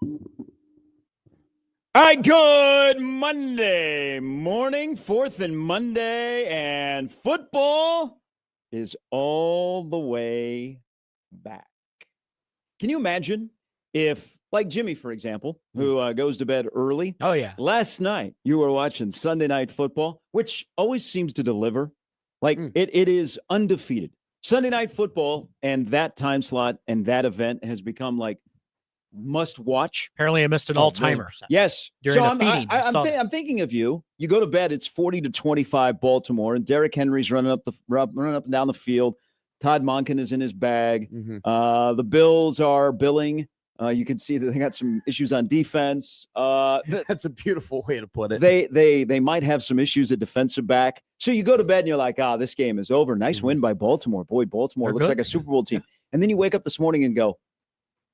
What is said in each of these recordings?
All right, good Monday morning, 4th and Monday, and football is all the way back. Can you imagine if, like Jimmy, for example, who goes to bed early? Oh, yeah. Last night, you were watching Sunday Night Football, which always seems to deliver. Like, it is undefeated. Sunday Night Football and that time slot and that event has become like must watch. Apparently I missed an all-timer. Yes. During so a feeding. I'm thinking of you. You go to bed, it's 40-25 Baltimore, and Derrick Henry's running up and down the field. Todd Monken is in his bag. The Bills are billing. You can see that they got some issues on defense. That's a beautiful way to put it. They might have some issues at defensive back. So you go to bed and you're like, this game is over. Nice win by Baltimore. Boy, Baltimore looks like a Super Bowl team. And then you wake up this morning and go,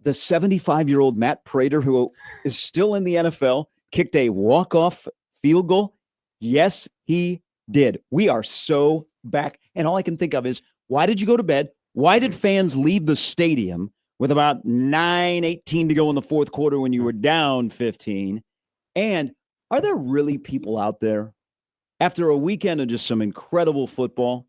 the 75-year-old Matt Prater, who is still in the NFL, kicked a walk-off field goal. Yes, he did. We are so back. And all I can think of is, why did you go to bed? Why did fans leave the stadium with about 9:18 to go in the fourth quarter when you were down 15? And are there really people out there, after a weekend of just some incredible football,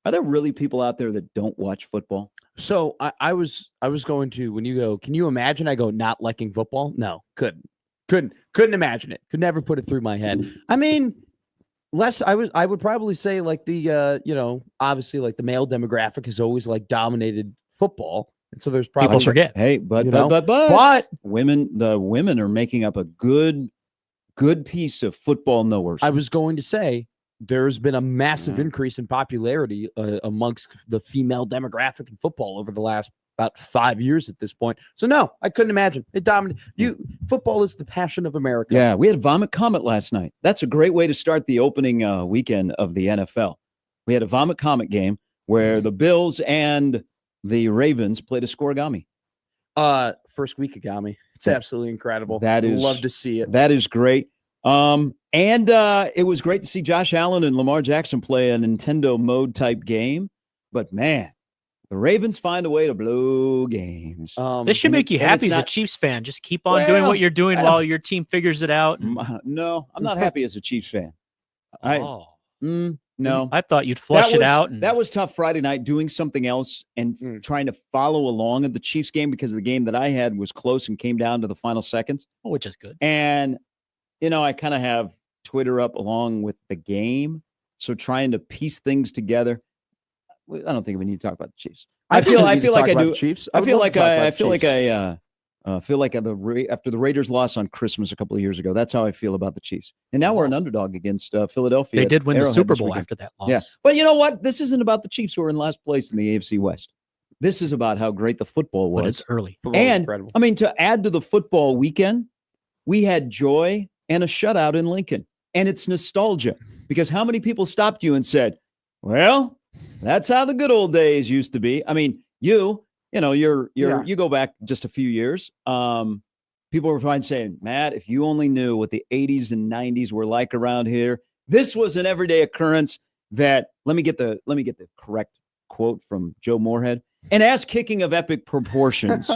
are there really people out there that don't watch football? So I was going to, when you go, can you imagine? I go, not liking football? No, couldn't imagine it. Could never put it through my head. I mean, I would probably say like the obviously like the male demographic has always like dominated football. And so there's probably people forget. Hey, but women, the women are making up a good piece of football knowers. I was going to say, there's been a massive increase in popularity amongst the female demographic in football over the last about 5 years at this point. So no, I couldn't imagine. It dominated. Football is the passion of America. Yeah, we had Vomit Comet last night. That's a great way to start the opening weekend of the NFL. We had a Vomit Comet game where the Bills and the Ravens played a scoregami. First week agami. It's absolutely incredible. Love to see it. That is great. And it was great to see Josh Allen and Lamar Jackson play a Nintendo mode type game. But man, the Ravens find a way to blow games. This should make you happy as a Chiefs fan. Just keep on doing what you're doing while your team figures it out. No, I'm not happy as a Chiefs fan. No. I thought you'd flush it out. That was tough Friday night, doing something else and trying to follow along at the Chiefs game, because the game that I had was close and came down to the final seconds. Which is good. And, I kind of have Twitter up along with the game. So trying to piece things together. I don't think we need to talk about the Chiefs. I feel like I do. Chiefs. I feel like after the Raiders lost on Christmas a couple of years ago, that's how I feel about the Chiefs. And now we're an underdog against Philadelphia. They did win the Super Bowl after that loss. Yeah, but you know what? This isn't about the Chiefs who are in last place in the AFC West. This is about how great the football was. But it's early. And I mean, to add to the football weekend, we had joy and a shutout in Lincoln, and it's nostalgia, because how many people stopped you and said, "Well, that's how the good old days used to be"? I mean, you go back just a few years. People were probably saying, "Matt, if you only knew what the 80s and 90s were like around here." This was an everyday occurrence. That let me get the correct quote from Joe Moorhead. An ass kicking of epic proportions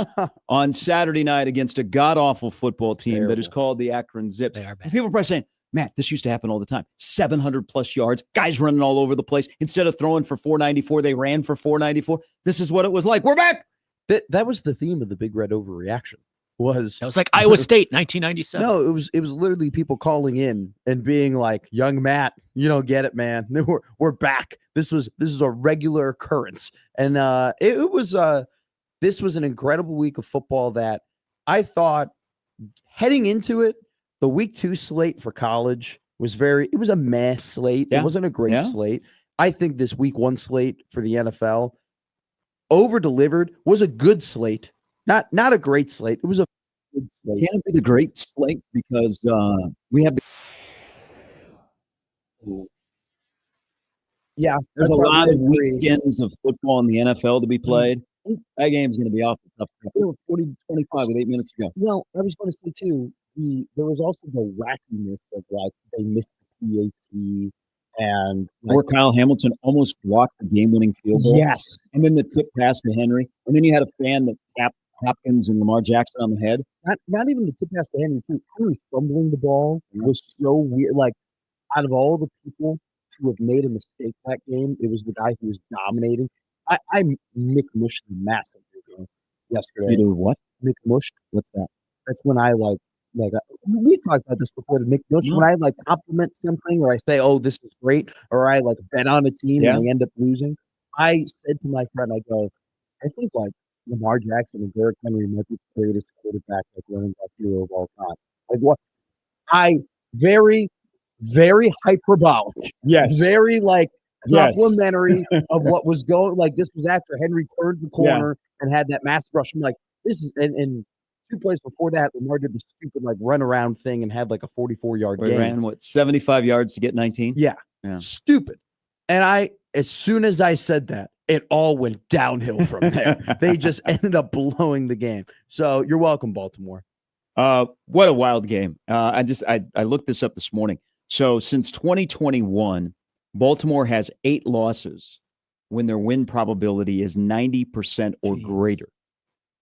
on Saturday night against a god-awful football team that is called the Akron Zips. They are bad. People are probably saying, "Matt, this used to happen all the time. 700-plus yards, guys running all over the place. Instead of throwing for 494, they ran for 494. This is what it was like. We're back." That was the theme of the Big Red Overreaction. It was like Iowa State, 1997. No, it was literally people calling in and being like, "Young Matt, you don't get it, man. We're back. This is a regular occurrence." And this was an incredible week of football that I thought heading into it, the week 2 slate for college was a meh slate. Yeah. It wasn't a great slate. I think this week 1 slate for the NFL over-delivered, was a good slate. Not a great slate. It was a good slate. Can't it be the great slate because we have there's a lot of weekends of football in the NFL to be played. That game's going to be awful tough. They were 40-25 with 8 minutes to go. Well, I was going to say too, there was also the wackiness of like they missed the PAT and where Kyle Hamilton almost blocked the game-winning field goal. Yes, and then the tip pass to Henry, and then you had a fan that tapped Hopkins and Lamar Jackson on the head. Not even the tip pass to Henry, too. Henry fumbling the ball was so weird. Like, out of all the people who have made a mistake that game, it was the guy who was dominating. I McMushed massive yesterday. You do what? McMushed. What's that? That's when I we talked about this before. The McMush, when I compliment something or I say, "Oh, this is great," or I bet on a team and I end up losing. I said to my friend, I go, I think Lamar Jackson and Derrick Henry might be the greatest quarterback, running back hero of all time. What? Very, very hyperbolic. Yes. Very complimentary of what was going. This was after Henry turned the corner and had that massive rush. I'm like, this is and 2 plays before that, Lamar did the stupid run around thing and had a 44-yard game. He ran 75 yards to get 19? Yeah. Stupid. And as soon as I said that, it all went downhill from there. They just ended up blowing the game. So you're welcome, Baltimore. What a wild game. I looked this up this morning. So since 2021, Baltimore has 8 losses when their win probability is 90% or greater.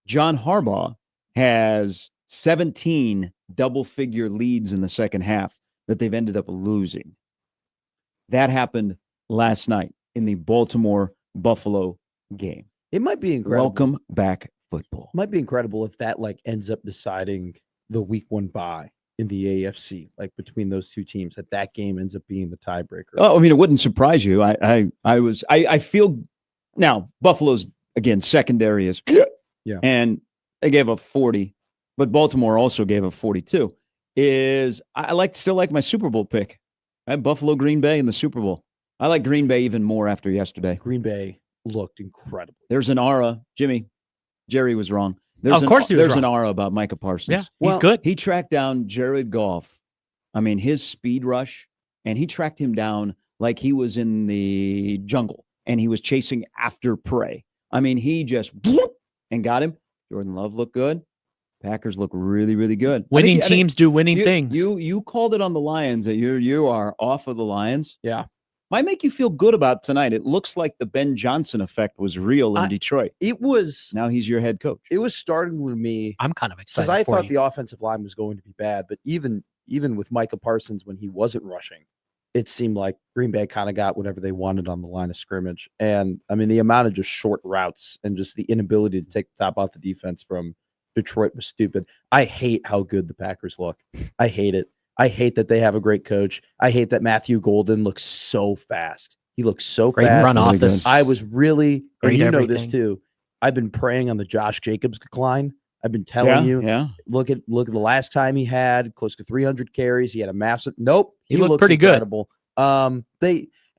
John Harbaugh has 17 double-figure leads in the second half that they've ended up losing. That happened last night in the Baltimore-Buffalo game. It might be incredible. Welcome back, football. It might be incredible if that ends up deciding the week 1 bye in the AFC, between those two teams, that game ends up being the tiebreaker. Oh, I mean, it wouldn't surprise you. I feel now Buffalo's again secondary is and they gave up 40, but Baltimore also gave up 42. I still like my Super Bowl pick. I have Buffalo, Green Bay in the Super Bowl. I like Green Bay even more after yesterday. Green Bay looked incredible. There's an aura, Jerry was wrong. Of course he was there's wrong. an aura about Micah Parsons. Yeah, he's good. He tracked down Jared Goff. I mean, his speed rush, and he tracked him down like he was in the jungle, and he was chasing after prey. I mean, he just and got him. Jordan Love looked good. Packers look really, really good. Winning teams do winning things. You called it on the Lions that you are off of the Lions. Yeah. Might make you feel good about tonight. It looks like the Ben Johnson effect was real in Detroit. It was. Now he's your head coach. It was starting with me. I'm kind of excited because I thought the offensive line was going to be bad, but even with Micah Parsons when he wasn't rushing, it seemed like Green Bay kind of got whatever they wanted on the line of scrimmage. And I mean, the amount of just short routes and just the inability to take the top off the defense from Detroit was stupid. I hate how good the Packers look. I hate it. I hate that they have a great coach. I hate that Matthew Golden looks so fast. He looks so great fast. Front office. I was really, and you know this everything. too. I've been preying on the Josh Jacobs decline. I've been telling you. Yeah. Look at the last time he had close to 300 carries. He had a massive. Nope. He looked looks pretty incredible. And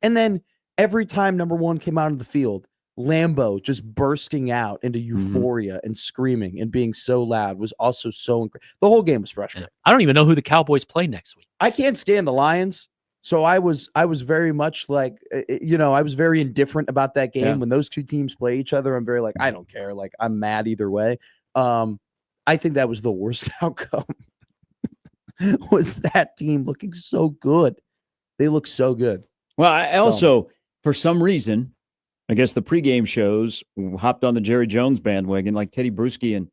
then every time number one came out of the field, Lambeau just bursting out into euphoria and screaming and being so loud was also so incredible. The whole game was frustrating. I don't even know who the Cowboys play next week. I can't stand the Lions. So I was very much I was very indifferent about that game. When those two teams play each other, I'm very I don't care. I'm mad either way. I think that was the worst outcome. Was that team looking so good? They look so good. Well, I also, for some reason, I guess the pregame shows hopped on the Jerry Jones bandwagon, like Teddy Bruschi and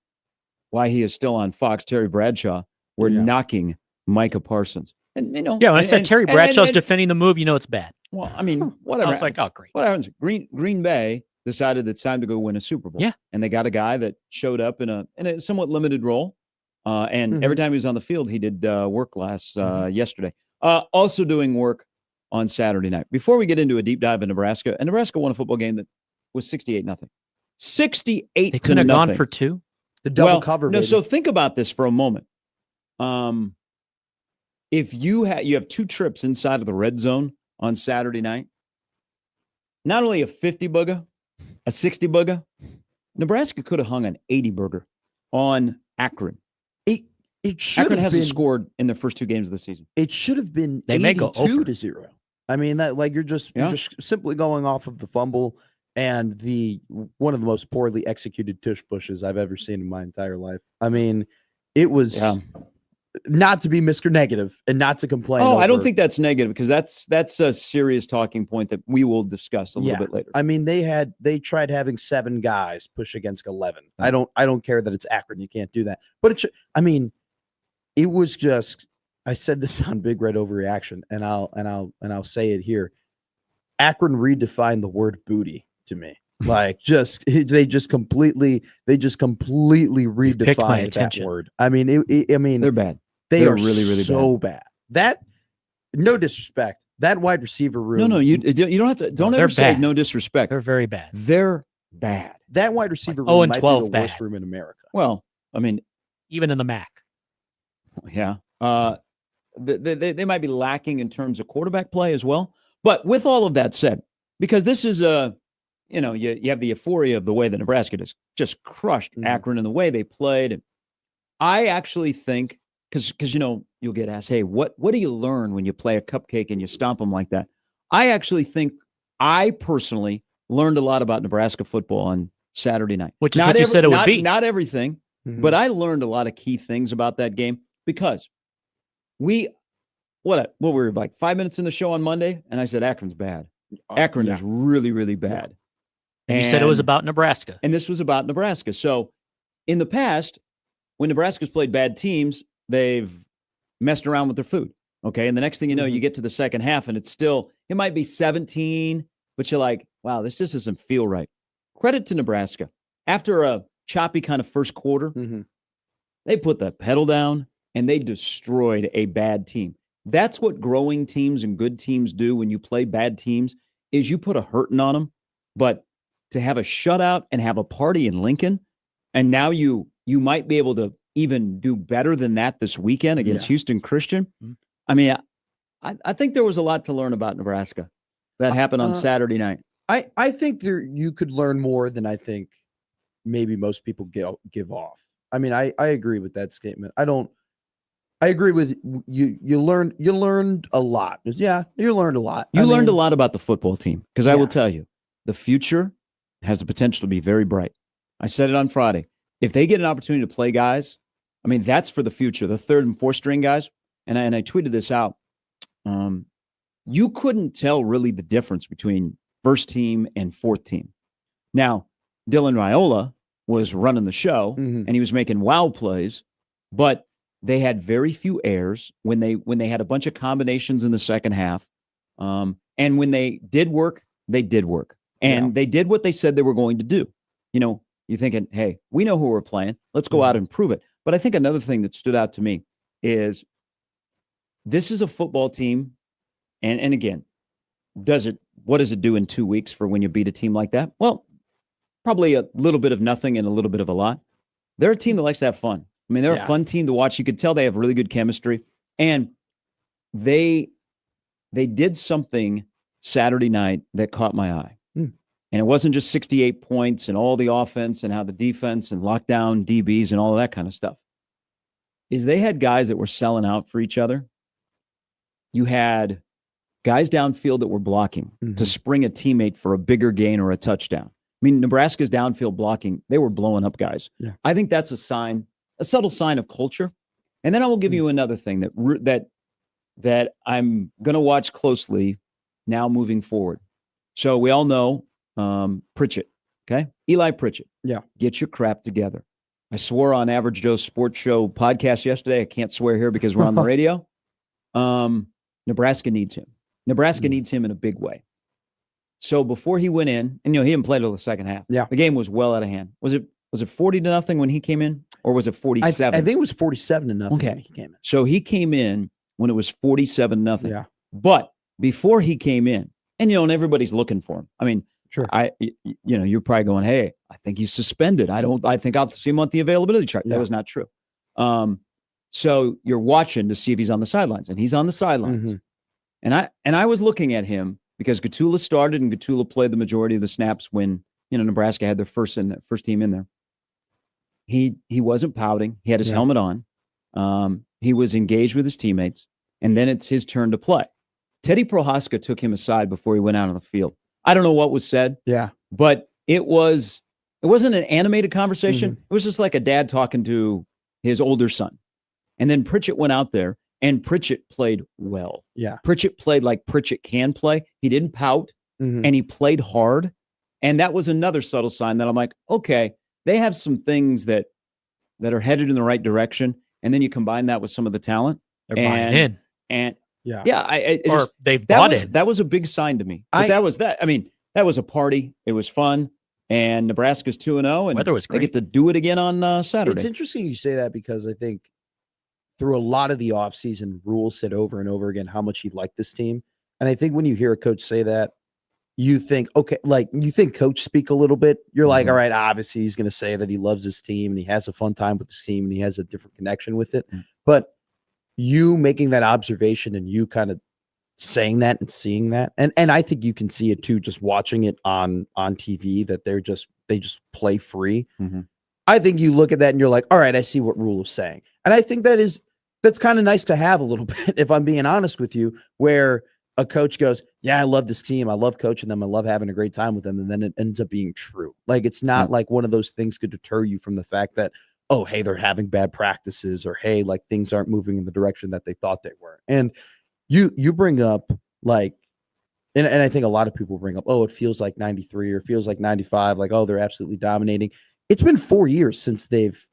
why he is still on Fox, Terry Bradshaw, were knocking Micah Parsons. And when I said Terry Bradshaw's defending the move, it's bad. Well, I mean, whatever. I was like, oh, great. What happens? Green Bay decided it's time to go win a Super Bowl. Yeah. And they got a guy that showed up in a somewhat limited role. And every time he was on the field, he did work yesterday. Also doing work on Saturday night. Before we get into a deep dive in Nebraska, and Nebraska won a football game that was 68-0. 68 They could have gone for 2. The double cover. No, so think about this for a moment. If you have 2 trips inside of the red zone on Saturday night, not only a 50 booger, a 60 booger, Nebraska could have hung an 80 burger on Akron. Akron hasn't scored in their first 2 games of the season. It should have been 82-0. I mean, that you're just simply going off of the fumble and one of the most poorly executed tush pushes I've ever seen in my entire life. I mean, it was not to be Mr. Negative and not to complain. Oh, I don't think that's negative because that's a serious talking point that we will discuss a little bit later. I mean, they tried having 7 guys push against 11. I don't care that it's Akron. You can't do that. But it was just, I said this on Big Red Overreaction, and I'll say it here. Akron redefined the word booty to me. Like they just completely redefined that word. I mean, they're bad. They're really, really so bad. That, no disrespect, that wide receiver room. No, you don't have to. Don't ever say no disrespect. They're very bad. They're bad. That wide receiver room might be the worst room in America. Well, I mean, even in the MAC. Yeah. They might be lacking in terms of quarterback play as well. But with all of that said, because this is you have the euphoria of the way that Nebraska just crushed Akron and the way they played. I actually think, because you'll get asked, hey, what do you learn when you play a cupcake and you stomp them like that? I actually think I personally learned a lot about Nebraska football on Saturday night. Which is what you said it would be. Not everything, but I learned a lot of key things about that game because what were we like 5 minutes in the show on Monday, and I said Akron's bad. Akron is really, really bad. And you said it was about Nebraska. And this was about Nebraska. So in the past, when Nebraska's played bad teams, they've messed around with their food. Okay. And the next thing you know, you get to the second half and it might be 17, but you're like, wow, this just doesn't feel right. Credit to Nebraska. After a choppy kind of first quarter, they put the pedal down and they destroyed a bad team. That's what growing teams and good teams do when you play bad teams is you put a hurting on them. But to have a shutout and have a party in Lincoln, and now you might be able to even do better than that this weekend against Houston Christian. I mean, I think there was a lot to learn about Nebraska that happened on Saturday night. I think you could learn more than I think maybe most people give off. I mean, I agree with that statement. I agree with you. You learned a lot. Yeah, you learned a lot. You learned a lot about the football team because I will tell you, the future has the potential to be very bright. I said it on Friday. If they get an opportunity to play guys, I mean, that's for the future. The 3rd and 4th string guys, and I tweeted this out. You couldn't tell really the difference between first team and 4th team. Now, Dylan Raiola was running the show, and he was making wow plays, but they had very few errors when they had a bunch of combinations in the second half. And when they did work, they did work. And they did what they said they were going to do. You're thinking, hey, we know who we're playing. Let's go out and prove it. But I think another thing that stood out to me is this is a football team. And again, what does it do in 2 weeks for when you beat a team like that? Well, probably a little bit of nothing and a little bit of a lot. They're a team that likes to have fun. I mean, they're a fun team to watch. You could tell they have really good chemistry. And they did something Saturday night that caught my eye. And it wasn't just 68 points and all the offense and how the defense and lockdown DBs and all of that kind of stuff. Is they had guys that were selling out for each other. You had guys downfield that were blocking to spring a teammate for a bigger gain or a touchdown. I mean, Nebraska's downfield blocking, they were blowing up guys. Yeah. I think that's a subtle sign of culture. And then I will give you another thing that I'm going to watch closely now moving forward. So we all know Pritchett, okay? Eli Pritchett. Yeah. Get your crap together. I swore on Average Joe's Sports Show podcast yesterday. I can't swear here because we're on the radio. Nebraska needs him. Nebraska needs him in a big way. So before he went in, and he didn't play till the second half. Yeah. The game was well out of hand. Was it 40-0 when he came in, or was it 47? I think it was 47-0 when he came in. So he came in when it was 47-0. Yeah. But before he came in, and everybody's looking for him. I mean, sure. You're probably going, hey, I think he's suspended. I think I'll see him on the availability chart. Yeah. That was not true. So you're watching to see if he's on the sidelines, and he's on the sidelines. And I was looking at him because Gatula started and Gatula played the majority of the snaps when Nebraska had their first team in there. He wasn't pouting. He had his helmet on. He was engaged with his teammates, and then it's his turn to play. Teddy Prohaska took him aside before he went out on the field. I don't know what was said. Yeah, but it wasn't an animated conversation. It was just like a dad talking to his older son. And then Pritchett went out there, and Pritchett played well. Yeah. Pritchett played like Pritchett can play. He didn't pout, and he played hard. And that was another subtle sign that I'm like, okay, they have some things that are headed in the right direction. And then you combine that with some of the talent. They're buying in. And or just, they've bought in. That was a big sign to me. But that was that. I mean, that was a party. It was fun. And Nebraska's 2-0. And weather was great. They get to do it again on Saturday. It's interesting you say that because I think through a lot of the offseason, Rule said over and over again how much he liked this team. And I think when you hear a coach say that, you think, okay, like you think coach speak a little bit. You're like, all right, obviously he's going to say that he loves his team and he has a fun time with his team and he has a different connection with it. But you making that observation and you kind of saying that and seeing that, and I think you can see it too, just watching it on TV, that they just play free. I think you look at that and you're like, all right, I see what Rule is saying. And I think that's kind of nice to have a little bit, if I'm being honest with you, where a coach goes, yeah, I love this team. I love coaching them. I love having a great time with them. And then it ends up being true. Like, it's not like one of those things could deter you from the fact that, oh, hey, they're having bad practices, or, hey, like things aren't moving in the direction that they thought they were. And you bring up like, and I think a lot of people bring up, oh, it feels like 93 or feels like 95. Like, oh, they're absolutely dominating. It's been 4 years since they've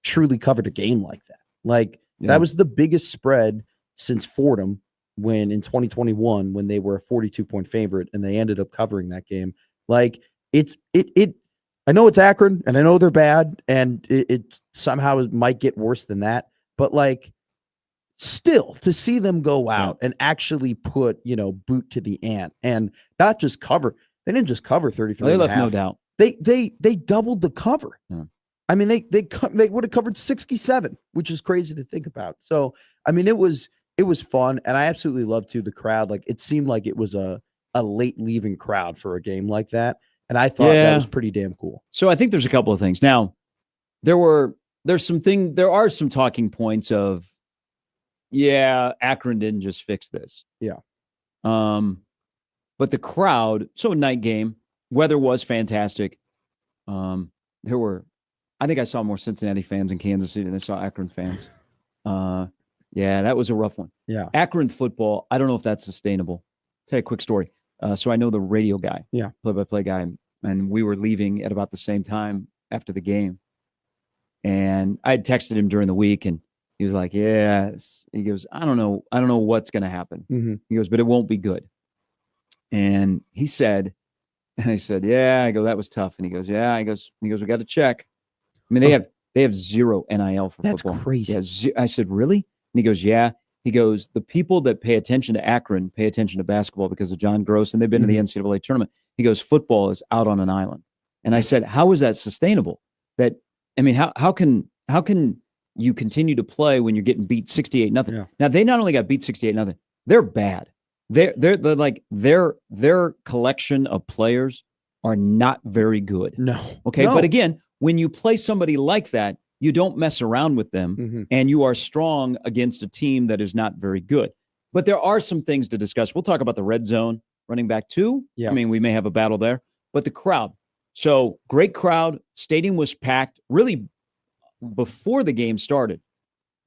truly covered a game like that. Like that was the biggest spread since Fordham, when in 2021, when they were a 42-point favorite and they ended up covering that game. Like I know it's Akron and I know they're bad and it somehow might get worse than that, but like still to see them go out and actually put, boot to the ant and not just cover. They didn't just cover 33. They left no doubt. They doubled the cover. Yeah. I mean, they would have covered 67, which is crazy to think about. So, I mean, it was fun, and I absolutely loved too the crowd. Like, it seemed like it was a late leaving crowd for a game like that, and I thought that was pretty damn cool. So I think there's a couple of things. Now, there are some talking points of, Akron didn't just fix this. Yeah. But the crowd, so night game, weather was fantastic. I think I saw more Cincinnati fans in Kansas City than I saw Akron fans. That was a rough one. Yeah. Akron football, I don't know if that's sustainable. I'll tell you a quick story. So I know the radio guy, play-by-play guy, and we were leaving at about the same time after the game. And I had texted him during the week, and he was like, he goes, I don't know what's going to happen. Mm-hmm. He goes, but it won't be good. And he said, I said, I go, that was tough. And he goes, he goes, we got to check. I mean, they have zero NIL for football. That's crazy. Yeah, I said, really? And he goes, yeah. He goes, the people that pay attention to Akron pay attention to basketball because of John Gross, and they've been to the NCAA tournament. He goes, football is out on an island. And I said, how is that sustainable? That, I mean, how can you continue to play when you're getting beat 68-0? Yeah. Now, they not only got beat 68-0, they're bad. They're like their collection of players are not very good. No. Okay. No. But again, when you play somebody like that, you don't mess around with them, and you are strong against a team that is not very good. But there are some things to discuss. We'll talk about the red zone running back 2. Yeah. I mean, we may have a battle there, but the crowd. So great crowd. Stadium was packed really before the game started.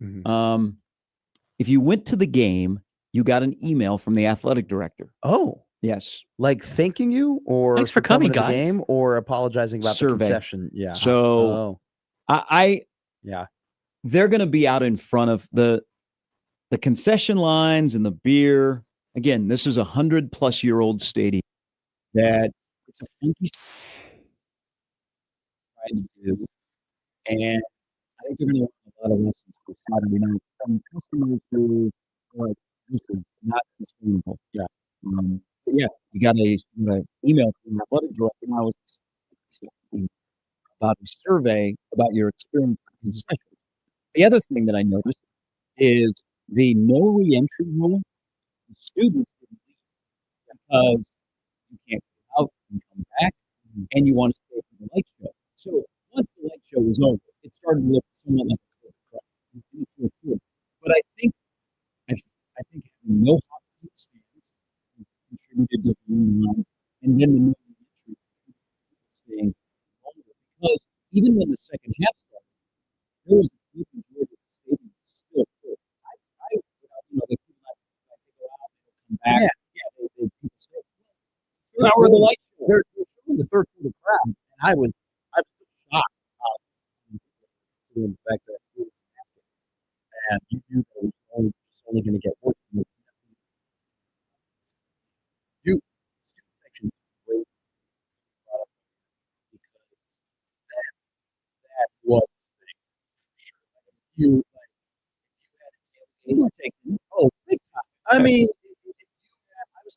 If you went to the game, you got an email from the athletic director. Oh, yes. Like thanking you, or thanks for coming, to the guys. Game, or apologizing about the concession. Yeah. So they're going to be out in front of the concession lines and the beer. Again, this is 100-plus-year-old stadium that it's a funky trying to do, and I think they're going to learn a lot of lessons for Saturday night from customers who are like, this is not sustainable. Yeah. But you got an email from the athletic director, and I was talking about a survey about your experience with concessions. The other thing that I noticed is the no re-entry rule. The students didn't leave because you can't get out and come back, and you want to stay for the light show. So once the light show was over, it started to look somewhat like a fourth quarter. But I think having no hockey in the stands contributed to the line, and then the no re-entry staying longer, because even when the second half started, there was a good majority of the stadium Power of the light show. They're showing the third quarter crowd, and I was shocked in the fact that and you knew that it was only going to get worse. You section great because that was you had a tailgate. Oh, big time. I mean, I was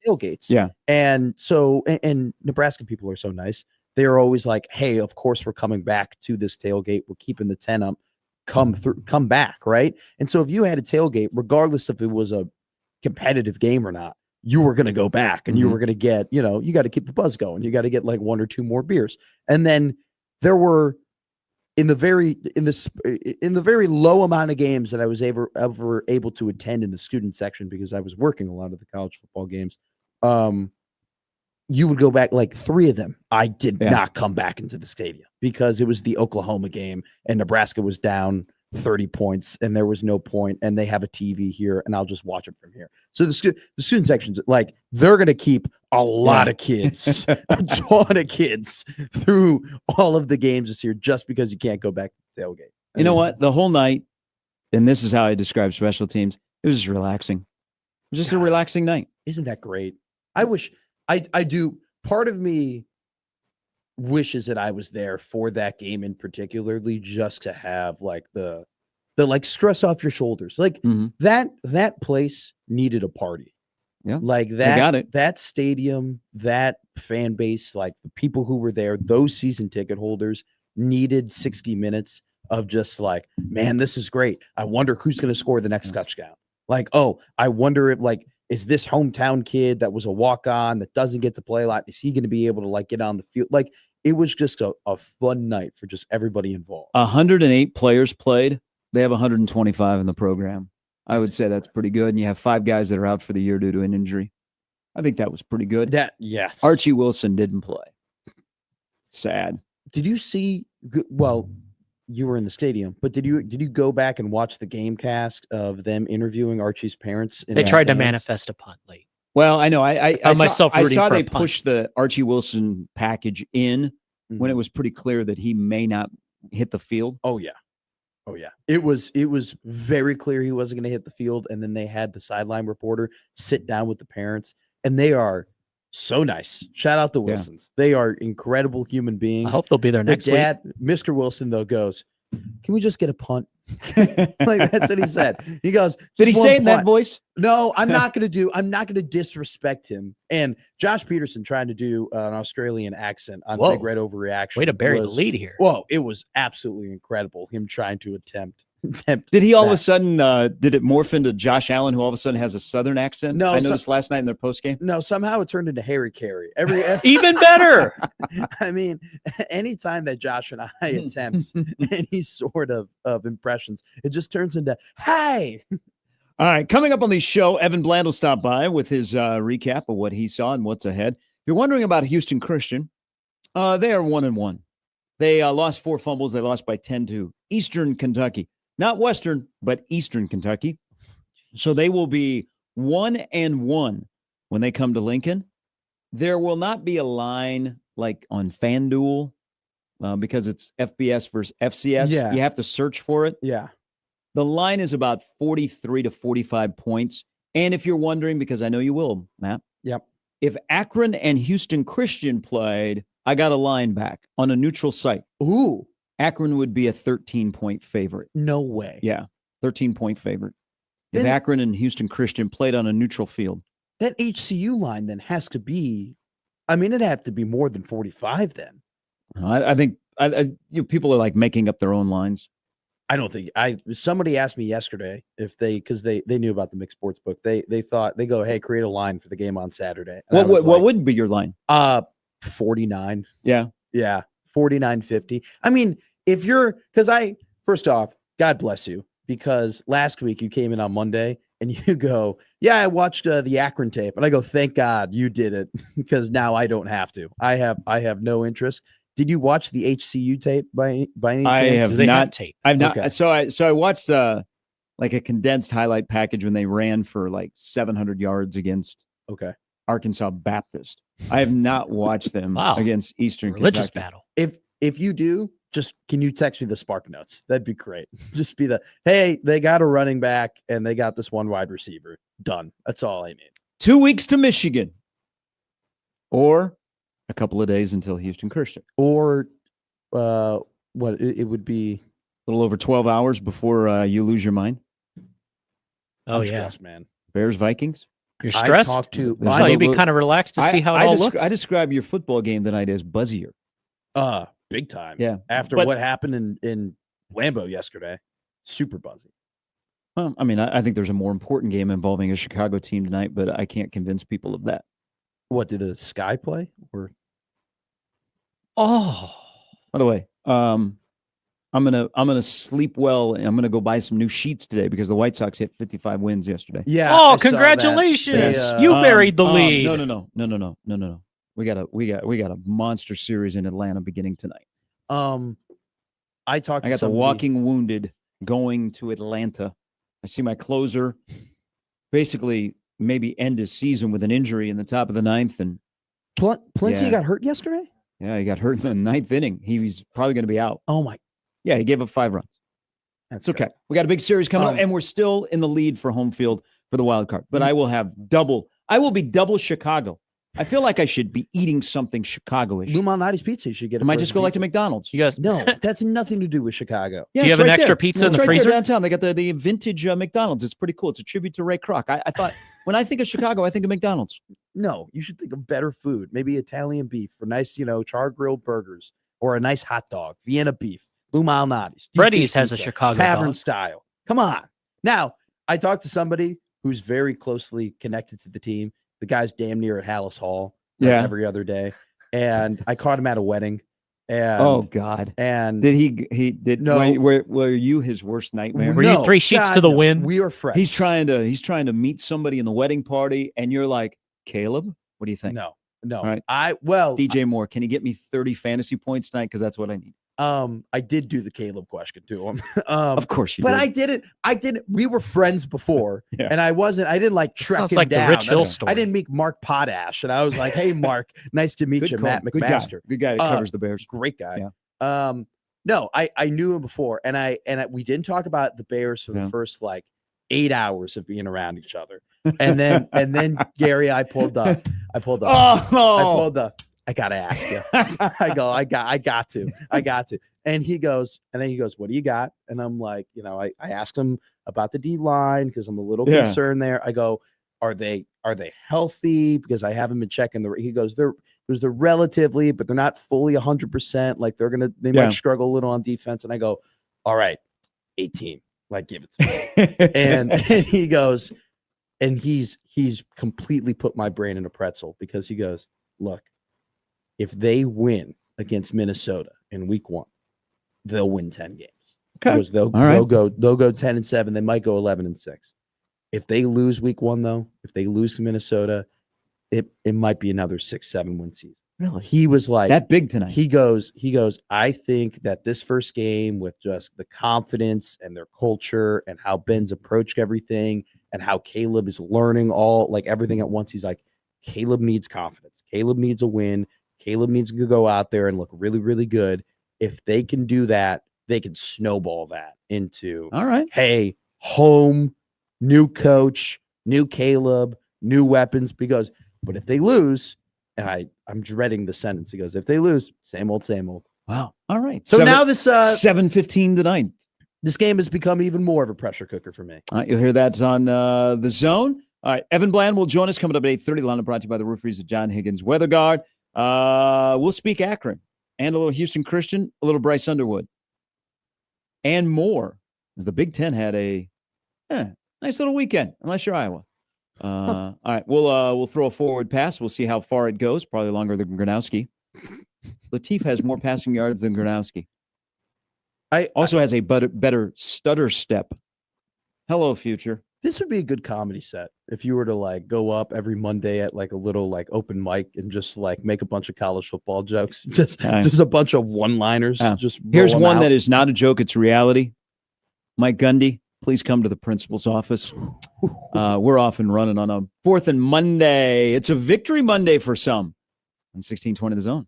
tailgates. Yeah. And so, and Nebraska people are so nice. They're always like, hey, of course we're coming back to this tailgate. We're keeping the tent up. Come back, right? And so if you had a tailgate, regardless if it was a competitive game or not, you were going to go back and you were going to get, you got to keep the buzz going. You got to get like one or two more beers. And then there were in the very low amount of games that I was ever able to attend in the student section because I was working a lot of the college football games. You would go back like 3 of them. I did not come back into the stadium because it was the Oklahoma game and Nebraska was down 30 points and there was no point and they have a TV here and I'll just watch it from here. So the student sections, like they're going to keep a lot of kids, a ton of kids through all of the games this year just because you can't go back to the tailgate. You know what? The whole night, and this is how I describe special teams, it was just relaxing. It was just a relaxing night. Isn't that great? I wish I do. Part of me wishes that I was there for that game in particularly just to have like the like stress off your shoulders. Like that place needed a party. Yeah. Like that stadium, that fan base, like the people who were there, those season ticket holders needed 60 minutes of just like, man, this is great. I wonder who's going to score the next touchdown. Like, oh, I wonder if like, is this hometown kid that was a walk-on that doesn't get to play a lot? Is he going to be able to like get on the field? Like it was just a fun night for just everybody involved. 108 players played. They have 125 in the program. I would say that's pretty good. And you have 5 guys that are out for the year due to an injury. I think that was pretty good. Yes. Archie Wilson didn't play. Sad. Did you see? Well, you were in the stadium, but did you go back and watch the game cast of them interviewing Archie's parents? They tried to manifest a punt late. Well, I know. I saw they pushed pushed the Archie Wilson package in when it was pretty clear that he may not hit the field. Oh yeah. It was very clear he wasn't going to hit the field, and then they had the sideline reporter sit down with the parents, and they are so nice. Shout out the Wilsons. They are incredible human beings. I hope they'll be there next week. Mr. Wilson, though, goes, can we just get a punt? Like that's what he said. He goes, did he say it in that voice? No, I'm not going to disrespect him. And Josh Peterson trying to do an Australian accent on Big Red Overreaction. Way to bury the lead here. Whoa, it was absolutely incredible. Him trying to attempt. Did he all of a sudden, did it morph into Josh Allen, who all of a sudden has a Southern accent? No, I noticed last night in their postgame. No, somehow it turned into Harry Carey. Even better. I mean, anytime that Josh and I attempt any sort of impressions, it just turns into, hey. All right, coming up on the show, Evan Bland will stop by with his recap of what he saw and what's ahead. If you're wondering about Houston Christian, they are 1-1. They lost 4 fumbles. They lost by 10 to Eastern Kentucky. Not Western, but Eastern Kentucky. So they will be 1-1 when they come to Lincoln. There will not be a line like on FanDuel because it's FBS versus FCS. Yeah. You have to search for it. Yeah. The line is about 43 to 45 points. And if you're wondering, because I know you will, Matt. Yep. If Akron and Houston Christian played, I got a line back on a neutral site. Ooh. Akron would be a 13-point favorite. No way. Yeah, 13-point favorite. If Akron and Houston Christian played on a neutral field. That HCU line then has to be, it'd have to be more than 45 then. I think people are like making up their own lines. I don't think somebody asked me yesterday because they knew about the mixed sports book. They go, hey, create a line for the game on Saturday. What would be your line? 49. Yeah. 49.50. First off, God bless you, because last week you came in on Monday and you go, yeah, I watched the Akron tape, and I go, thank God you did it, because now I don't have to. I have no interest. Did you watch the HCU tape by any chance? I have not. Tape. I've not. Okay. So I watched like a condensed highlight package when they ran for like 700 yards against. Okay. Arkansas Baptist. I have not watched them against Eastern religious Kentucky. battle. If you do, just can you text me the spark notes? That'd be great. Just be hey, they got a running back and they got this one wide receiver. Done. That's all I need. 2 weeks to Michigan, or a couple of days until Houston Christian, or what it would be a little over 12 hours before you lose your mind. Oh, I'm yeah. stressed, man. Bears, Vikings. You're stressed? You'd be kind of relaxed to see how it all looks. I describe your football game tonight as buzzier. Big time. Yeah. After what happened in Lambeau yesterday, super buzzy. Well, I mean, I think there's a more important game involving a Chicago team tonight, but I can't convince people of that. What, did the Sky play? Or by the way, I'm gonna sleep well, and I'm gonna go buy some new sheets today because the White Sox hit 55 wins yesterday. Yeah. Oh, congratulations! You buried the lead. No. We got a monster series in Atlanta beginning tonight. I got the walking wounded going to Atlanta. I see my closer basically maybe end his season with an injury in the top of the ninth, and Plincy got hurt yesterday. Yeah, he got hurt in the ninth inning. He's probably going to be out. Oh my! Yeah, he gave up 5 runs. That's okay. We got a big series coming up, and we're still in the lead for home field for the wild card. But I will be double Chicago. I feel like I should be eating something Chicago-ish. Lou Malnati's Pizza. You should get. I might just go like to McDonald's. You guys, no, that's nothing to do with Chicago. Yeah, do you have an extra pizza in the freezer downtown? They got the vintage McDonald's. It's pretty cool. It's a tribute to Ray Kroc. I thought when I think of Chicago, I think of McDonald's. No, you should think of better food. Maybe Italian beef for nice, char grilled burgers, or a nice hot dog, Vienna beef. Lou Malnati's. Freddy's has a Chicago tavern dog. style. Come on. Now, I talked to somebody who's very closely connected to the team. The guy's damn near at Hallis Hall. Every other day, and I caught him at a wedding. And oh God! And did he did? No, were you his worst nightmare? Were you 3 sheets to the wind? We were friends. He's trying to meet somebody in the wedding party, and you're like, Caleb, what do you think? No. All right. DJ Moore, can you get me 30 fantasy points tonight? Because that's what I need. I did do the Caleb question to him. Of course you did. But I didn't. We were friends before, and I didn't like track Sounds him like down. The Rich Hill story. I didn't meet Mark Potash, and I was like, "Hey, Mark, nice to meet you, Matt McMaster. Good guy that covers the Bears. Great guy." Yeah. No, I knew him before, and we didn't talk about the Bears for the first 8 hours of being around each other, and then Gary, I pulled up. I gotta ask you. I go, I got to. And he goes, what do you got? And I'm like, I asked him about the D line because I'm a little concerned there. I go, are they healthy? Because I haven't been checking he goes, they're relatively, but they're not fully 100%. Like they might struggle a little on defense. And I go, all right, 18, give it to me. and he goes, and he's completely put my brain in a pretzel because he goes, look, if they win against Minnesota in week 1, they'll win 10 games. Okay. They'll go 10-7. They might go 11-6. If they lose week 1, though, if they lose to Minnesota, it might be another 6-7 win season. Really? He was like that big tonight. He goes, I think that this first game with just the confidence and their culture and how Ben's approached everything and how Caleb is learning everything at once. He's like, Caleb needs confidence. Caleb needs a win. Caleb needs to go out there and look really, really good. If they can do that, they can snowball that into, all right, hey, home, new coach, new Caleb, new weapons. But if they lose, and I'm dreading the sentence. He goes, if they lose, same old, same old. Wow. All right. So now this 7:15 tonight. This game has become even more of a pressure cooker for me. All right, you'll hear that on the Zone. All right, Evan Bland will join us coming up at 8:30. Lineup brought to you by the Roofers of John Higgins Weather Guard. We'll speak Akron and a little Houston Christian, a little Bryce Underwood, and more. As the Big Ten had a nice little weekend, unless you're Iowa. All right, we'll throw a forward pass. We'll see how far it goes. Probably longer than Gronowski. Latif has more passing yards than Gronowski. Also has a better stutter step. Hello, future. This would be a good comedy set if you were to go up every Monday at a little open mic and just make a bunch of college football jokes, just a bunch of one-liners. Just here's one that is not a joke; it's reality. Mike Gundy please come to the principal's office. We're off and running on a 4th and Monday. It's a victory Monday for some on 1620 The Zone.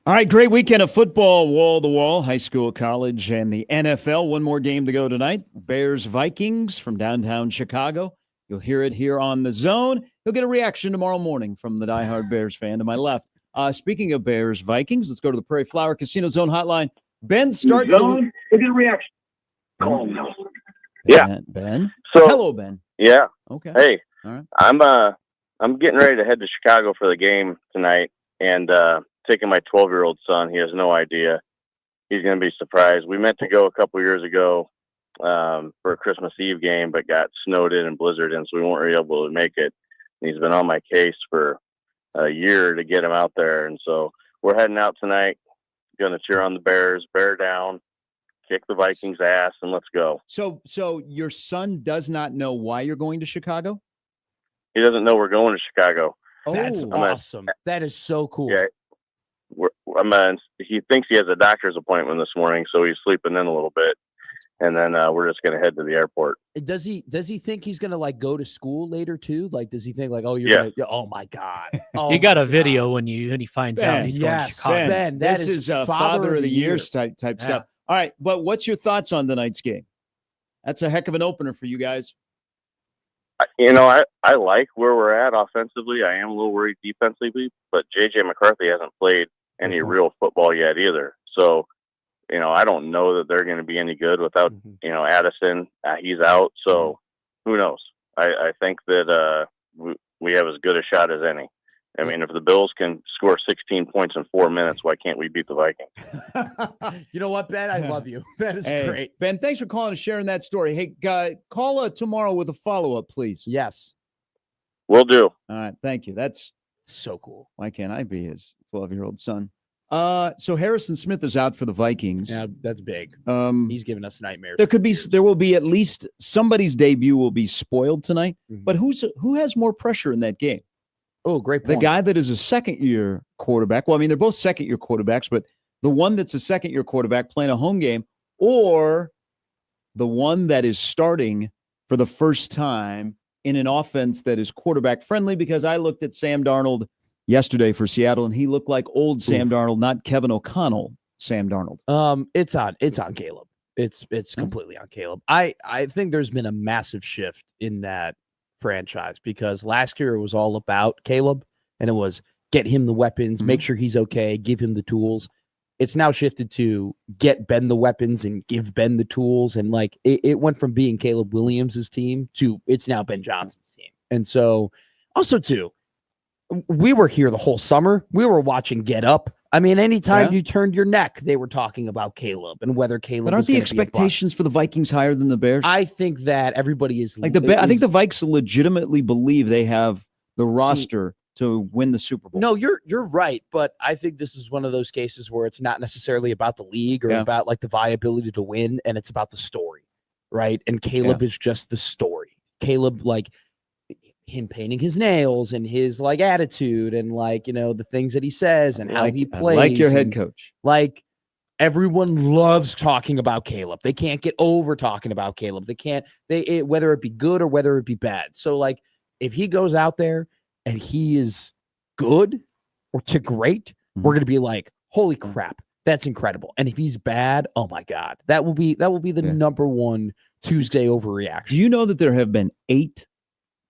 All right, great weekend of football, wall to wall, high school, college, and the NFL. One more game to go tonight. Bears-Vikings from downtown Chicago. You'll hear it here on The Zone. You'll get a reaction tomorrow morning from the diehard Bears fan to my left. Speaking of Bears-Vikings, let's go to the Prairie Flower Casino Zone hotline. Ben starts. Zone, you'll get a reaction. Ben. So, hello, Ben. Yeah. Okay. Hey. All right. I'm getting ready to head to Chicago for the game tonight, and taking my 12-year-old son. He has no idea. He's going to be surprised. We meant to go a couple years ago for a Christmas Eve game, but got snowed in and blizzard in, so we weren't really able to make it. And he's been on my case for a year to get him out there, and so we're heading out tonight. Going to cheer on the Bears, bear down, kick the Vikings' ass, and let's go. So your son does not know why you're going to Chicago? He doesn't know we're going to Chicago. That's awesome. That is so cool. Yeah. He thinks he has a doctor's appointment this morning, so he's sleeping in a little bit, and then we're just going to head to the airport. Does he think he's going to like go to school later too? Like, does he think like, oh, you're Yeah. gonna, oh my God. Oh You got my a video God. when he finds out he's going to Yes, Chicago. Ben, that this is is Father of the Year type Yeah. stuff. All right, but what's your thoughts on tonight's game? That's a heck of an opener for you guys. I like where we're at offensively. I am a little worried defensively, but J.J. McCarthy hasn't played any real football yet either. So, I don't know that they're going to be any good without, Addison. He's out. So who knows? I think that we have as good a shot as any. I mean, if the Bills can score 16 points in 4 minutes, why can't we beat the Vikings? You know what, Ben? I love you. That is great. Ben, thanks for calling and sharing that story. Hey, call tomorrow with a follow-up, please. Yes. Will do. All right, thank you. That's so cool. Why can't I be his 12-year-old son? So Harrison Smith is out for the Vikings. Yeah, that's big. He's giving us nightmares. There will be at least somebody's debut will be spoiled tonight. Mm-hmm. But who has more pressure in that game? Oh, great point. The guy that is a second-year quarterback. Well, I mean, they're both second-year quarterbacks, but the one that's a second-year quarterback playing a home game, or the one that is starting for the first time in an offense that is quarterback-friendly, because I looked at Sam Darnold yesterday for Seattle, and he looked like old Sam Darnold, not Kevin O'Connell Sam Darnold. It's on Caleb. It's completely on Caleb. I think there's been a massive shift in that franchise, because last year it was all about Caleb, and it was get him the weapons, make sure he's okay, give him the tools. It's now shifted to get Ben the weapons and give Ben the tools, and like it went from being Caleb Williams's team to it's now Ben Johnson's team. And so also too, we were here the whole summer. We were watching Get Up. I mean, anytime you turned your neck, they were talking about Caleb and whether Caleb. But aren't the expectations for the Vikings higher than the Bears? I think that everybody is like I think the Vikes legitimately believe they have the roster to win the Super Bowl. No, you're right, but I think this is one of those cases where it's not necessarily about the league or about like the viability to win, and it's about the story, right? And Caleb is just the story. Caleb, like him painting his nails and his like attitude and like, the things that he says and how he plays. I like your head coach. Like everyone loves talking about Caleb. They can't get over talking about Caleb. They can't, whether it be good or whether it be bad. So like if he goes out there and he is good or to great, we're going to be like, holy crap, that's incredible. And if he's bad, oh my God, that will be the number one Tuesday overreaction. Do you know that there have been 8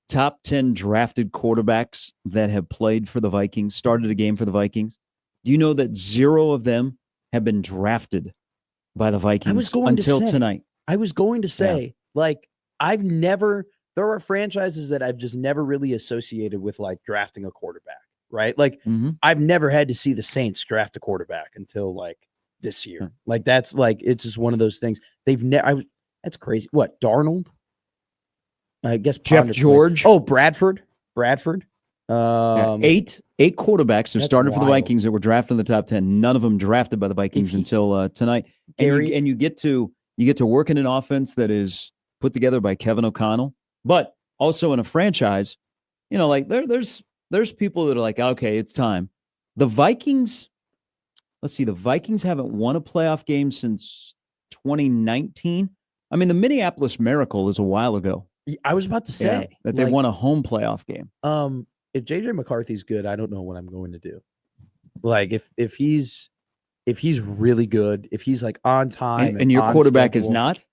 top 10 drafted quarterbacks that have played for the Vikings, started a game for the Vikings? Do you know that 0 of them have been drafted by the Vikings until tonight? I was going to say, like, there are franchises that I've just never really associated with like drafting a quarterback, right? Like I've never had to see the Saints draft a quarterback until like this year. Like that's like, it's just one of those things. They've never, that's crazy. What, Darnold? I guess Jeff George. Oh, Bradford. 8 quarterbacks have started for the Vikings that were drafted in the top 10. None of them drafted by the Vikings until tonight. And you get to work in an offense that is put together by Kevin O'Connell, but also in a franchise. Like there's people that are like, okay, it's time. The Vikings. Let's see. The Vikings haven't won a playoff game since 2019. I mean, the Minneapolis Miracle is a while ago. I was about to say that they won a home playoff game. If JJ McCarthy's good, I don't know what I'm going to do. Like if he's really good, if he's like on time, and your on quarterback is schedule- not.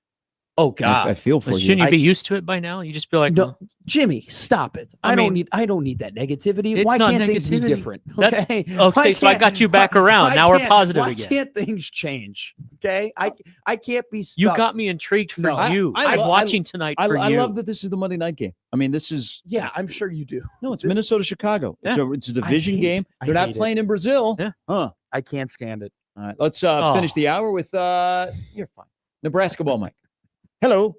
Oh God, I feel for But you. shouldn't you be used to it by now? You just be like, no, Jimmy, stop it. I don't need that negativity. It's Why not can't things be negativity. different? That's- Okay. okay, so I got you back around. Now we're positive why again. Can't things change? Okay. I can't be stuck. You got me intrigued for No, you. I'm watching tonight for I you. love that this is the Monday night game. I mean, this is I'm sure you do. no, it's Minnesota Chicago. It's a division game. I They're not hate playing in Brazil. Yeah. Huh. I can't stand it. All right, let's finish the hour with you're fine. Nebraska ball, Mike. Hello.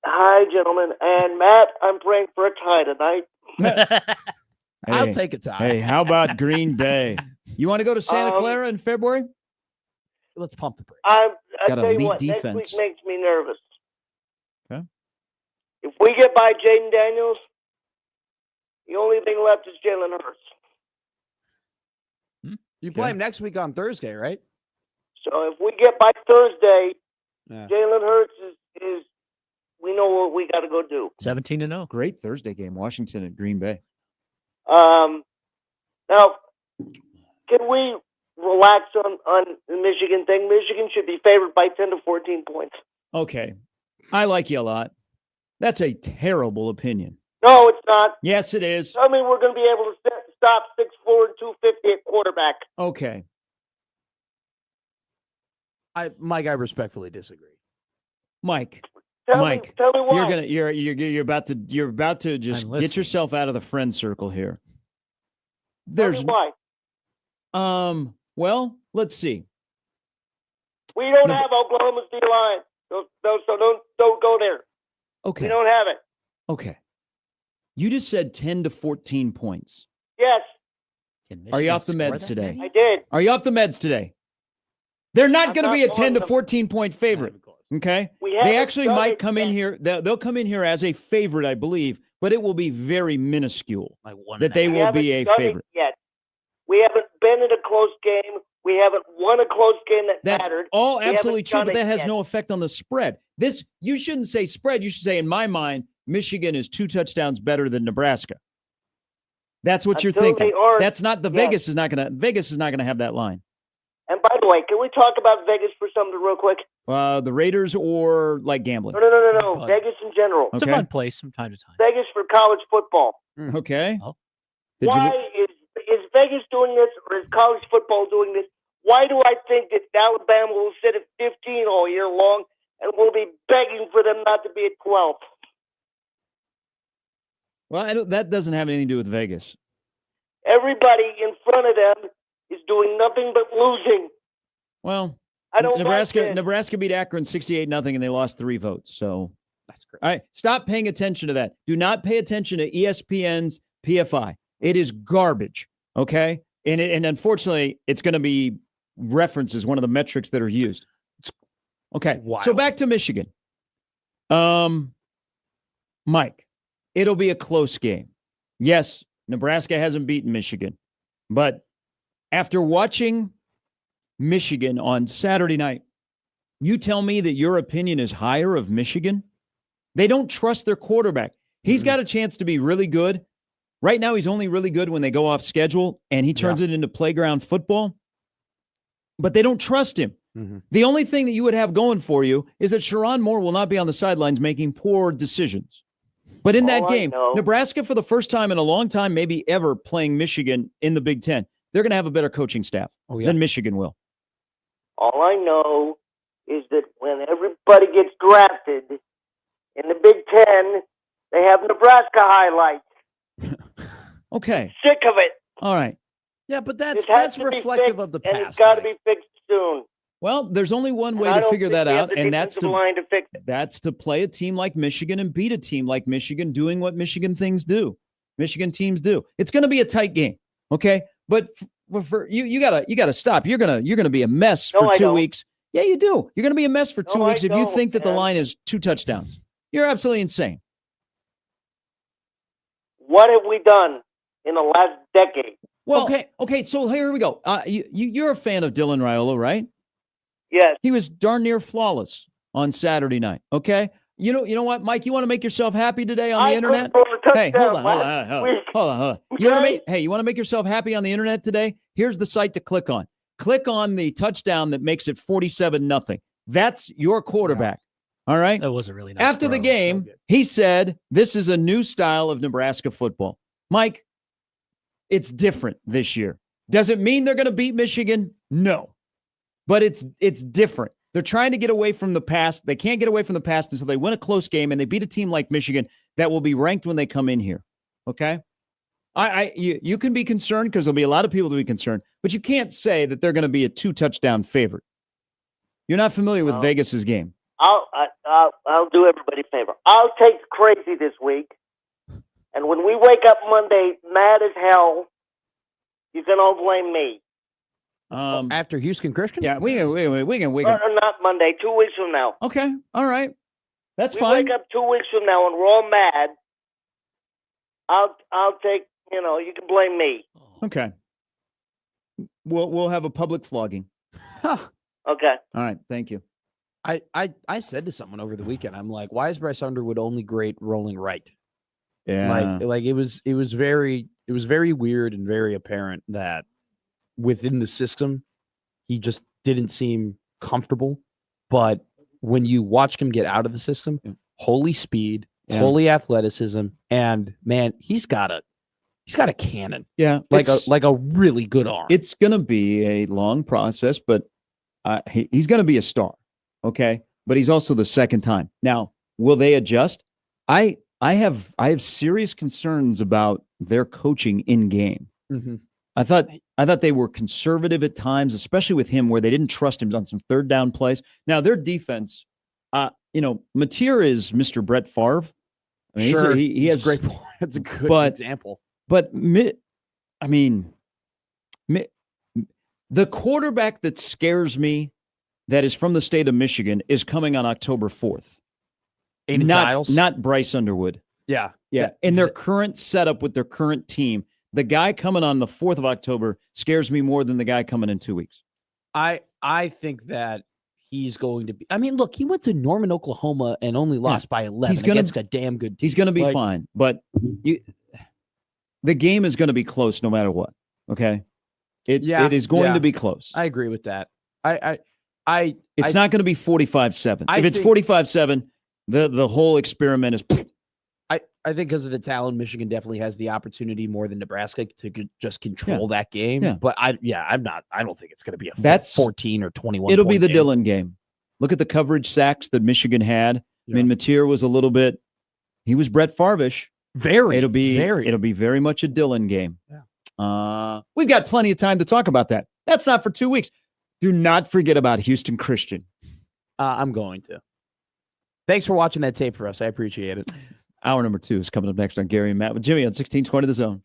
Hi, gentlemen. And Matt, I'm praying for a tie tonight. I'll take a tie. Hey, how about Green Bay? You want to go to Santa Clara in February? Let's pump the brakes. I Got tell elite you what, defense. next week makes me nervous. Okay. If we get by Jaden Daniels, the only thing left is Jalen Hurts. You play him next week on Thursday, right? So if we get by Thursday, Yeah. Jalen Hurts is we know what we got to go do. 17-0. Great Thursday game, Washington and Green Bay. Now, can we relax on the Michigan thing? Michigan should be favored by 10 to 14 points. Okay. I like you a lot. That's a terrible opinion. No, it's not. Yes, it is. I mean, we're going to be able to stop 6'4" and 250 at quarterback. Okay. Mike, I respectfully disagree. Mike. Tell Mike, me why. you're about to just get yourself out of the friend circle here. There's Tell me why. Well, let's see. We don't have Oklahoma's D line. So don't go there. Okay. We don't have it. Okay. You just said 10 to 14 points. Yes, Are you off the meds today? I did. Are you off the meds today? They're not I'm going to not be a on 10 to them. 14 point favorite. Okay. We They haven't actually done might it come in yet. here. They'll come in here as a favorite, I believe, but it will be very minuscule Like one that they We will haven't be a done it favorite. yet. We haven't been in a close game. We haven't won a close game that That's mattered. all We absolutely haven't true, done but it that has yet. no effect on the spread. You shouldn't say spread. You should say, in my mind, Michigan is 2 touchdowns better than Nebraska. That's what you're Until thinking. they aren't, That's not the yes. Vegas is not gonna have that line. And by the way, can we talk about Vegas for something real quick? The Raiders or like gambling. No. Fun. Vegas in general. It's a Okay. fun place from time to time. Vegas for college football. Okay. Oh. Did you Why is Vegas doing this, or is college football doing this? Why do I think that Alabama will sit at 15 all year long and we'll be begging for them not to be at 12? Well, that doesn't have anything to do with Vegas. Everybody in front of them is doing nothing but losing. Well, I don't Nebraska like this. Nebraska beat Akron 68-0 and they lost 3 votes. So That's great. all right, stop paying attention to that. Do not pay attention to ESPN's PFI. It is garbage. Okay, and unfortunately, it's going to be referenced as one of the metrics that are used. Okay, Wild. so back to Michigan. Mike, it'll be a close game. Yes, Nebraska hasn't beaten Michigan, but after watching Michigan on Saturday night, you tell me that your opinion is higher of Michigan? They don't trust their quarterback. He's got a chance to be really good. Right now, he's only really good when they go off schedule and he turns it into playground football. But they don't trust him. Mm-hmm. The only thing that you would have going for you is that Sharon Moore will not be on the sidelines making poor decisions. But in that game, Nebraska, for the first time in a long time, maybe ever, playing Michigan in the Big Ten, they're going to have a better coaching staff than Michigan will. All I know is that when everybody gets drafted in the Big Ten, they have Nebraska highlights. Okay. Sick of it. All right. Yeah, but It has that's to be reflective fixed, of the and past. it's got to Mike. be fixed soon. Well, there's only one way And I to don't figure think that we have out, the and that's defensive line to fix it. That's to play a team like Michigan and beat a team like Michigan doing what Michigan teams do. It's going to be a tight game, okay? But for you gotta stop. You're gonna be a mess for 2 weeks. Yeah, you do. You're gonna be a mess for 2 weeks if you think that the line is 2 touchdowns. You're absolutely insane. What have we done in the last decade? Well, okay. So here we go. You're a fan of Dylan Raiola, right? Yes. He was darn near flawless on Saturday night. Okay. You know what, Mike? You want to make yourself happy today on the internet? I couldn't Hey, hold on. week. Hold on. You want to make yourself happy on the internet today? Here's the site to click on. Click on the touchdown that makes it 47-0. That's your quarterback. All right. That was a really nice After the throw. game, he said, "This is a new style of Nebraska football." Mike, it's different this year. Does it mean they're going to beat Michigan? No. But it's different. They're trying to get away from the past. They can't get away from the past until they win a close game and they beat a team like Michigan that will be ranked when they come in here. Okay? You can be concerned because there'll be a lot of people to be concerned, but you can't say that they're going to be a 2-touchdown favorite. You're not familiar with Vegas's game. I'll do everybody a favor. I'll take crazy this week, and when we wake up Monday mad as hell, you can all blame me. After Houston Christian? Yeah, we can. Not Monday, 2 weeks from now. Okay, all right. That's fine. We wake up 2 weeks from now and we're all mad. I'll take, you can blame me. Okay. We'll have a public flogging. Okay. All right, thank you. I said to someone over the weekend, I'm like, why is Bryce Underwood only great rolling right? Yeah. Like it was very weird and very apparent that within the system, he just didn't seem comfortable. But when you watched him get out of the system, holy speed, holy athleticism, and man, he's got a cannon. Yeah, like a really good arm. It's gonna be a long process, but he's gonna be a star. Okay, but he's also the second time. Now, will they adjust? I have serious concerns about their coaching in game. Mm-hmm. I thought they were conservative at times, especially with him, where they didn't trust him on some third down plays. Now their defense, Mateer is Mr. Brett Favre. I mean, sure, he has great point. That's a good example. But the quarterback that scares me, that is from the state of Michigan, is coming on October 4th. Not Bryce Underwood. Yeah. In their current setup with their current team, the guy coming on the 4th of October scares me more than the guy coming in 2 weeks. I think that he's going to be. I mean, look, he went to Norman, Oklahoma, and only lost by 11 against a damn good team. He's going to be fine, but the game is going to be close no matter what. Okay, it is going to be close. I agree with that. It's not going to be 45-7. If it's 45-7, the whole experiment is. I think because of the talent, Michigan definitely has the opportunity more than Nebraska to just control that game. Yeah. But I don't think it's going to be a 14 or 21. It'll be the game. Dillon game. Look at the coverage sacks that Michigan had. Yeah. I mean, Mateer was a little bit. He was Brett Favre-ish. It'll be very much a Dillon game. Yeah. We've got plenty of time to talk about that. That's not for 2 weeks. Do not forget about Houston Christian. I'm going to. Thanks for watching that tape for us. I appreciate it. Hour number 2 is coming up next on Gary and Matt with Jimmy on 1620 The Zone.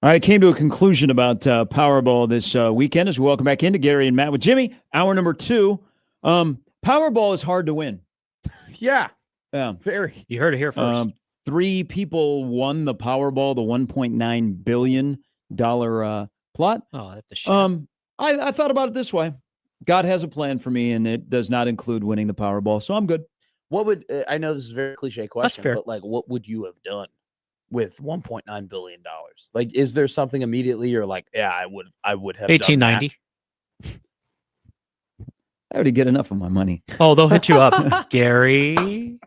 All right, came to a conclusion about Powerball this weekend as we welcome back into Gary and Matt with Jimmy. Hour number 2. Powerball is hard to win. Yeah. Yeah. Very. You heard it here first. 3 people won the Powerball, the $1.9 billion plot. Oh, that's the shit. I thought about it this way. God has a plan for me, and it does not include winning the Powerball, so I'm good. What would I know this is a very cliche question, fair. but like, what would you have done with $1.9 billion? Like, is there something immediately you're like, yeah, I would have 1890. I already get enough of my money. Oh, they'll hit you up, Gary.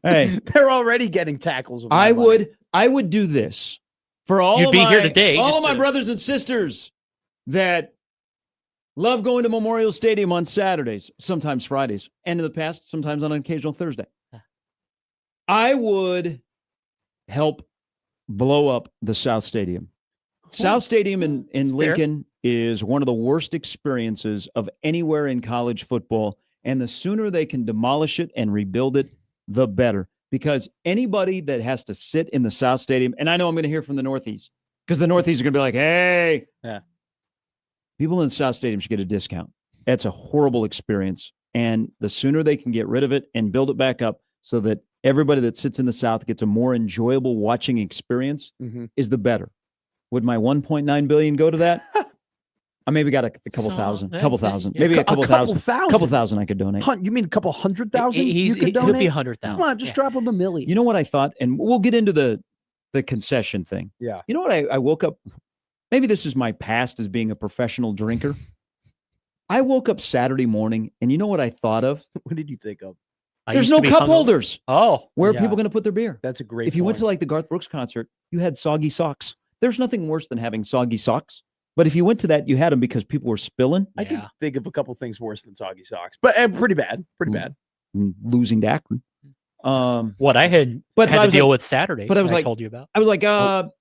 Hey, they're already getting tackles. With I money. would do this for all You'd of be my, here today all just of my to- brothers and sisters that love going to Memorial Stadium on Saturdays, sometimes Fridays, and in the past, sometimes on an occasional Thursday. I would help blow up the South Stadium. South Stadium in Lincoln is one of the worst experiences of anywhere in college football, and the sooner they can demolish it and rebuild it, the better. Because anybody that has to sit in the South Stadium, and I know I'm going to hear from the Northeast, because the Northeast are going to be like, hey, people in the South Stadium should get a discount. That's a horrible experience. And the sooner they can get rid of it and build it back up so that everybody that sits in the South gets a more enjoyable watching experience is the better. Would my $1.9 billion go to that? I maybe got a couple thousand, maybe a couple thousand I could donate. You mean a couple 100,000? You could He'll donate. be 100,000. Come on, just drop him $1 million. You know what I thought? And we'll get into the concession thing. Yeah. You know what? I woke up, maybe this is my past as being a professional drinker. I woke up Saturday morning, and you know what I thought of? What did you think of? There's no cup holders. Oh. Where are people going to put their beer? That's a great If you went to like the Garth Brooks concert, you had soggy socks. There's nothing worse than having soggy socks. But if you went to that, you had them because people were spilling. I could think of a couple things worse than soggy socks, but pretty bad. Losing to Akron. What I had to deal with Saturday. But I was like, told you about. I was like, no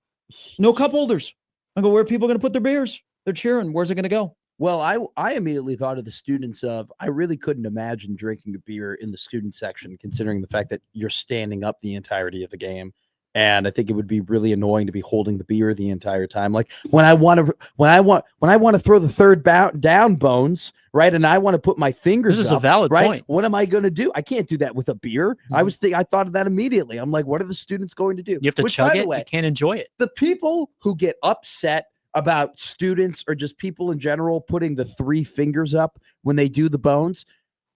cup holders. I go, where are people going to put their beers? They're cheering. Where's it going to go? Well, I immediately thought of the students of, I really couldn't imagine drinking a beer in the student section, considering the fact that you're standing up the entirety of the game. And I think it would be really annoying to be holding the beer the entire time. Like when I want to throw the third down bones, right? And I want to put my fingers This is up, a valid right? point. What am I going to do? I can't do that with a beer. I thought of that immediately. I'm like, what are the students going to do? You have to chug it. You can't enjoy it. The people who get upset about students or just people in general putting the 3 fingers up when they do the bones,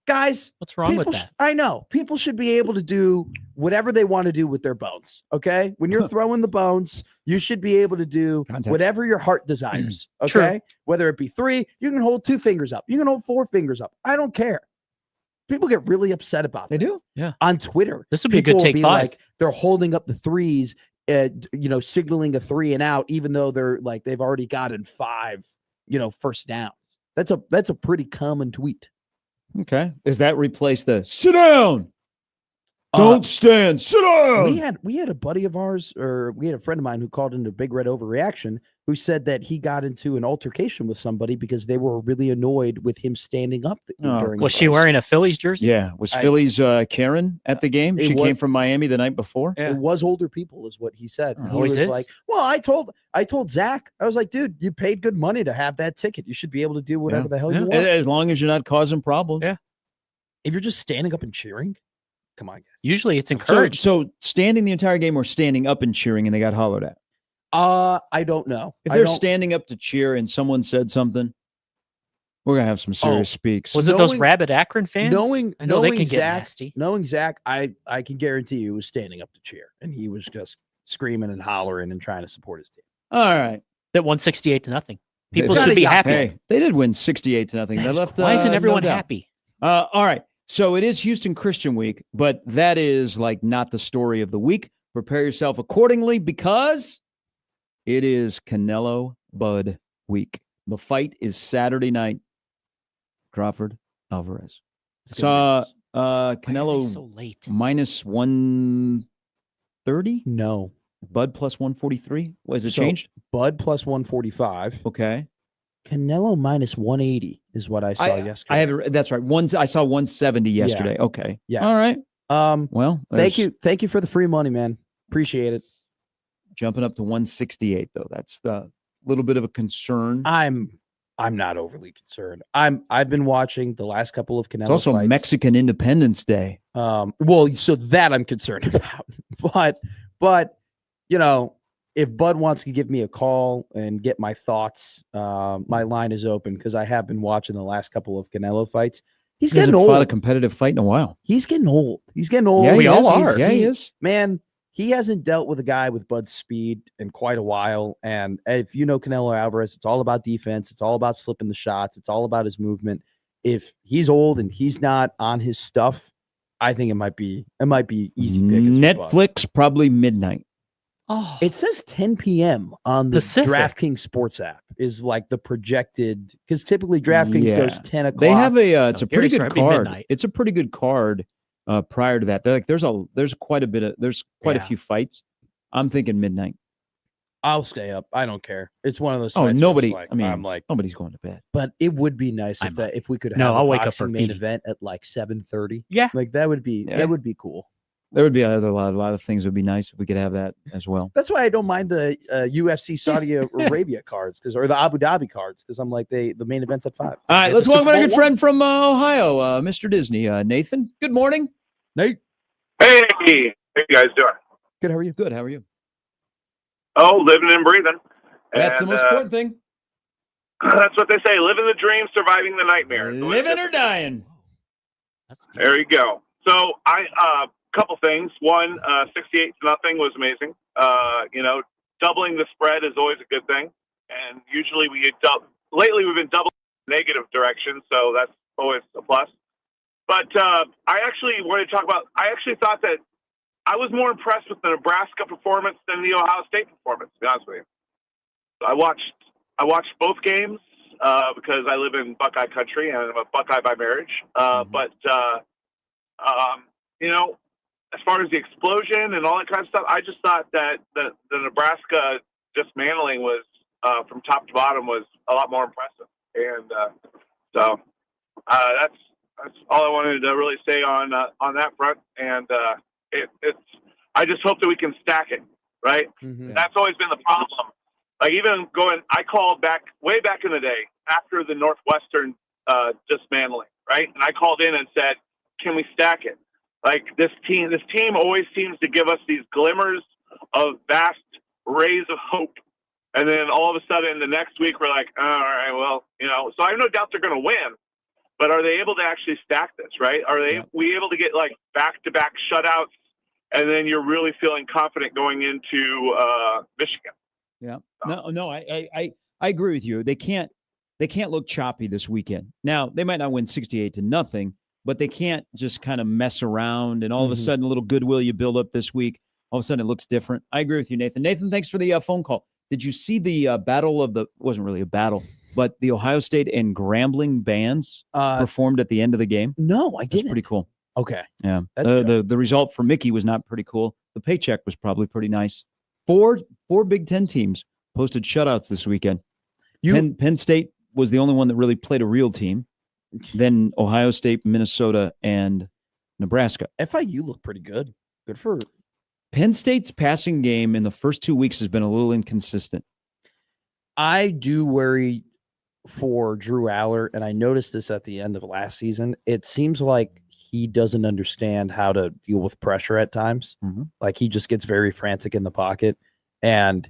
guys, what's wrong with that? I know people should be able to do whatever they want to do with their bones. Okay. When you're throwing the bones, you should be able to do whatever your heart desires. Okay. True. Whether it be 3, you can hold 2 fingers up. You can hold 4 fingers up. I don't care. People get really upset about that. They do. Yeah. On Twitter. This would be a good take 5. Like, they're holding up the 3s, signaling a 3 and out, even though they've already gotten 5, first downs. That's a pretty common tweet. Okay. Does that replace the sit down? Don't stand. Sit down. We had a buddy of ours, or we had a friend of mine who called into Big Red Overreaction, who said that he got into an altercation with somebody because they were really annoyed with him standing up during. Was she wearing a Phillies jersey? Yeah. Was Philly's Karen at the game? She came from Miami the night before. Yeah. It was older people, is what he said. Oh, he was like, "Well, I told Zach, I was like, dude, you paid good money to have that ticket. You should be able to do whatever the hell you want, as long as you're not causing problems." Yeah. If you're just standing up and cheering, come on, guys. Usually it's encouraged. So standing the entire game or standing up and cheering and they got hollered at? I don't know. If they're standing up to cheer and someone said something, we're gonna have some serious speaks. Was it those rabid Akron fans? I know they can get nasty. Knowing Zach, I can guarantee you he was standing up to cheer, and he was just screaming and hollering and trying to support his team. All right. That won 68-0. People should be happy. Hey, they did win 68-0. They left. Why isn't everyone happy? All right. So it is Houston Christian Week, but that is like not the story of the week. Prepare yourself accordingly because it is Canelo Bud Week. The fight is Saturday night. Crawford Alvarez. Saw Canelo so late. minus 130. No. Bud plus 143. Was it changed? Bud plus 145. Okay. Canelo minus 180 is what I saw yesterday. That's right. I saw 170 yesterday. Yeah. Okay. Yeah. All right. Well, thank you for the free money, man. Appreciate it. jumping up to 168 though. That's the little bit of a concern. I'm not overly concerned. I've been watching the last couple of Canelo It's also fights. Mexican Independence Day. Well, so that I'm concerned about. But you know, if Bud wants to give me a call and get my thoughts, my line is open because I have been watching the last couple of Canelo fights. He's getting old. Fought a competitive fight in a while. He's getting old. He's getting old. Yeah, we all are. He is. Man, he hasn't dealt with a guy with Bud's speed in quite a while. And if you know Canelo Alvarez, it's all about defense. It's all about slipping the shots. It's all about his movement. If he's old and he's not on his stuff, I think it might be easy pickings. Netflix probably midnight. Oh, It says 10 p.m. on the Pacific. DraftKings Sports app is like the projected, because typically DraftKings goes 10 o'clock. They have it's a pretty Gary's good right, it'd be card. midnight. It's a pretty good card prior to that. They're like, there's quite a few fights. I'm thinking midnight. I'll stay up. I don't care. It's one of those. Fights where Nobody. it's like, I mean, I'm like, nobody's going to bed. but it would be nice if we could have No, a I'll wake up boxing for main Petey. event at like 7:30. Yeah. Like that would be cool. There would be a lot of things that would be nice if we could have that as well. That's why I don't mind the UFC Saudi Arabia cards or the Abu Dhabi cards because I'm like the main event's at 5. All right, Get let's the welcome Super our Bowl good friend from Ohio, Mr. Disney, Nathan. Good morning. Nate, Hey, how you guys doing? good. How are you? Good. How are you? Oh, living and breathing. That's the And, most important thing. That's what they say: living the dream, surviving the nightmare. Living or dying. that's There you go. So couple things. One, 68-0 was amazing. Doubling the spread is always a good thing, and usually lately we've been doubling negative direction, so that's always a plus. But I actually wanted to talk about. I actually thought that I was more impressed with the Nebraska performance than the Ohio State performance. To be honest with you, I watched both games because I live in Buckeye country and I'm a Buckeye by marriage. But as far as the explosion and all that kind of stuff, I just thought that the Nebraska dismantling was from top to bottom was a lot more impressive. And so that's all I wanted to really say on that front. And I just hope that we can stack it, right? Mm-hmm. That's always been the problem. Like I called way back in the day after the Northwestern dismantling, right? And I called in and said, can we stack it? Like this team always seems to give us these glimmers of vast rays of hope. And then all of a sudden the next week we're like, all right, well, so I have no doubt they're going to win, but are they able to actually stack this, right? Are we able to get like back-to-back shutouts and then you're really feeling confident going into Michigan? Yeah. No, I agree with you. They can't look choppy this weekend. Now, they might not win 68-0, but they can't just kind of mess around and all of a sudden a little goodwill you build up this week, all of a sudden it looks different. I agree with you, Nathan. Nathan, thanks for the phone call. Did you see the battle of wasn't really a battle, but the Ohio State and Grambling bands performed at the end of the game? No, I didn't. That's pretty cool. Okay. Yeah. That's good. The result for Mickey was not pretty cool. The paycheck was probably pretty nice. Four Big Ten teams posted shutouts this weekend. Penn State was the only one that really played a real team. Then Ohio State, Minnesota, and Nebraska. FIU looked pretty good. Good for Penn State's passing game in the first 2 weeks has been a little inconsistent. I do worry for Drew Aller, and I noticed this at the end of last season. It seems like he doesn't understand how to deal with pressure at times. Mm-hmm. Like he just gets very frantic in the pocket. And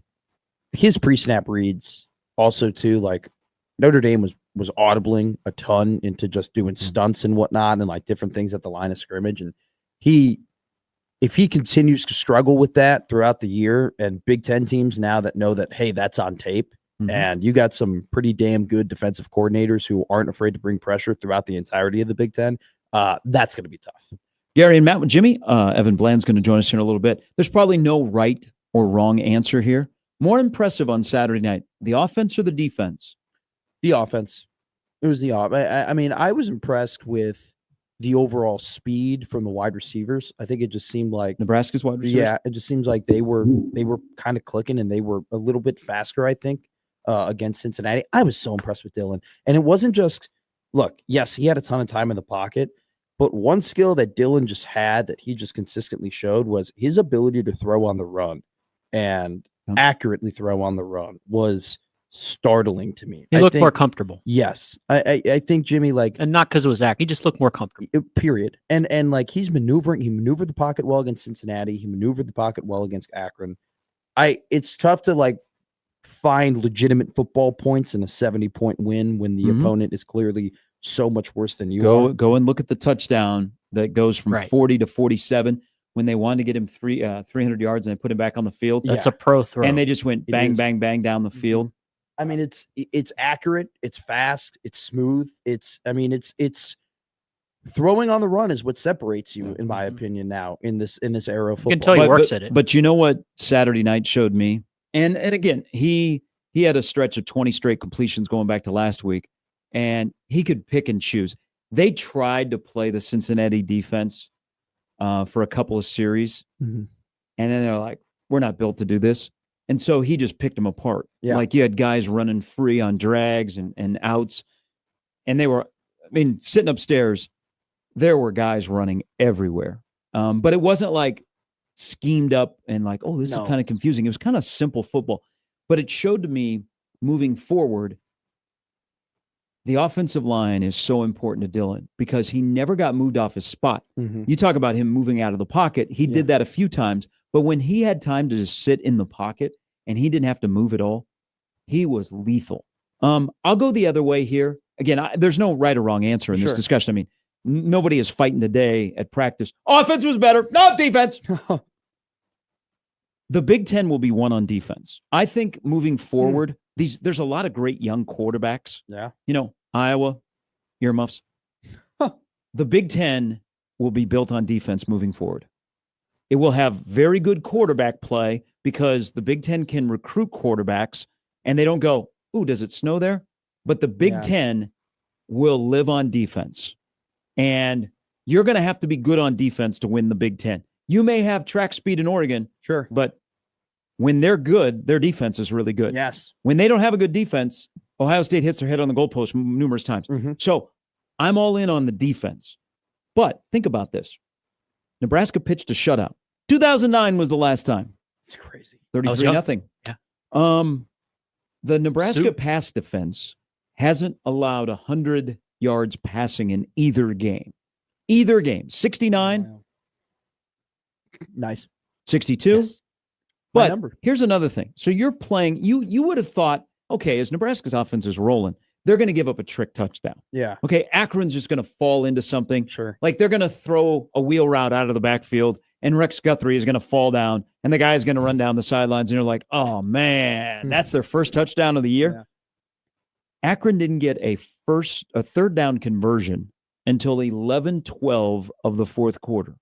his pre-snap reads also too, like Notre Dame was audibling a ton into just doing stunts and whatnot and like different things at the line of scrimmage. And if he continues to struggle with that throughout the year, and Big Ten teams now that know that, hey, that's on tape, and you got some pretty damn good defensive coordinators who aren't afraid to bring pressure throughout the entirety of the Big Ten, that's going to be tough. Gary and Matt with Jimmy, Evan Bland's going to join us here in a little bit. There's probably no right or wrong answer here. More impressive on Saturday night, the offense or the defense? The offense. It was the offense. I mean, I was impressed with the overall speed from the wide receivers. I think it just seemed like Nebraska's wide receivers. Yeah, it just seems like they were kind of clicking and they were a little bit faster, I think, against Cincinnati. I was so impressed with Dylan. And it wasn't just, look, yes, he had a ton of time in the pocket, but one skill that Dylan just had that he just consistently showed was his ability to throw on the run. And accurately throw on the run was startling to me. He looked more comfortable. Yes. I think Jimmy, like, and not because it was Zach, he just looked more comfortable. Period. And like he's maneuvering, he maneuvered the pocket well against Cincinnati. He maneuvered the pocket well against Akron. It's tough to like find legitimate football points in a 70-point win when the opponent is clearly so much worse than you are. Go and look at the touchdown that goes from 40 to 47 when they wanted to get him 300 yards and they put him back on the field. That's a pro throw. And they just went bang, bang, bang down the field. I mean, it's accurate, it's fast, it's smooth. It's throwing on the run is what separates you, in my opinion, now in this era of football. You can tell he works at it. But you know what Saturday night showed me? And again, he had a stretch of 20 straight completions going back to last week, and he could pick and choose. They tried to play the Cincinnati defense for a couple of series, and then they're like, we're not built to do this. And so he just picked them apart. Yeah. Like you had guys running free on drags and outs, and they were, sitting upstairs, there were guys running everywhere. But it wasn't like schemed up and like, oh, this is kind of confusing. It was kind of simple football. But it showed to me moving forward, the offensive line is so important to Dylan because he never got moved off his spot. You talk about him moving out of the pocket. He did that a few times, but when he had time to just sit in the pocket and he didn't have to move at all, he was lethal. I'll go the other way here. Again, there's no right or wrong answer in this discussion. Nobody is fighting today at practice. Offense was better. No, defense. The Big Ten will be won on defense. I think moving forward, there's a lot of great young quarterbacks. Yeah. Iowa, earmuffs. The Big Ten will be built on defense moving forward. It will have very good quarterback play because the Big Ten can recruit quarterbacks and they don't go, ooh, does it snow there? But the Big Ten will live on defense. And you're going to have to be good on defense to win the Big Ten. You may have track speed in Oregon, but when they're good, their defense is really good. Yes. When they don't have a good defense, Ohio State hits their head on the goalpost numerous times. So I'm all in on the defense. But think about this. Nebraska pitched a shutout. 2009 was the last time. It's crazy. 33-0. Yeah. The Nebraska pass defense hasn't allowed 100 yards passing in either game. 69, nice. 62. Yes. But here's another thing. So you're playing, you would have thought, okay, as Nebraska's offense is rolling, they're going to give up a trick touchdown. Yeah. Okay, Akron's just going to fall into something. Sure. Like they're going to throw a wheel route out of the backfield, and Rex Guthrie is going to fall down, and the guy's going to run down the sidelines, and you're like, oh, man, that's their first touchdown of the year. Yeah. Akron didn't get a third down conversion until 11-12 of the fourth quarter.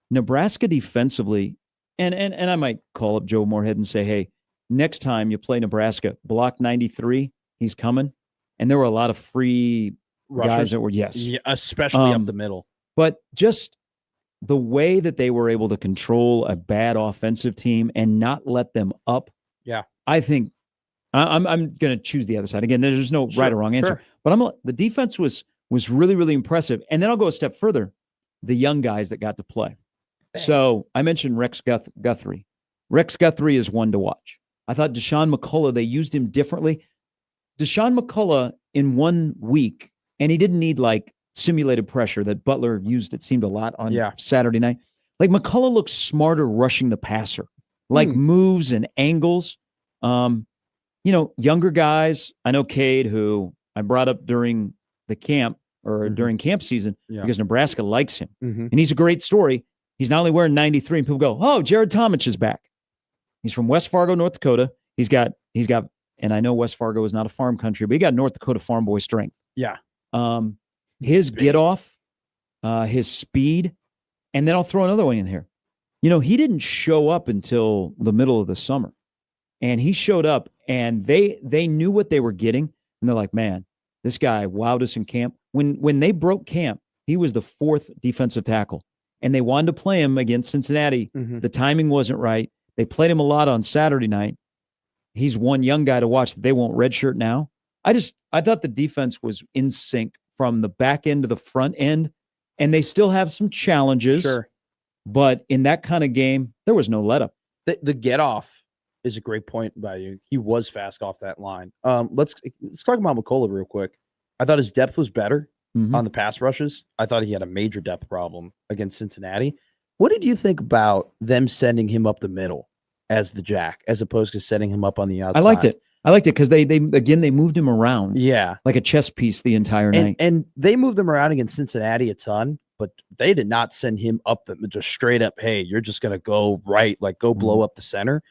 Nebraska defensively, and I might call up Joe Moorhead and say, hey, next time you play Nebraska, block 93, he's coming. And there were a lot of free guys that were, especially up the middle. But just the way that they were able to control a bad offensive team and not let them up. Yeah. I think I'm going to choose the other side. Again, there's no right or wrong answer. But the defense was really, really impressive. And then I'll go a step further. The young guys that got to play. So I mentioned Rex Guthrie. Rex Guthrie is one to watch. I thought Deshaun McCullough, they used him differently. Deshaun McCullough in 1 week, and he didn't need like simulated pressure that Butler used, it seemed a lot on Saturday night. Like McCullough looks smarter rushing the passer, like moves and angles. Younger guys. I know Cade, who I brought up during the camp or during camp season because Nebraska likes him. And he's a great story. He's not only wearing 93 and people go, oh, Jared Tomich is back. He's from West Fargo, North Dakota. He's got, and I know West Fargo is not a farm country, but he got North Dakota farm boy strength. Yeah. His get off, his speed, and then I'll throw another one in here. He didn't show up until the middle of the summer. And he showed up and they knew what they were getting. And they're like, man, this guy wowed us in camp. When they broke camp, he was the 4th defensive tackle. And they wanted to play him against Cincinnati. The timing wasn't right. They played him a lot on Saturday night. He's one young guy to watch that they won't redshirt now. I thought the defense was in sync from the back end to the front end, and they still have some challenges. Sure. But in that kind of game, there was no let up. The get off is a great point by you. He was fast off that line. Let's talk about McCullough real quick. I thought his depth was better on the pass rushes. I thought he had a major depth problem against Cincinnati. What did you think about them sending him up the middle as the jack, as opposed to setting him up on the outside? I liked it because they moved him around. Yeah. Like a chess piece the entire night. And they moved him around against Cincinnati a ton, but they did not send him up just straight up, hey, you're just going to go right, like go blow up the center.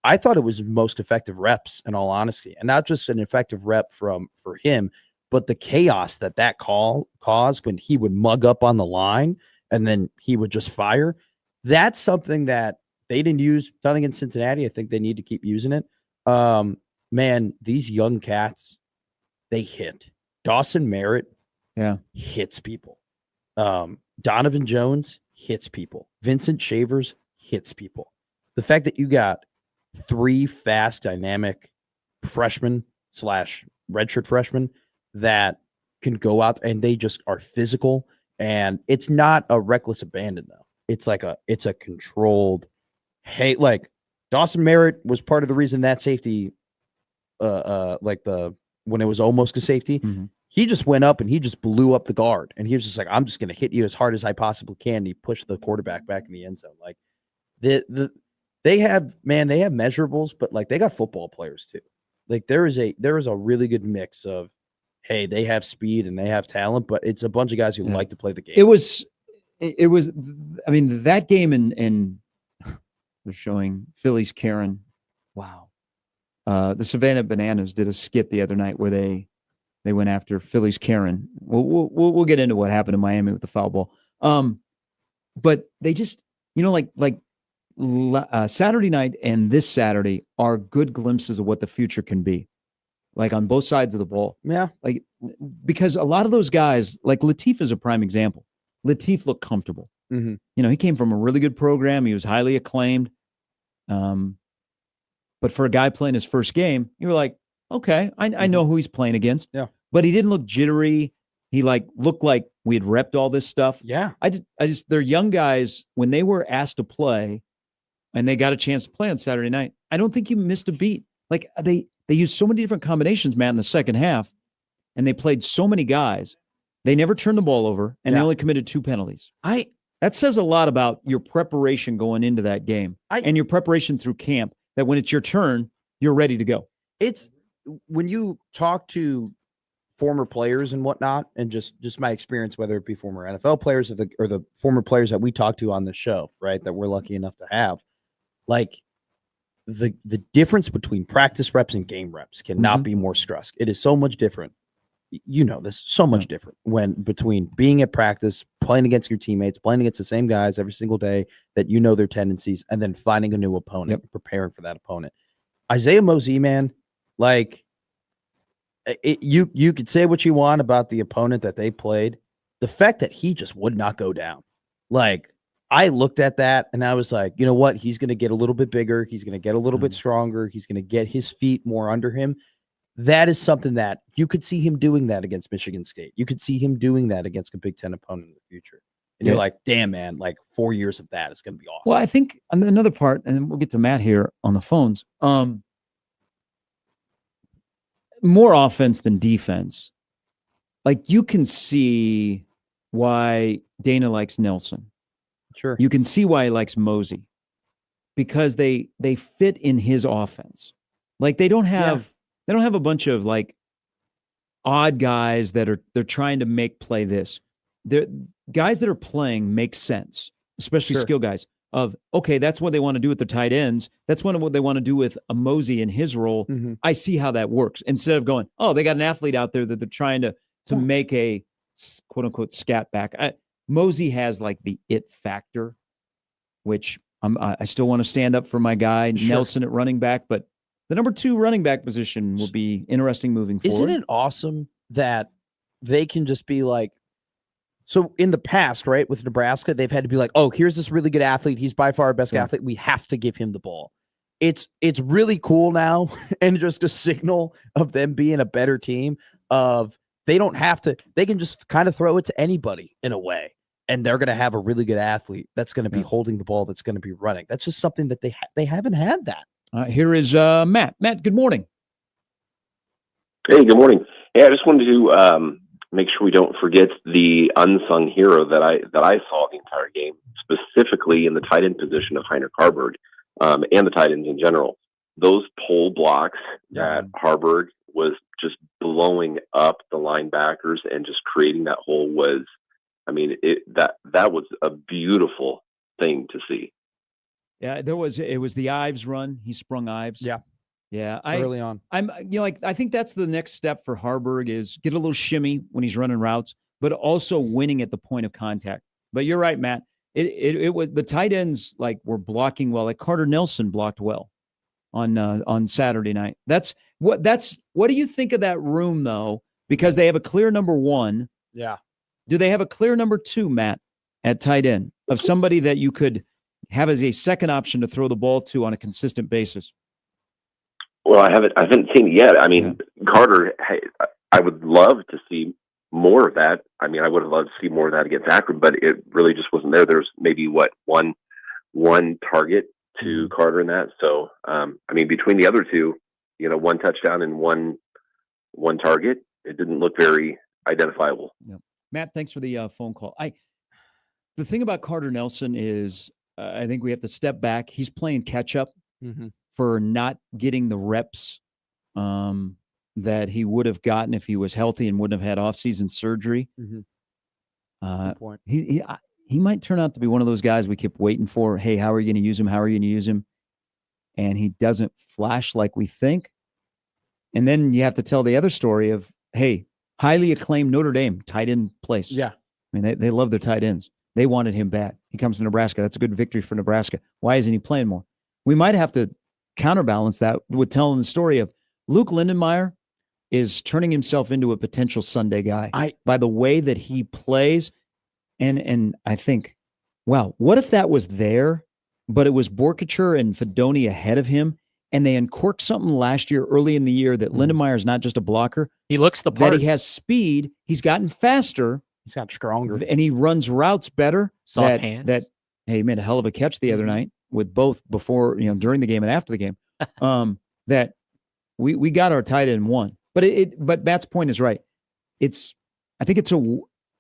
I thought it was most effective reps, in all honesty, and not just an effective rep for him, but the chaos that call caused when he would mug up on the line and then he would just fire. That's something that they didn't use done against Cincinnati. I think they need to keep using it. Man, these young cats, they hit. Dawson Merritt hits people. Donovan Jones hits people. Vincent Shavers hits people. The fact that you got 3 fast, dynamic freshmen / redshirt freshmen that can go out and they just are physical, and it's not a reckless abandon though. It's a controlled. Hey, like Dawson Merritt was part of the reason that safety, when it was almost a safety, he just went up and he just blew up the guard, and he was just like, I'm just going to hit you as hard as I possibly can. And he pushed the quarterback back in the end zone. Like they have measurables, but like they got football players too. Like there is a really good mix of, hey, they have speed and they have talent, but it's a bunch of guys who like to play the game. It was, I mean, that game in they're showing Philly's Karen. Wow. The Savannah Bananas did a skit the other night where they went after Philly's Karen. We'll get into what happened in Miami with the foul ball. But they just, Saturday night and this Saturday are good glimpses of what the future can be. Like on both sides of the ball. Yeah. Like, because a lot of those guys, like Latif is a prime example. Latif looked comfortable. He came from a really good program. He was highly acclaimed. But for a guy playing his first game, you were like, okay, I know who he's playing against. Yeah. But he didn't look jittery. He looked like we had repped all this stuff. Yeah. I just they're young guys. When they were asked to play and they got a chance to play on Saturday night, I don't think you missed a beat. Like they used so many different combinations, Matt, in the second half, and they played so many guys. They never turned the ball over, and they only committed 2 penalties. That says a lot about your preparation going into that game and your preparation through camp, that when it's your turn, you're ready to go. It's when you talk to former players and whatnot, and just my experience, whether it be former NFL players or the former players that we talk to on the show, right, that we're lucky enough to have, like the difference between practice reps and game reps cannot be more stressed. It is so much different. You know, this so much different when between being at practice, playing against your teammates, playing against the same guys every single day that you know their tendencies, and then finding a new opponent, preparing for that opponent. Isaiah Mosey, man, like you could say what you want about the opponent that they played. The fact that he just would not go down. Like, I looked at that and I was like, you know what? He's going to get a little bit bigger. He's going to get a little bit stronger. He's going to get his feet more under him. That is something that you could see him doing that against Michigan State. You could see him doing that against a Big Ten opponent in the future. And you're like, damn, man, like 4 years of that is going to be awesome. Well, I think another part, and we'll get to Matt here on the phones, more offense than defense. Like, you can see why Dana likes Nelson. Sure. You can see why he likes Mosey, because they fit in his offense. Like, they don't have a bunch of like odd guys they're trying to make play this. They're guys that are playing make sense, especially skill guys. Of, okay, that's what they want to do with the tight ends. That's what they want to do with a Mosey in his role. I see how that works. Instead of going, oh, they got an athlete out there that they're trying to make a quote unquote scat back. Mosey has like the it factor, which I still want to stand up for my guy Nelson at running back, but the number 2 running back position will be interesting moving forward. Isn't it awesome that they can just be like, so in the past, right, with Nebraska, they've had to be like, oh, here's this really good athlete. He's by far our best athlete. We have to give him the ball. It's really cool now, and just a signal of them being a better team of they don't have to, they can just kind of throw it to anybody in a way, and they're going to have a really good athlete that's going to be holding the ball, that's going to be running. That's just something that they haven't had that. Here is Matt. Matt, good morning. Hey, good morning. Hey, I just wanted to make sure we don't forget the unsung hero that I saw the entire game, specifically in the tight end position of Heiner Harburg, and the tight ends in general. Those pull blocks that Harburg was just blowing up the linebackers and just creating that hole was, I mean, that was a beautiful thing to see. Yeah, it was the Ives run. He sprung Ives. Yeah. Early on. I think that's the next step for Harburg is get a little shimmy when he's running routes, but also winning at the point of contact. But you're right, Matt. It was the tight ends were blocking well. Like Carter Nelson blocked well on Saturday night. What do you think of that room though? Because they have a clear number one. Yeah. Do they have a clear number two, Matt, at tight end of somebody that you could have as a second option to throw the ball to on a consistent basis? Well, I haven't seen it yet. I mean, Carter, I would love to see more of that. I mean, I would have loved to see more of that against Akron, but it really just wasn't there. There's maybe one target to Carter in that. So, I mean, between the other two, one touchdown and one target, it didn't look very identifiable. Yep. Matt, thanks for the phone call. The thing about Carter Nelson is, I think we have to step back. He's playing catch up for not getting the reps that he would have gotten if he was healthy and wouldn't have had off-season surgery. Good point. He might turn out to be one of those guys we kept waiting for. Hey, how are you going to use him? How are you going to use him? And he doesn't flash like we think. And then you have to tell the other story of, hey, highly acclaimed Notre Dame tight end place. Yeah. I mean, they love their tight ends. They wanted him bad. He comes to Nebraska. That's a good victory for Nebraska. Why isn't he playing more? We might have to counterbalance that with telling the story of Luke Lindenmeyer is turning himself into a potential Sunday guy by the way that he plays. And I think, wow, what if that was there, but it was Borkacher and Fedoni ahead of him, and they uncorked something last year, early in the year, that Lindenmeyer is not just a blocker. He looks the part. That he has speed. He's gotten faster. He's got stronger. And he runs routes better. Soft hands. Hey, he made a hell of a catch the other night with both before, during the game and after the game. That we got our tight end one. But Matt's point is right. I think it's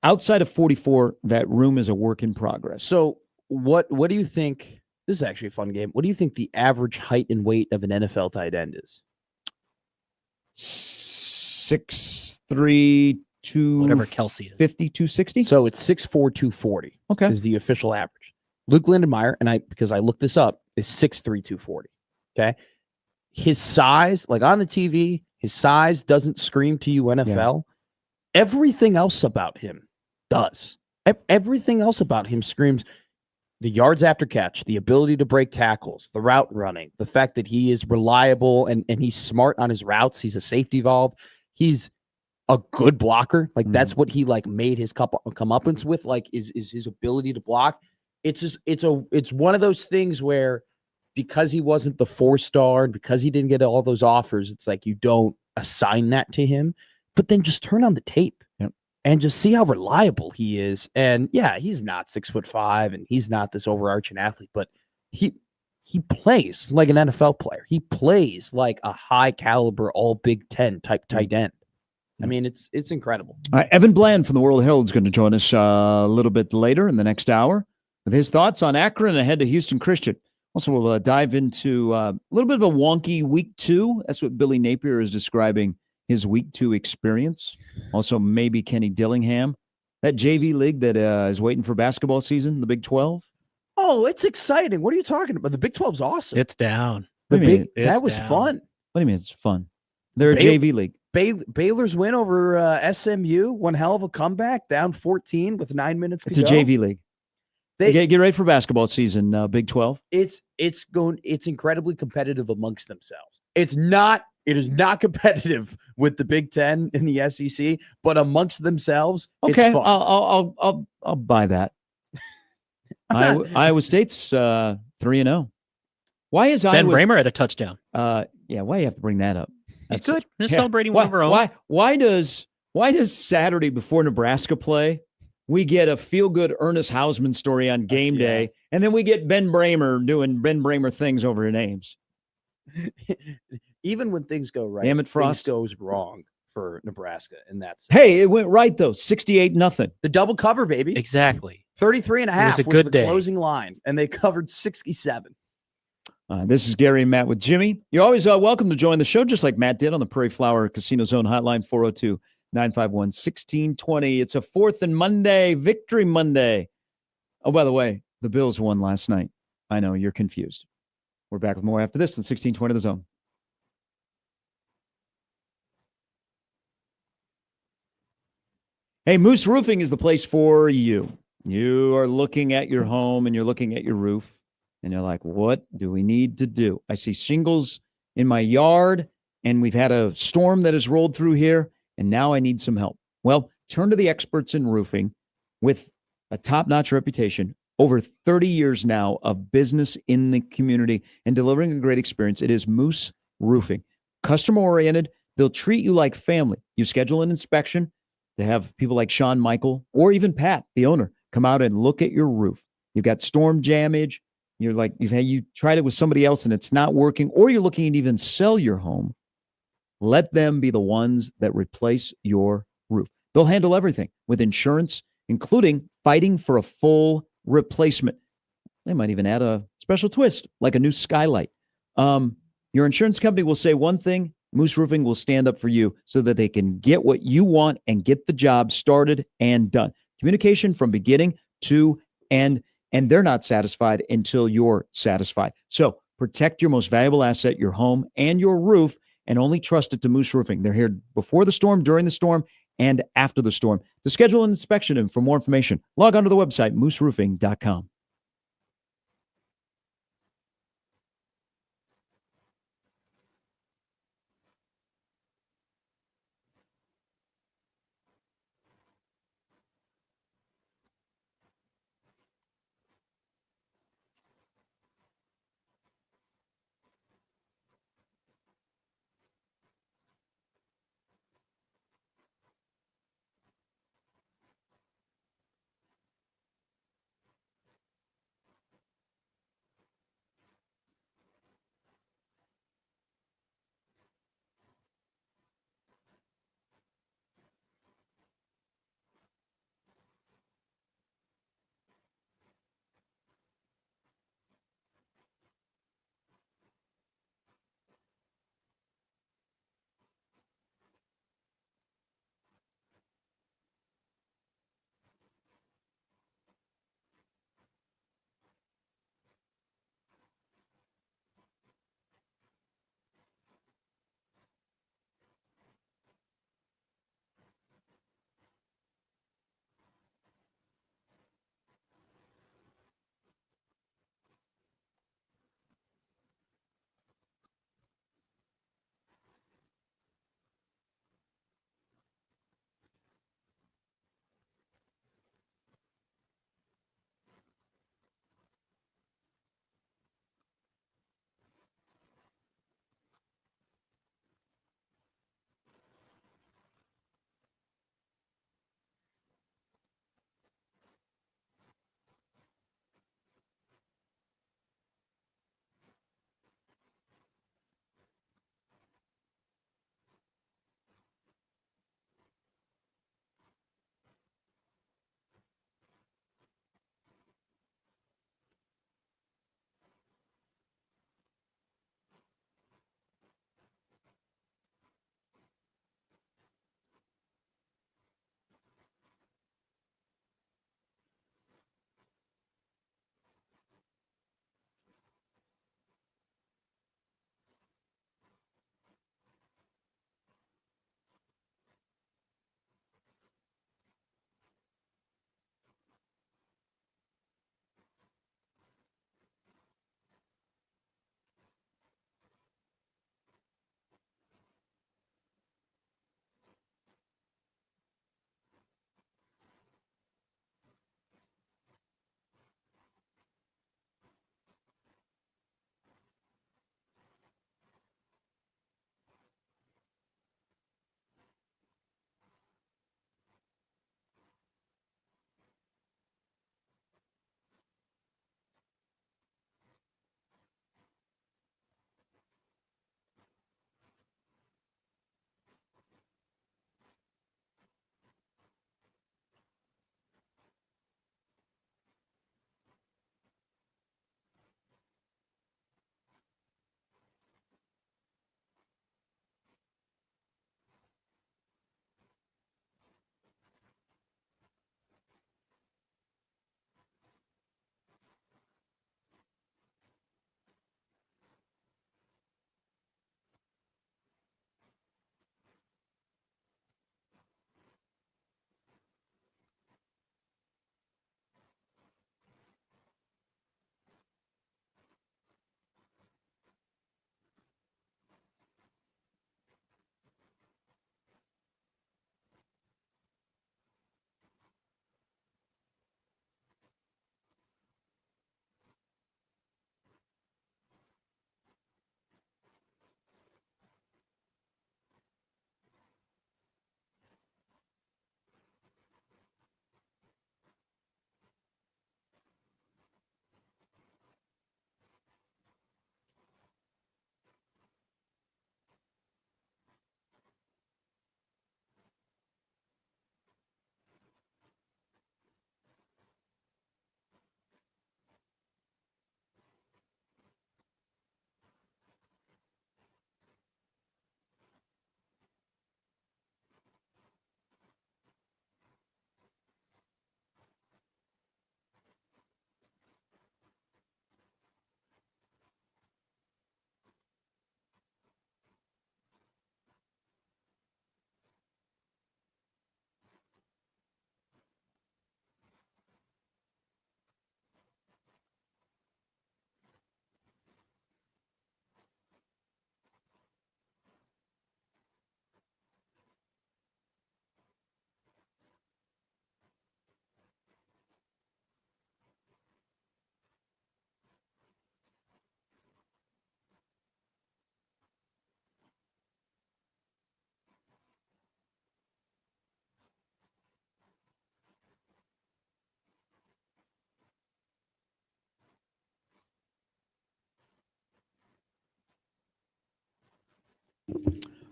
outside of 44, that room is a work in progress. So what do you think? This is actually a fun game. What do you think the average height and weight of an NFL tight end is? 6'3", whatever Kelsey is. 50, 260. So it's 6'4", 240. Okay. Is the official average. Luke Lindenmeyer, because I looked this up, is 6'3", 240. Okay. His size, like on the TV, his size doesn't scream to you NFL. Yeah. Everything else about him does. Everything else about him screams the yards after catch, the ability to break tackles, the route running, the fact that he is reliable and he's smart on his routes. He's a safety valve. He's a good blocker. Like that's what he made his comeuppance with, is his ability to block. It's one of those things where because he wasn't the 4-star and because he didn't get all those offers, it's like you don't assign that to him, but then just turn on the tape and just see how reliable he is. And yeah, he's not 6'5" and he's not this overarching athlete, but he plays like an NFL player. He plays like a high caliber, all Big Ten type tight end. I mean, it's incredible. All right, Evan Bland from the World Herald is going to join us a little bit later in the next hour with his thoughts on Akron ahead to Houston Christian. Also, we'll dive into a little bit of a wonky week 2. That's what Billy Napier is describing his week 2 experience. Also, maybe Kenny Dillingham. That JV league that is waiting for basketball season, the Big 12. Oh, it's exciting. What are you talking about? The Big 12's awesome. It's down. That was fun. What do you mean it's fun? They're a JV league. Baylor's win over SMU, one hell of a comeback, down 14 with 9 minutes to go. It's a JV league. Get ready for basketball season, Big 12. It's incredibly competitive amongst themselves. It is not competitive with the Big Ten and the SEC, but amongst themselves, okay, it's fun. I'll buy that. Iowa State's 3-0. Why is Ben Bramer had a touchdown? Why do you have to bring that up? That's good. Just celebrating one of our own. Why does Saturday before Nebraska play, we get a feel-good Ernest Hausman story on game day, and then we get Ben Bramer doing Ben Bramer things over in Ames? Even when things go right, Damn it, Frost. things goes wrong for Nebraska. And that's Hey, it went right though. 68-0. the double cover, baby. Exactly. 33 and a half was a good the day. Closing line, and they covered 67. This is Gary and Matt with Jimmy. You're always welcome to join the show, just like Matt did on the Prairie Flower Casino Zone hotline, 402-951-1620. It's a 4th and Monday, Victory Monday. Oh, by the way, the Bills won last night. I know, you're confused. We're back with more after this on 1620 The Zone. Hey, Moose Roofing is the place for you. You are looking at your home and you're looking at your roof. And you're like, what do we need to do? I see shingles in my yard, and we've had a storm that has rolled through here, and now I need some help. Well, turn to the experts in roofing with a top-notch reputation, over 30 years now of business in the community and delivering a great experience. It is Moose Roofing. Customer-oriented, they'll treat you like family. You schedule an inspection. They have people like Sean Michael or even Pat, the owner, come out and look at your roof. You've got storm damage. You're like, you tried it with somebody else and it's not working, or you're looking to even sell your home. Let them be the ones that replace your roof. They'll handle everything with insurance, including fighting for a full replacement. They might even add a special twist, like a new skylight. Your insurance company will say one thing, Moose Roofing will stand up for you so that they can get what you want and get the job started and done. Communication from beginning to end. And they're not satisfied until you're satisfied. So protect your most valuable asset, your home and your roof, and only trust it to Moose Roofing. They're here before the storm, during the storm, and after the storm. To schedule an inspection and for more information, log on to the website, mooseroofing.com.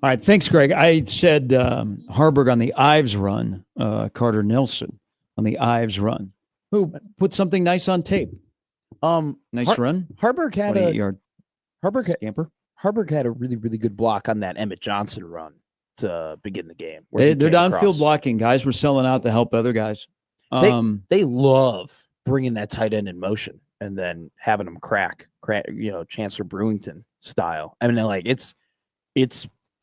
All right, thanks, Greg. I said Harburg on the Ives run, Carter Nelson on the Ives run. Who put something nice on tape? Nice run. Harburg had Harburg had a really, really good block on that Emmett Johnson run to begin the game. They're downfield blocking. Guys were selling out to help other guys. They love bringing that tight end in motion and then having them crack, Chancellor Brewington style. I mean, like it's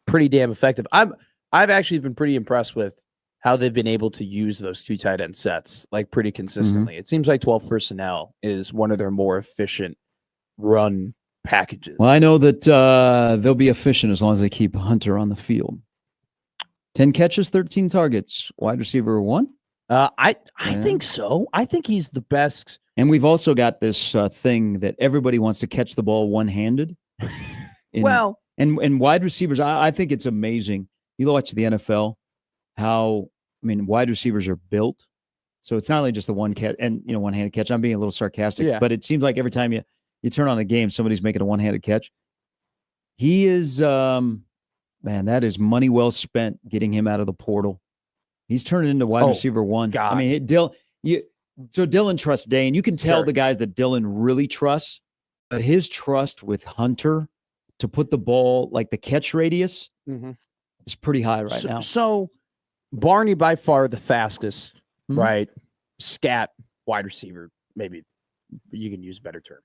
pretty damn effective. I've actually been pretty impressed with how they've been able to use those two tight end sets like pretty consistently. It seems like 12 personnel is one of their more efficient run packages. Well, I know that they'll be efficient as long as they keep Hunter on the field. 10 catches, 13 targets. Wide receiver 1? I think so. I think he's the best. And we've also got this thing that everybody wants to catch the ball one-handed. And wide receivers, I think it's amazing. You watch the NFL, wide receivers are built. So it's not only just the one catch and one-handed catch. I'm being a little sarcastic, but it seems like every time you turn on a game, somebody's making a one-handed catch. He is, that is money well spent getting him out of the portal. He's turning into wide receiver 1. God. I mean, so Dylan trusts Dane. You can tell the guys that Dylan really trusts, but his trust with Hunter to put the ball, like the catch radius, is pretty high right now. So Barney by far the fastest, right? Scat wide receiver, maybe you can use a better term.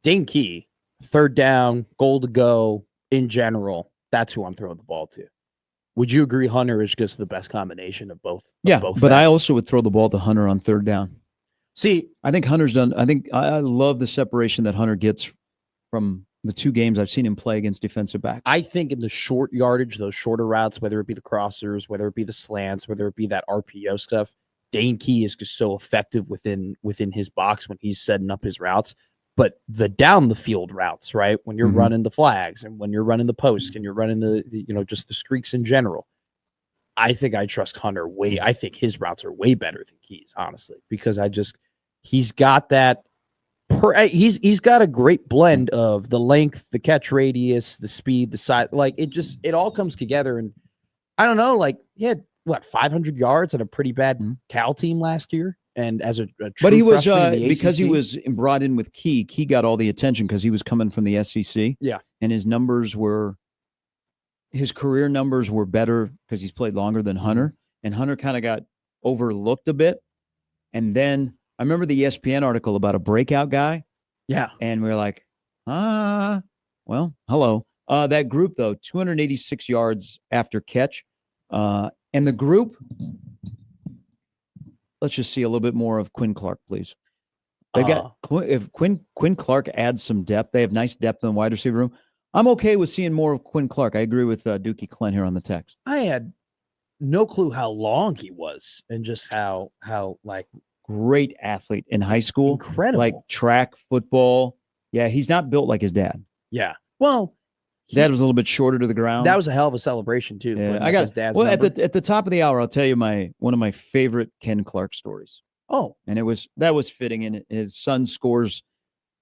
Dane Key, third down, goal to go in general. That's who I'm throwing the ball to. Would you agree Hunter is just the best combination of both? I also would throw the ball to Hunter on third down. See, I think Hunter's done. I love the separation that Hunter gets from the 2 games I've seen him play against defensive backs. I think in the short yardage, those shorter routes, whether it be the crossers, whether it be the slants, whether it be that RPO stuff, Dane Key is just so effective within his box when he's setting up his routes. But the down the field routes, right? When you're running the flags and when you're running the post and you're running the just the streaks in general, I think I trust Hunter way. I think his routes are way better than Key's, honestly, because he's got that. He's got a great blend of the length, the catch radius, the speed, the size. Like it all comes together. And I don't know, like he had 500 yards at a pretty bad Cal team last year. And as a true but he was because he was brought in with Key. Key got all the attention because he was coming from the SEC. Yeah, and his career numbers were better because he's played longer than Hunter. And Hunter kind of got overlooked a bit. And then I remember the ESPN article about a breakout guy. Yeah, and we were like, well, hello. That group though, 286 yards after catch, and the group. Let's just see a little bit more of Quinn Clark, please. They got if Quinn Clark adds some depth, they have nice depth in the wide receiver room. I'm okay with seeing more of Quinn Clark. I agree with Dookie Clint here on the text. I had no clue how long he was and just how like great athlete in high school. Incredible. Like track, football. Yeah, he's not built like his dad. Yeah. Well, Dad was a little bit shorter to the ground. That was a hell of a celebration too. Yeah, I got his dad's number. At the top of the hour, I'll tell you one of my favorite Ken Clark stories. Oh, and that was fitting. And his son scores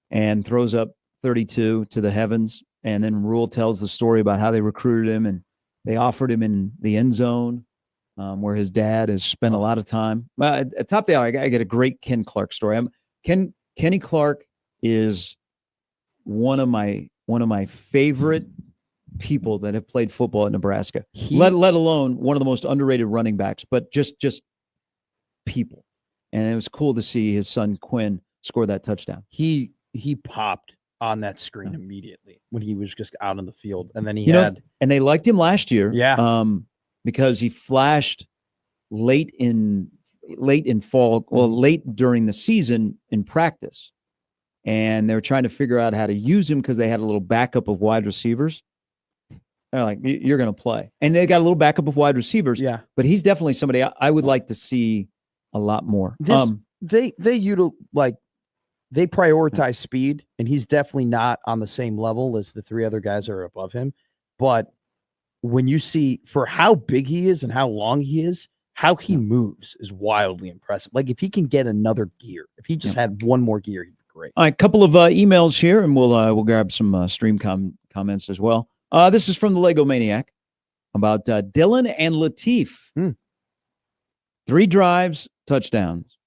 and throws up 32 to the heavens, and then Rule tells the story about how they recruited him and they offered him in the end zone, where his dad has spent a lot of time. At the top of the hour, I get a great Ken Clark story. Kenny Clark is one of my favorite people that have played football at Nebraska, let alone one of the most underrated running backs, but just people. And it was cool to see his son Quinn score that touchdown. He popped on that screen immediately when he was just out on the field. And then and they liked him last year. Yeah. Because he flashed late in fall, late during the season in practice. And they were trying to figure out how to use him because they had a little backup of wide receivers. They're like, you're going to play. And they got a little backup of wide receivers. Yeah. But he's definitely somebody I would like to see a lot more. They prioritize speed, and he's definitely not on the same level as the 3 other guys that are above him. But when you see for how big he is and how long he is, how he moves is wildly impressive. Like if he can get another gear, if he just had one more gear, he'd be great. All right, couple of emails here, and we'll grab some stream comments as well. This is from the Lego Maniac. about Dylan and Lateef. 3 drives, touchdowns.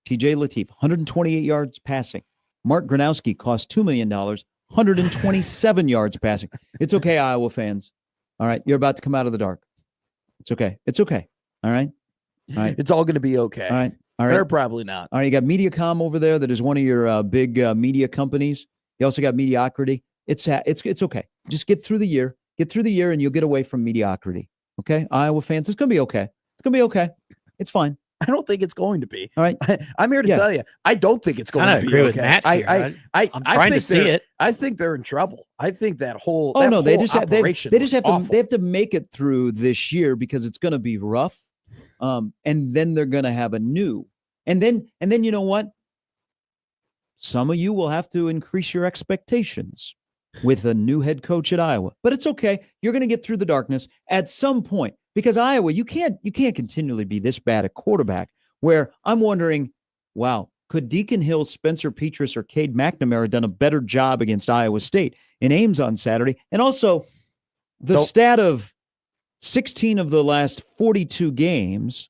TJ Lateef, 128 yards passing. Mark Gronowski cost $2 million, 127 yards passing. It's okay, Iowa fans. All right, you're about to come out of the dark. It's okay. It's okay. All right? All right. It's all going to be okay. All right. All right. Or probably not. All right, you got Mediacom over there that is one of your big media companies. You also got mediocrity. It's okay. Just get through the year. Get through the year, and you'll get away from mediocrity. Okay, Iowa fans, it's going to be okay. It's going to be okay. It's fine. I don't think it's going to be. All right. I'm here to tell you, I don't think it's going to be. I agree okay. with Matt here. I'm trying to see it. I think they're in trouble. I think that whole they just have awful. They have to make it through this year because it's going to be rough. And then they're going to have a new. And then you know what? Some of you will have to increase your expectations with a new head coach at Iowa. But it's okay. You're going to get through the darkness at some point because Iowa, you can't continually be this bad at quarterback where I'm wondering, wow, could Deacon Hill, Spencer Petras, or Cade McNamara done a better job against Iowa State in Ames on Saturday? And also the stat of 16 of the last 42 games,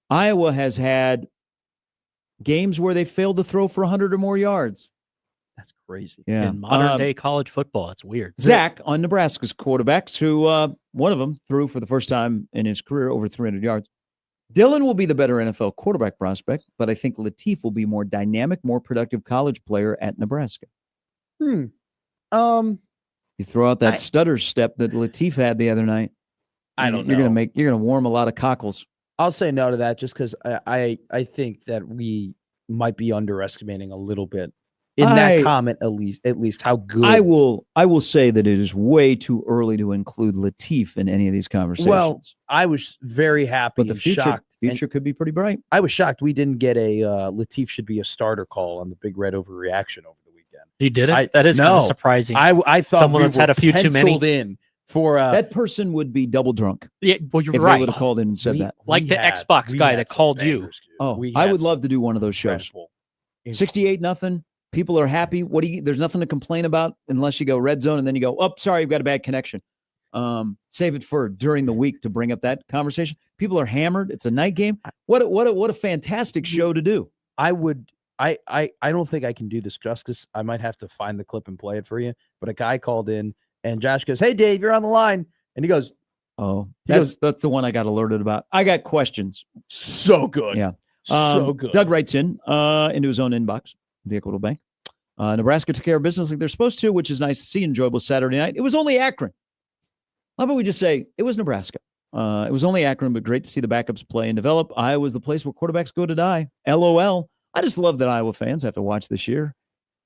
Iowa has had games where they failed to throw for 100 or more yards. That's crazy. Yeah. In modern day college football, it's weird. Zach on Nebraska's quarterbacks, who one of them threw for the first time in his career over 300 yards. Dylan will be the better NFL quarterback prospect, but I think Lateef will be more dynamic, more productive college player at Nebraska. You throw out that stutter step that Lateef had the other night. You're gonna warm a lot of cockles. I'll say no to that just because I think that we might be underestimating a little bit in that comment at least how good. I will say that it is way too early to include Lateef in any of these conversations. Well, I was very happy, but the future could be pretty bright. I was shocked we didn't get a Lateef should be a starter call on the Big Red overreaction over the weekend. You did it? That is kind of surprising. I thought someone has had a few too many. In for that person would be double drunk. Yeah, well, you're if right. They would have called in and said that, like the Xbox guy that called you. I would love to do one of those shows. 68-0. People are happy. There's nothing to complain about unless you go red zone and then you go, oh, sorry, I've got a bad connection. Save it for during the week to bring up that conversation. People are hammered. It's a night game. What a fantastic show to do. I don't think I can do this justice. I might have to find the clip and play it for you. But a guy called in and Josh goes, "Hey Dave, you're on the line." And he goes, "Oh, that's the one I got alerted about. I got questions." So good. Yeah. So good. Doug writes in into his own inbox, the Equitable Bank. Nebraska took care of business like they're supposed to, which is nice to see. Enjoyable Saturday night. It was only Akron. How about we just say it was Nebraska? It was only Akron, but great to see the backups play and develop. Iowa's the place where quarterbacks go to die. LOL. I just love that Iowa fans have to watch this year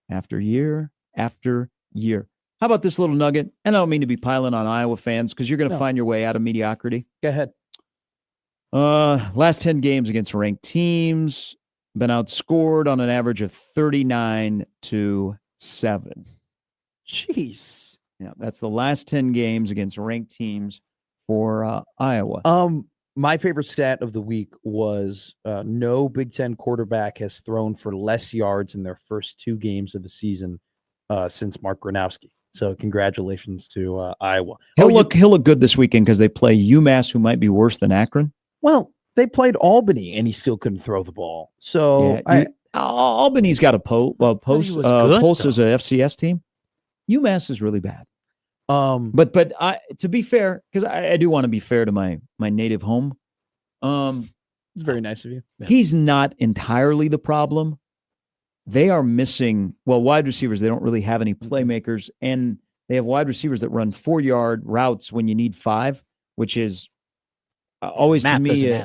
after year after year. How about this little nugget? And I don't mean to be piling on Iowa fans because you're going to find your way out of mediocrity. Go ahead. Last 10 games against ranked teams, been outscored on an average of 39-7. Jeez. Yeah, that's the last 10 games against ranked teams for Iowa. My favorite stat of the week was no Big Ten quarterback has thrown for less yards in their first 2 games of the season since Mark Gronowski. So congratulations to Iowa. He'll look good this weekend because they play UMass, who might be worse than Akron. Well, they played Albany, and he still couldn't throw the ball. So Albany's got a pulse as a FCS team. UMass is really bad. But to be fair, because I do want to be fair to my native home. It's very nice of you. Yeah. He's not entirely the problem. They are missing wide receivers. They don't really have any playmakers, and they have wide receivers that run 4-yard routes when you need 5, which is always to me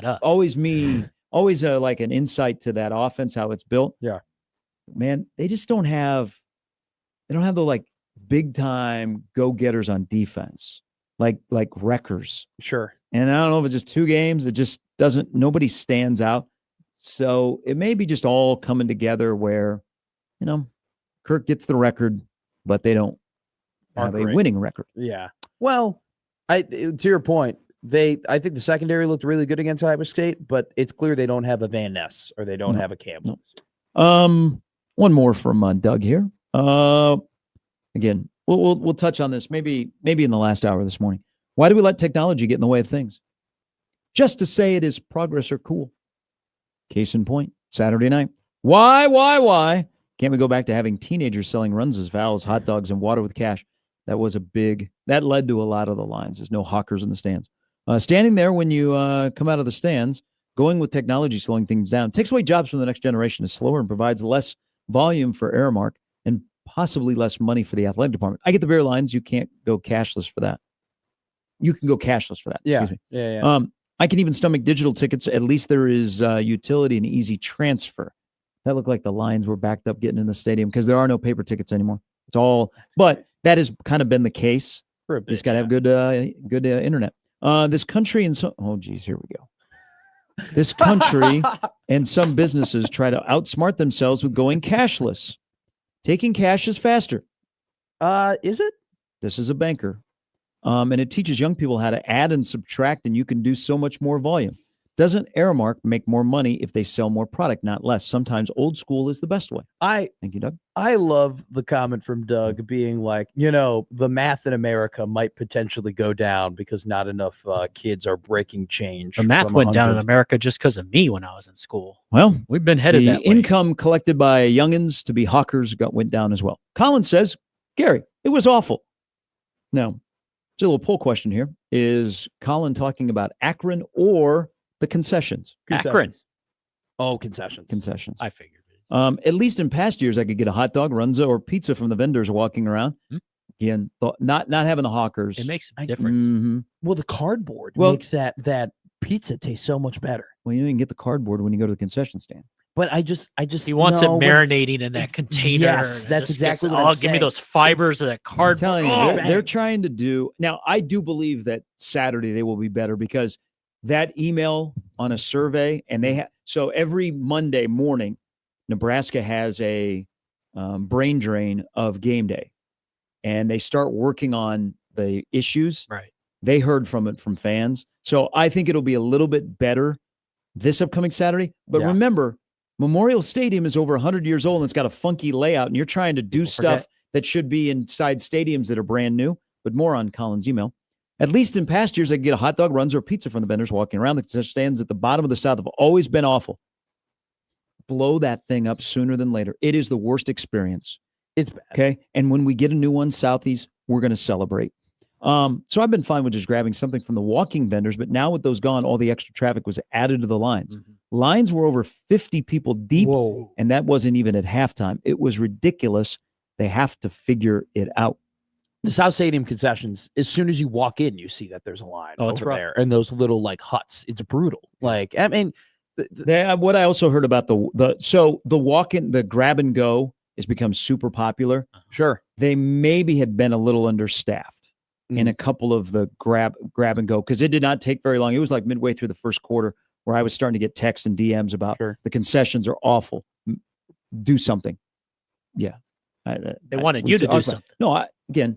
always like an insight to that offense, how it's built. Yeah, man, they just don't have the like big time go getters on defense, like wreckers. Sure. And I don't know if it's just 2 games. It just doesn't. Nobody stands out. So it may be just all coming together where, Kirk gets the record, but they don't have a winning record. Yeah. Well, to your point, I think the secondary looked really good against Iowa State, but it's clear they don't have a Van Ness or they don't have a Campbell. No. One more from Doug here. Again, we'll touch on this maybe in the last hour this morning. Why do we let technology get in the way of things? Just to say it is progress or cool. Case in point, Saturday night. Why? Can't we go back to having teenagers selling runs as vowels, hot dogs, and water with cash? That led to a lot of the lines. There's no hawkers in the stands. Standing there when you come out of the stands, going with technology, slowing things down, takes away jobs from the next generation, is slower and provides less volume for Aramark and possibly less money for the athletic department. I get the beer lines. You can't go cashless for that. You can go cashless for that. Yeah. Excuse me. Yeah. I can even stomach digital tickets. At least there is utility and easy transfer. That looked like the lines were backed up getting in the stadium because there are no paper tickets anymore. It's all, but that has kind of been the case. For a bit, you just got to have good internet. This country and so, oh geez, here we go. This country and some businesses try to outsmart themselves with going cashless. Taking cash is faster. Is it? This is a banker. And it teaches young people how to add and subtract, and you can do so much more volume. Doesn't Aramark make more money if they sell more product, not less? Sometimes old school is the best way. Thank you, Doug. I love the comment from Doug being like, the math in America might potentially go down because not enough kids are breaking change. The math went down in America just because of me when I was in school. Well, we've been headed that way. The income collected by youngins to be hawkers went down as well. Colin says, Gary, it was awful. Now, it's a little poll question here. Is Colin talking about Akron or the concessions? Akron. Oh, concessions. Concessions. I figured. At least in past years, I could get a hot dog, runza, or pizza from the vendors walking around. Again, not having the hawkers. It makes a difference. Well, the cardboard makes that pizza taste so much better. Well, you can get the cardboard when you go to the concession stand. But I just he wants it marinating in that container. Yes, that's exactly what I'm give me those fibers of that cardboard. I'm telling you, they're trying to do. Now, I do believe that Saturday they will be better because that email on a survey, and they have, so every Monday morning, Nebraska has a brain drain of game day, and they start working on the issues. Right. They heard from it from fans. So I think it'll be a little bit better this upcoming Saturday. But remember, Memorial Stadium is over 100 years old, and it's got a funky layout, and you're trying to do stuff that should be inside stadiums that are brand new. But more on Colin's email. At least in past years, I could get a hot dog, runs, or pizza from the vendors walking around. The concession stands at the bottom of the South have always been awful. Blow that thing up sooner than later. It is the worst experience. It's bad. Okay. And when we get a new one, Southies, we're going to celebrate. So I've been fine with just grabbing something from the walking vendors, but now with those gone, all the extra traffic was added to the lines. Lines were over 50 people deep, and that wasn't even at halftime. It was ridiculous. They have to figure it out. The South Stadium concessions, as soon as you walk in, you see that there's a line over there, and those little huts. It's brutal. What I also heard about the walk-in, the grab and go has become super popular. Sure. They maybe had been a little understaffed in a couple of the grab and go, because it did not take very long. It was like midway through the first quarter where I was starting to get texts and DMs about the concessions are awful. Do something. Yeah. They wanted you to do something. No, again,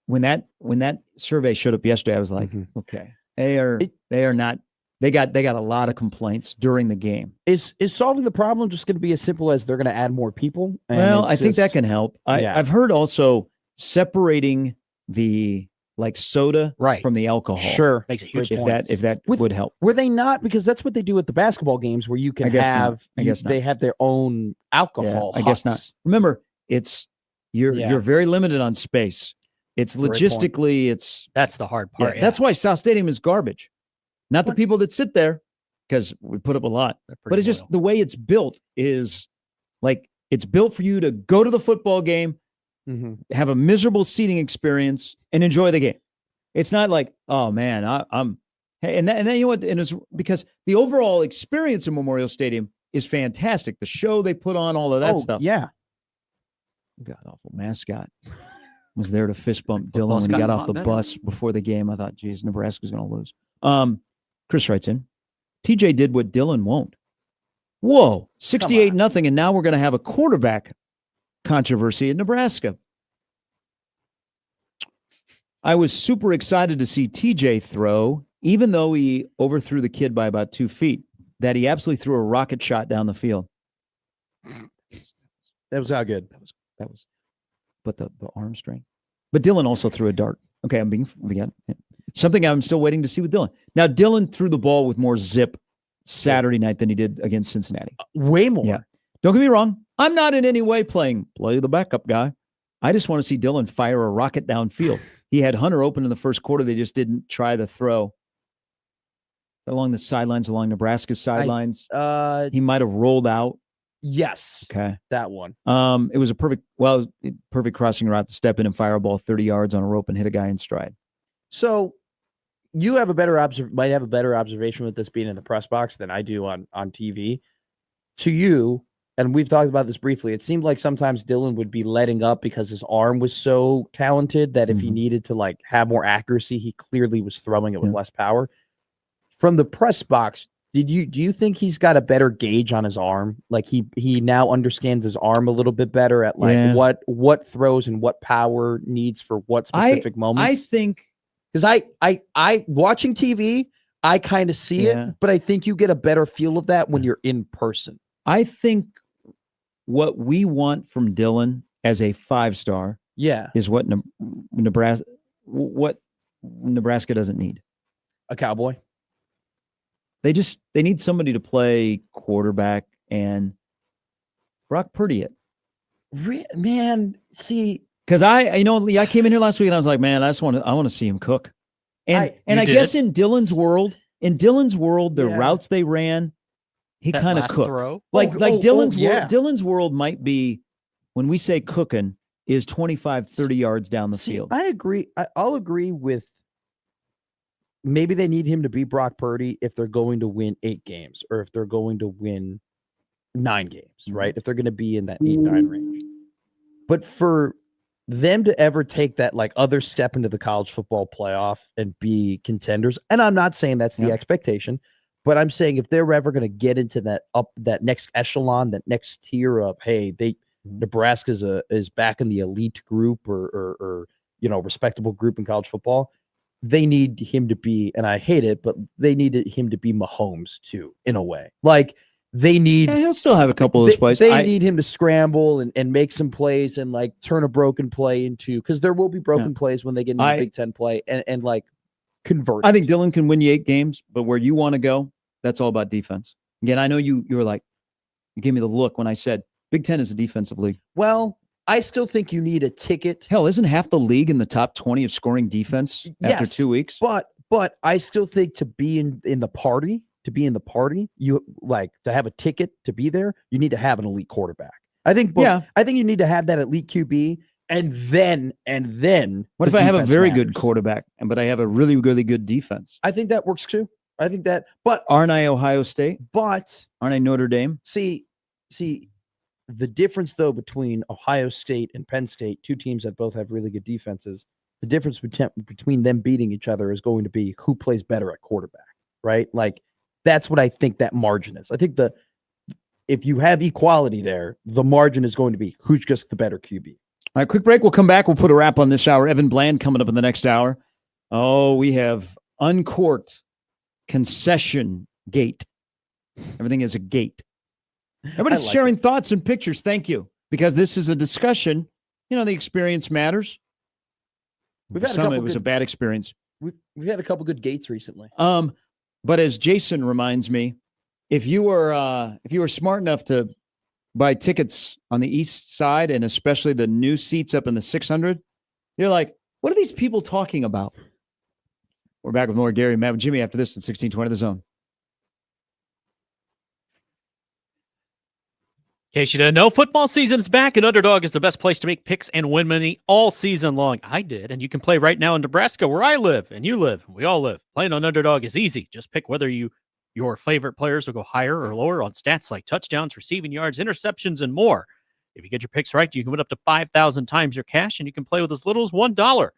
when that survey showed up yesterday, I was like, okay, they are not. They got a lot of complaints during the game. Is solving the problem just going to be as simple as they're going to add more people? Well, I think that can help. I've heard also separating the soda from the alcohol. Sure, makes a huge difference. If that would help. Were they not? Because that's what they do at the basketball games, where you can they have their own alcohol. I guess not. Remember, you're very limited on space. It's logistically, that's the hard part. That's why South Stadium is garbage. Not the people that sit there, because we put up a lot, but it's just the way it's built is it's built for you to go to the football game, have a miserable seating experience, and enjoy the game. It's not like, oh man, I'm hey, and then you know what? And it's because the overall experience in Memorial Stadium is fantastic. The show they put on, all of that stuff. Yeah. God awful mascot was there to fist bump Dylan when he got off the bus before the game. I thought, geez, Nebraska's going to lose. Chris writes in, TJ did what Dylan won't. Whoa, 68-0, and now we're going to have a quarterback controversy at Nebraska. I was super excited to see TJ throw, even though he overthrew the kid by about 2 feet, that he absolutely threw a rocket shot down the field. That was how good. That was, but the arm strength. But Dylan also threw a dart. Okay, I'm being Something I'm still waiting to see with Dylan. Now, Dylan threw the ball with more zip Saturday night than he did against Cincinnati. Way more. Yeah. Don't get me wrong. I'm not in any way play the backup guy. I just want to see Dylan fire a rocket downfield. He had Hunter open in the first quarter. They just didn't try the throw. Along the sidelines, along Nebraska's sidelines. He might have rolled out. Yes. Okay. That one. It was a perfect crossing route to step in and fire a ball 30 yards on a rope and hit a guy in stride. So you have might have a better observation with this being in the press box than I do on TV. To you, and we've talked about this briefly, it seemed like sometimes Dylan would be letting up because his arm was so talented that if he needed to like have more accuracy, he clearly was throwing it with less power. From the press box, do you think he's got a better gauge on his arm? Like he now understands his arm a little bit better at like what throws and what power needs for what specific moments? I think because I watching TV, I kind of see it, but I think you get a better feel of that when you're in person. I think what we want from Dylan as a 5-star, is what Nebraska doesn't need. A cowboy. They need somebody to play quarterback and Brock Purdy it. Man, see, because I came in here last week and I was like, man, I want to see him cook. And I guess in Dylan's world, the routes they ran, he kind of cooked. Throw? Dylan's world might be, when we say cooking, is 25, 30 yards down the field. I agree. I'll agree with. Maybe they need him to be Brock Purdy if they're going to win 8 games or if they're going to win 9 games, right? If they're going to be in that 8-9 range. But for them to ever take that like other step into the college football playoff and be contenders, and I'm not saying that's the expectation, but I'm saying if they're ever going to get into that next echelon, that next tier of, hey, Nebraska is back in the elite group or respectable group in college football. They need him to be, and I hate it, but they needed him to be Mahomes too, in a way. Like they need. He'll still have a couple of those plays. They need him to scramble and make some plays and like turn a broken play into, because there will be broken plays when they get into the Big Ten play and like convert. I think Dylan can win you 8 games, but where you want to go, that's all about defense. Again, I know you were like, you gave me the look when I said Big Ten is a defensive league. Well, I still think you need a ticket. Hell, isn't half the league in the top 20 of scoring defense after 2 weeks? But I still think to be in the party, you like to have a ticket to be there, you need to have an elite quarterback. I think you need to have that elite QB and then what if I have a very good quarterback but I have a really, really good defense? I think that works too. I think that, but aren't I Ohio State? But aren't I Notre Dame? See, the difference, though, between Ohio State and Penn State, 2 teams that both have really good defenses, the difference between them beating each other is going to be who plays better at quarterback, right? Like, that's what I think that margin is. I think if you have equality there, the margin is going to be who's just the better QB. All right, quick break. We'll come back. We'll put a wrap on this hour. Evan Bland coming up in the next hour. Oh, we have uncorked concession gate. Everything is a gate. Everybody's sharing thoughts and pictures. Thank you. Because this is a discussion. The experience matters. We've had it was a bad experience. We've had a couple good gates recently. But as Jason reminds me, if you were smart enough to buy tickets on the east side and especially the new seats up in the 600, you're like, what are these people talking about? We're back with more Gary, Matt, and Jimmy after this at 1620 The Zone. In case you didn't know, football season is back, and Underdog is the best place to make picks and win money all season long. I did, and you can play right now in Nebraska, where I live, and you live, and we all live. Playing on Underdog is easy. Just pick whether your favorite players will go higher or lower on stats like touchdowns, receiving yards, interceptions, and more. If you get your picks right, you can win up to 5,000 times your cash, and you can play with as little as $1.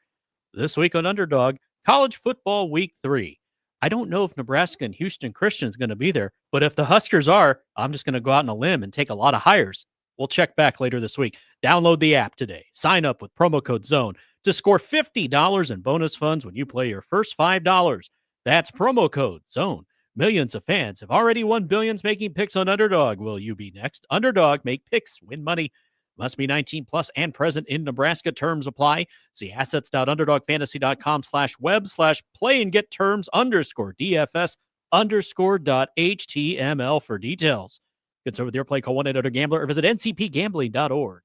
This week on Underdog, College Football Week 3. I don't know if Nebraska and Houston Christian is going to be there, but if the Huskers are, I'm just going to go out on a limb and take a lot of hires. We'll check back later this week. Download the app today. Sign up with promo code ZONE to score $50 in bonus funds when you play your first $5. That's promo code ZONE. Millions of fans have already won billions making picks on Underdog. Will you be next? Underdog, make picks, win money. Must be 18 plus and present in Nebraska. Terms apply. See assets.underdogfantasy.com/web/play and get terms _DFS_.html for details. Concerned with your play, call 1-800-GAMBLER or visit ncpgambling.org.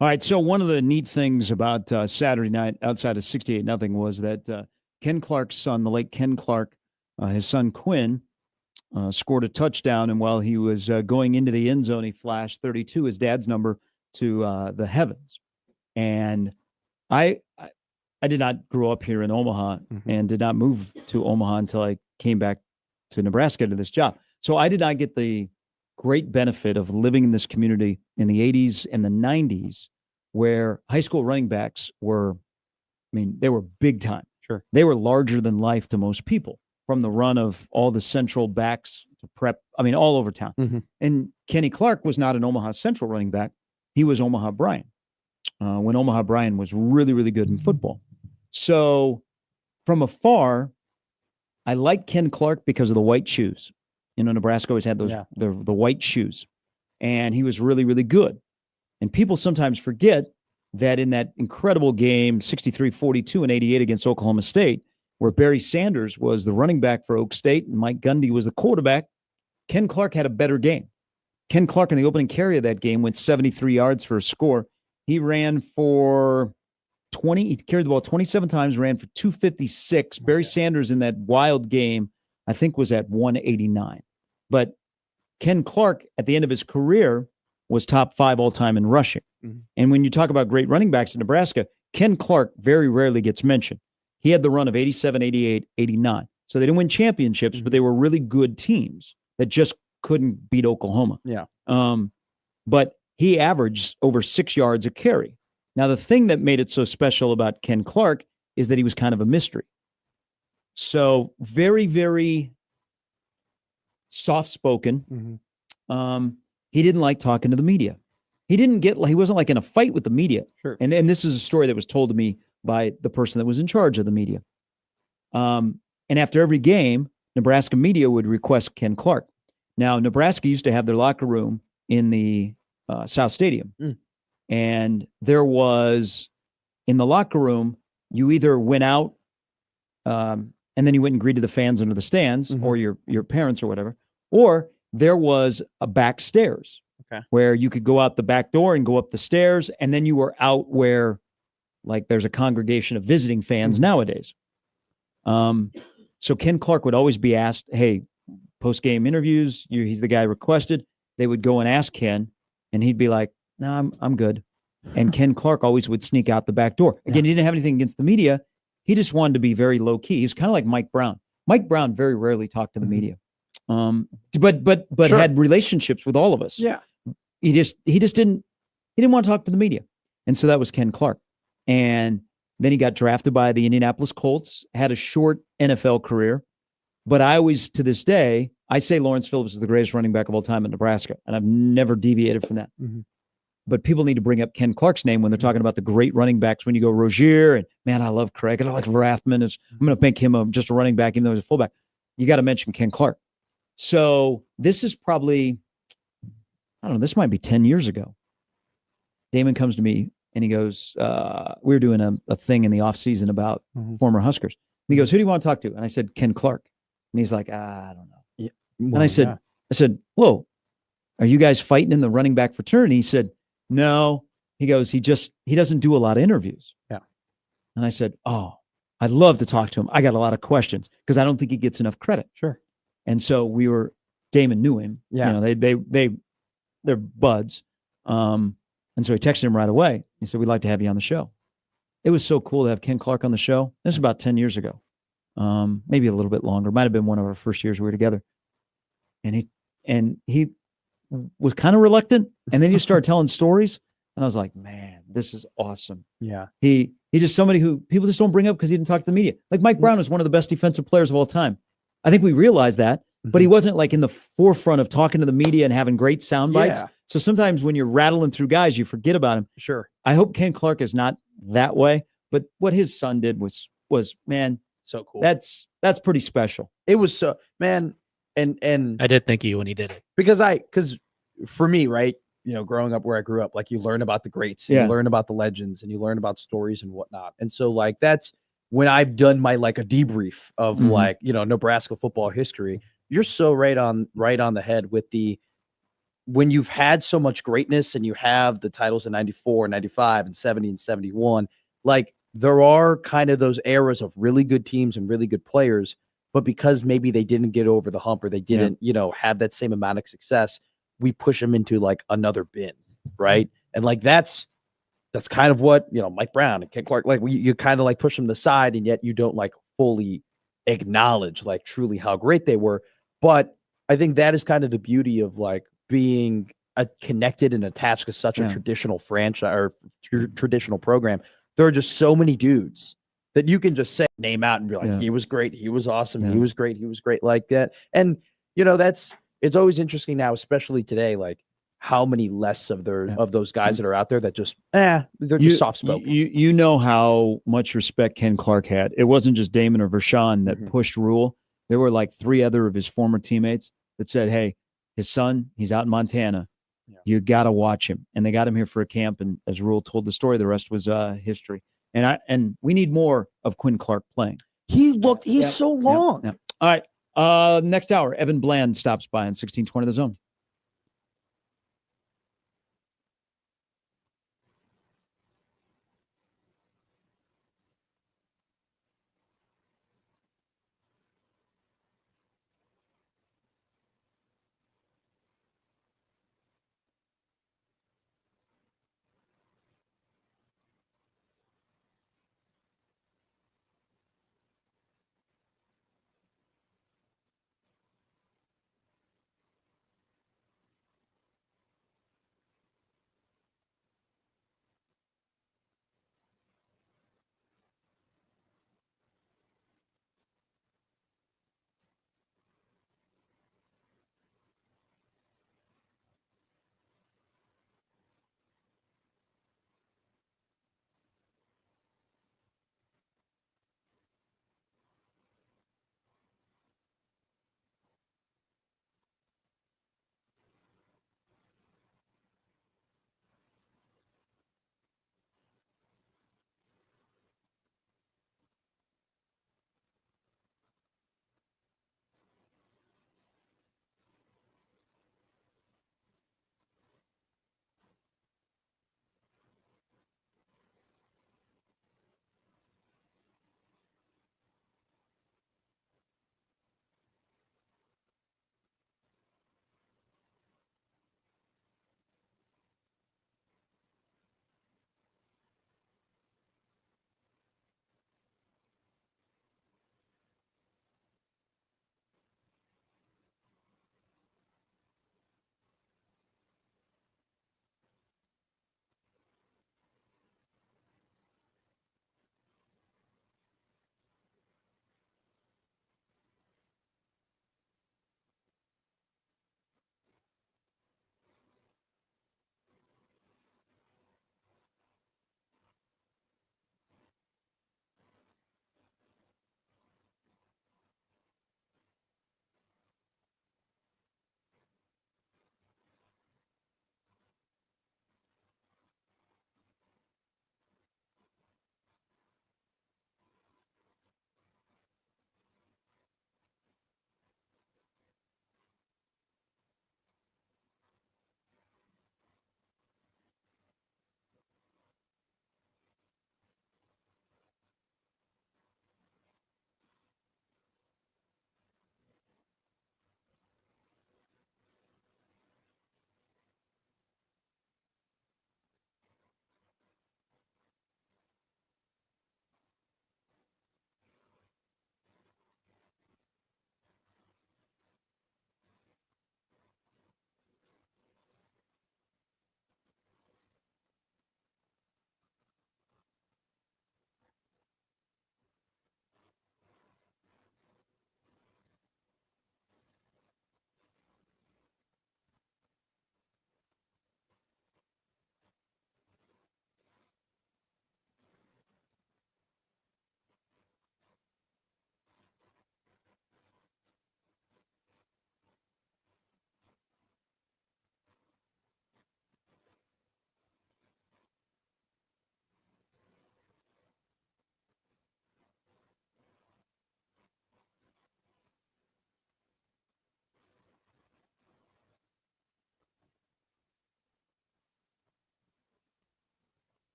All right. So one of the neat things about Saturday night outside of 68-0 was that Ken Clark's son, the late Ken Clark, his son Quinn, scored a touchdown. And while he was going into the end zone, he flashed 32, his dad's number, to the heavens. And I did not grow up here in Omaha and did not move to Omaha until I came back to Nebraska to this job. So I did not get the great benefit of living in this community in the 80s and the 90s where high school running backs were, they were big time. Sure. They were larger than life to most people, from the run of all the central backs to prep, all over town. And Kenny Clark was not an Omaha Central running back. He was Omaha Bryan when Omaha Bryan was really, really good in football. So from afar, I like Ken Clark because of the white shoes. Nebraska always had those the white shoes, and he was really, really good. And people sometimes forget that in that incredible game, 63-42 and 88 against Oklahoma State, where Barry Sanders was the running back for Oak State and Mike Gundy was the quarterback, Ken Clark had a better game. Ken Clark in the opening carry of that game went 73 yards for a score. He ran for 20. He carried the ball 27 times, ran for 256. Barry Sanders in that wild game, I think, was at 189. But Ken Clark, at the end of his career, was top 5 all-time in rushing. And when you talk about great running backs in Nebraska, Ken Clark very rarely gets mentioned. He had the run of 87, 88, 89. So they didn't win championships, but they were really good teams that just couldn't beat Oklahoma. Yeah. But he averaged over 6 yards a carry. Now, the thing that made it so special about Ken Clark is that he was kind of a mystery. So very, very soft-spoken. He didn't like talking to the media. He wasn't like in a fight with the media. Sure. And this is a story that was told to me by the person that was in charge of the media. And after every game, Nebraska media would request Ken Clark. Now, Nebraska used to have their locker room in the South Stadium. And there was, in the locker room, you either went out and then you went and greeted the fans under the stands or your parents or whatever, or there was a back stairs where you could go out the back door and go up the stairs, and then you were out where, like, there's a congregation of visiting fans nowadays. So Ken Clark would always be asked, hey, post-game interviews, he's the guy requested. They would go and ask Ken, and he'd be like, no, I'm good. And Ken Clark always would sneak out the back door. Again, he didn't have anything against the media. He just wanted to be very low-key. He was kind of like Mike Brown. Mike Brown very rarely talked to the media. But had relationships with all of us. Yeah. He didn't want to talk to the media. And so that was Ken Clark. And then he got drafted by the Indianapolis Colts, had a short NFL career. But I always, to this day, I say Lawrence Phillips is the greatest running back of all time in Nebraska. And I've never deviated from that. But people need to bring up Ken Clark's name when they're talking about the great running backs. When you go Rozier, and man, I love Craig, and I like Rathman. I'm going to make him just a running back, even though he's a fullback. You got to mention Ken Clark. So this is probably, I don't know, this might be 10 years ago. Damon comes to me and he goes, we were doing a thing in the off season about former Huskers. And he goes, who do you want to talk to? And I said, Ken Clark. And he's like, I don't know. Yeah. Well, and I said, whoa, are you guys fighting in the running back fraternity? He said, no. He goes, he doesn't do a lot of interviews. Yeah. And I said, oh, I'd love to talk to him. I got a lot of questions because I don't think he gets enough credit. Sure. And so Damon knew him. Yeah. They're buds. And so he texted him right away. He said, we'd like to have you on the show. It was so cool to have Ken Clark on the show. This is about 10 years ago. Maybe a little bit longer. Might have been one of our first years we were together. And he was kind of reluctant. And then you start telling stories. And I was like, man, this is awesome. Yeah. He's just somebody who people just don't bring up because he didn't talk to the media. Like Mike Brown was one of the best defensive players of all time. I think we realized that, but he wasn't like in the forefront of talking to the media and having great sound bites. Yeah. So sometimes when you're rattling through guys, you forget about him. Sure. I hope Ken Clark is not that way, but what his son did was man, so cool. That's pretty special. It was so, man. And I did thank you when he did it because for me, right, growing up where I grew up, like you learn about the greats, and you learn about the legends, and you learn about stories and whatnot. And so like that's when I've done my like a debrief of like Nebraska football history. You're so right on the head with when you've had so much greatness and you have the titles in 94, 95, and 70 and 71, like there are kind of those eras of really good teams and really good players, but because maybe they didn't get over the hump or they didn't, have that same amount of success, we push them into like another bin, right? And like that's kind of what, Mike Brown and Ken Clark, like you kind of like push them to the side, and yet you don't like fully acknowledge like truly how great they were. But I think that is kind of the beauty of like being connected and attached to such a traditional franchise or traditional program. There are just so many dudes that you can just say name out and be like, he was great, he was awesome, he was great like that. And it's always interesting now, especially today, like how many less of those guys that are out there that just they're just soft spoken. You know how much respect Ken Clark had. It wasn't just Damon or Vershawn that pushed Rule. There were like 3 other of his former teammates that said, hey, his son, he's out in Montana. You got to watch him. And they got him here for a camp. And as Rule told the story, the rest was history. And we need more of Quinn Clark playing. He's so long. All right. Next hour, Evan Bland stops by on 1620 The Zone.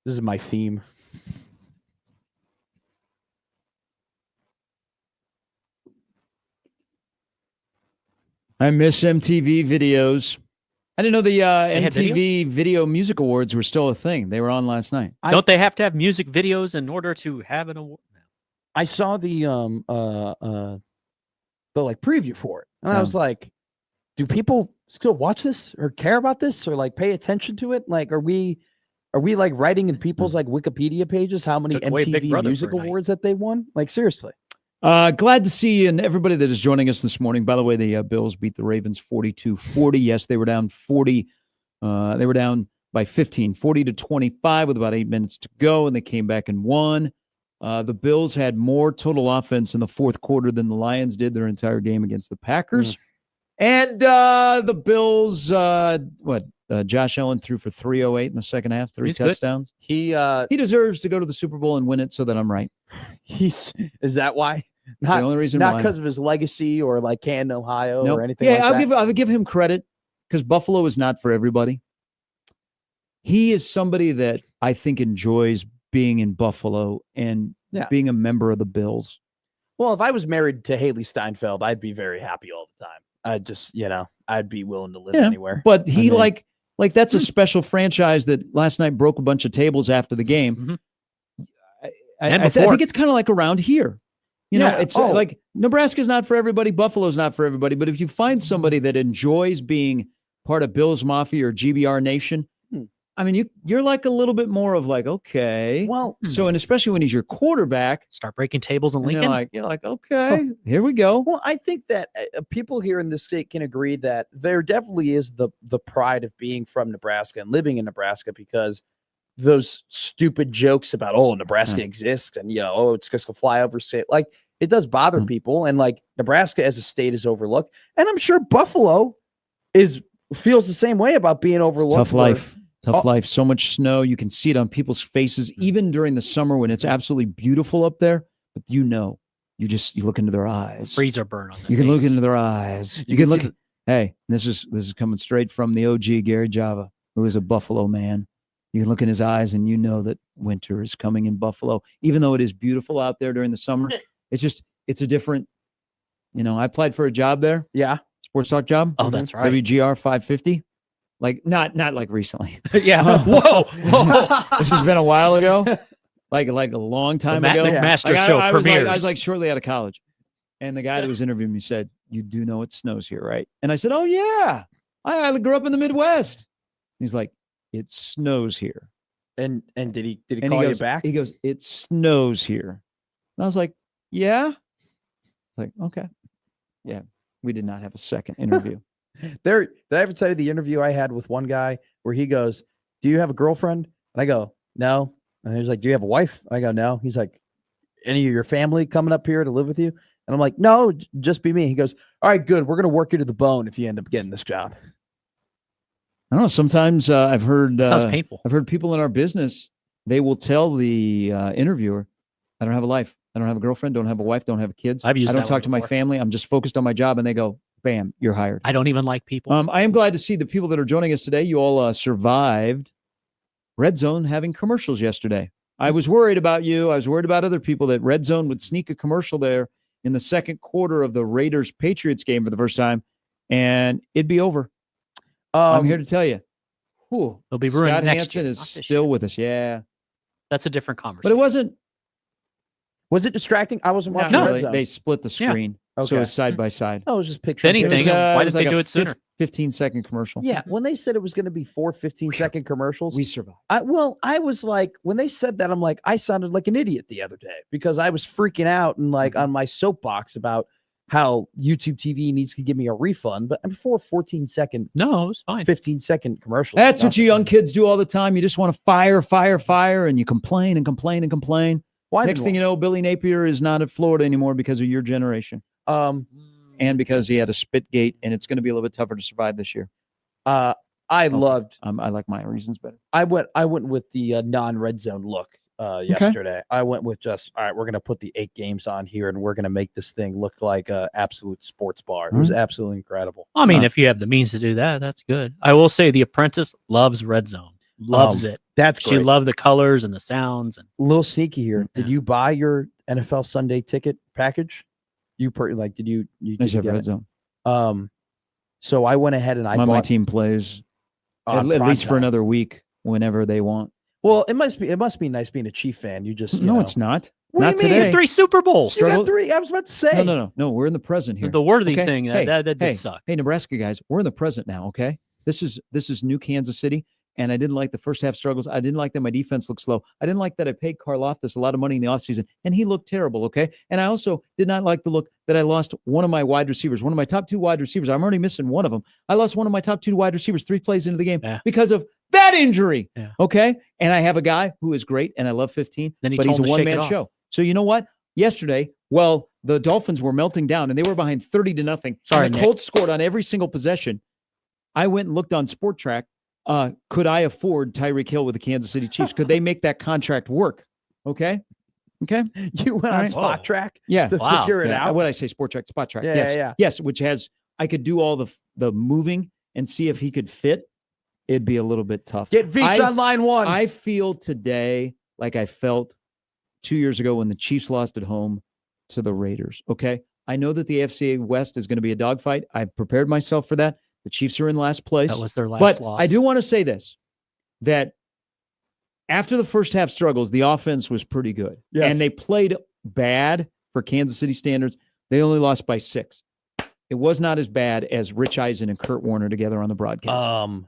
This is my theme. I miss MTV videos. I didn't know the had MTV Video Music Awards were still a thing. They were on last night. Don't they have to have music videos in order to have an award? I saw the like preview for it, and I was like, do people still watch this or care about this or like pay attention to it? Like, are we like writing in people's like Wikipedia pages how many Took away Big MTV Brother Music for a night. Awards that they won? Like, seriously. Glad to see you and everybody that is joining us this morning. By the way, the Bills beat the Ravens 42-40. Yes, they were down 40. They were down by 15, 40-25 with about 8 minutes to go, and they came back and won. The Bills had more total offense in the fourth quarter than the Lions did their entire game against the Packers. And the Bills, Josh Allen threw for 308 in the second half, 3 touchdowns. Good. He deserves to go to the Super Bowl and win it so that I'm right. Is that why? That's the only reason not why. because of his legacy or like Canton, Ohio Nope. or anything Yeah, like that. I would give him credit because Buffalo is not for everybody. He is somebody that I think enjoys being in Buffalo and being a member of the Bills. Well, if I was married to Haley Steinfeld, I'd be very happy all the time. I'd just, I'd be willing to live anywhere. But he like that's a special franchise that last night broke a bunch of tables after the game. Mm-hmm. I think it's kind of like around here. It's like Nebraska's not for everybody. Buffalo's not for everybody. But if you find somebody that enjoys being part of Bills Mafia or GBR Nation, I mean, you're like a little bit more of like, okay. Well, so, and especially when he's your quarterback. Start breaking tables in Lincoln. You're like, okay, here we go. Well, I think that people here in this state can agree that there definitely is the pride of being from Nebraska and living in Nebraska because those stupid jokes about, Nebraska exists and, it's just a flyover state. Like, it does bother people. And like Nebraska as a state is overlooked. And I'm sure Buffalo feels the same way about being overlooked. Tough life. Tough life. So much snow. You can see it on people's faces, even during the summer when it's absolutely beautiful up there. But you look into their eyes. Freezer burn on them. You can look into their eyes. You can look. Hey, this is coming straight from the OG Gary Java, who is a Buffalo man. You can look in his eyes and you know that winter is coming in Buffalo, even though it is beautiful out there during the summer. It's a different. I applied for a job there. Yeah, sports talk job. Oh, that's right. WGR 550. Like not like recently. Yeah. Whoa. This has been a while ago. Like a long time ago. McMaster show premieres. I was like shortly out of college. And the guy that was interviewing me said, "You do know it snows here, right?" And I said, "Oh yeah. I grew up in the Midwest." He's like, "It snows here." And did he call you back? He goes, "It snows here." And I was like, "Yeah." Like, okay. Yeah. We did not have a second interview. Did I ever tell you the interview I had with one guy where he goes, "Do you have a girlfriend?" And I go, "No." And he's like, "Do you have a wife?" I go, "No." He's like, "Any of your family coming up here to live with you?" And I'm like, "No, just be me." He goes, "All right, good. We're going to work you to the bone if you end up getting this job." I don't know. Sometimes I've heard sounds painful. I've heard people in our business, they will tell the interviewer, "I don't have a life. I don't have a girlfriend. Don't have a wife. Don't have kids. I don't talk to my family. I'm just focused on my job." And they go, "Bam, you're hired." I don't even like people. I am glad to see the people that are joining us today. You all survived Red Zone having commercials yesterday. I was worried about you. I was worried about other people that Red Zone would sneak a commercial there in the second quarter of the Raiders-Patriots game for the first time, and it'd be over. I'm here to tell you. It'll be ruined Scott next Hansen year. is still with us. Yeah. That's a different conversation. But it wasn't. Was it distracting? I wasn't watching. No, Red Zone. they split the screen. Okay. So it was side by side. I was just picturing. If anything, why did they do it sooner? 15-second commercial. Yeah, when they said it was going to be 4 15-second commercials, we survived. I was like, when they said that, I'm like, I sounded like an idiot the other day because I was freaking out and like on my soapbox about how YouTube TV needs to give me a refund. But before 14-second, no, it was fine. 15-second commercial. That's what you young kids do all the time. You just want to fire, and you complain and complain and complain. Next thing you know, Billy Napier is not at Florida anymore because of your generation. And because he had a spit gate, and it's going to be a little bit tougher to survive this year. I like my reasons better. I went with the non-red zone look yesterday. I went with just, all right, we're going to put the 8 games on here, and we're going to make this thing look like an absolute sports bar. It was absolutely incredible. I mean, if you have the means to do that, that's good. I will say The Apprentice loves red zone. Loves it. That's She great. loved the colors and the sounds. And A little sneaky here. Did Yeah. you buy your NFL Sunday ticket package? Did you Nice have get red it? zone. So I went ahead and I my bought team plays at on least for primetime. another week whenever they want. Well, it must be nice being a Chief fan. You just No, know. it's not. What do Not you mean? today. 3 Super Bowls. You got Struggle- 3. I was about to say. No. We're in the present here. The Worthy Okay? thing Hey, that hey, did suck. Hey, Nebraska guys, we're in the present now. Okay, this is new Kansas City, and I didn't like the first half struggles. I didn't like that my defense looked slow. I didn't like that I paid Karlaftis a lot of money in the offseason, and he looked terrible. Okay, and I also did not like the look that I lost one of my wide receivers, one of my top 2 wide receivers. I'm already missing one of them. I lost one of my top 2 wide receivers 3 plays into the game because of that injury. Yeah. Okay, and I have a guy who is great, and I love 15, Then he but he's a told him to shake it one-man off. show. So you know what? Yesterday, well, the Dolphins were melting down and they were behind 30-0. Sorry, and the Nick. Colts scored on every single possession. I went and looked on Sport Track. Could I afford Tyreek Hill with the Kansas City Chiefs? Could they make that contract work? Okay. You went on All right. Spot Track Yeah. to Wow. figure it Yeah. out. What did I say? Sport Track, Spot Track. Yeah, Yes. yeah. Yes. Which has, I could do all the moving and see if he could fit. It'd be a little bit tough. Get Veach on line 1. I feel today like I felt 2 years ago when the Chiefs lost at home to the Raiders. Okay. I know that the AFC West is going to be a dogfight. I've prepared myself for that. The Chiefs are in last place. That was their last But loss. I do want to say this, that after the first half struggles, the offense was pretty good. Yes. And they played bad for Kansas City standards. They only lost by 6. It was not as bad as Rich Eisen and Kurt Warner together on the broadcast.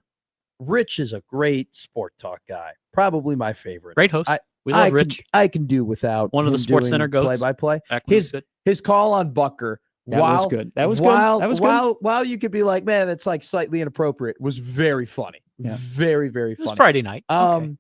Rich is a great sport talk guy. Probably my favorite. Great host. We I love can, Rich. I can do without One of the him Sports doing Center goats. play-by-play. Back when he was good. His call on Bucker. That was good. That was good. That was good. While you could be like, man, that's like slightly inappropriate, was very funny. Yeah. Very, very It was funny. Friday night. Okay.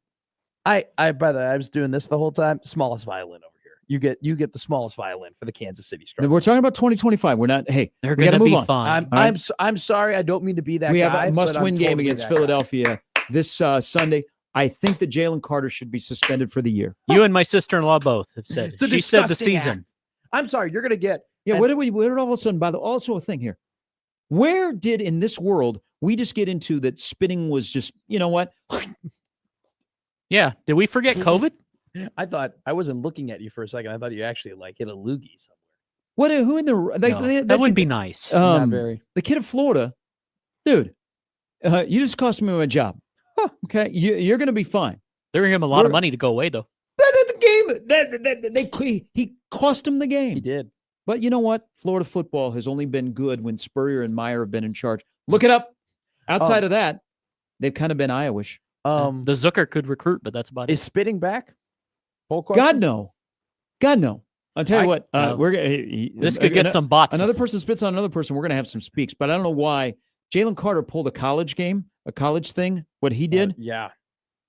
I by the way, I was doing this the whole time. Smallest violin over here. You get the smallest violin for the Kansas City struggle. We're talking about 2025. We're not, hey, They're we got going to to move be on. fine. I'm sorry. I don't mean to be that We guy. have a but I'm must-win game totally against that guy. Philadelphia this Sunday. I think that Jalen Carter should be suspended for the year. You and my sister-in-law both have said It's a it. She said the disgusting season. act. I'm sorry. You're gonna get. Yeah, And- where did all of a sudden, by the also a thing here, where did in this world we just get into that spitting was just, you know what? Yeah. Did we forget COVID? I thought I wasn't looking at you for a second. I thought you actually like hit a loogie somewhere. What? Who in the like, That would be nice. Not very. the kid of Florida, dude? You just cost me my job. Okay, you're going to be fine. They're going to give him a lot of money to go away, though. The game. He cost him the game. He did. But you know what? Florida football has only been good when Spurrier and Meyer have been in charge. Look it up. Outside of that, they've kind of been Iowa-ish. The Zucker could recruit, but that's about Is it. spitting back? Whole God no. I'll tell you what. no. We're This could get some bots. Another person spits on another person. We're going to have some speaks, but I don't know why. Jalen Carter pulled a college thing. What he did, Yeah.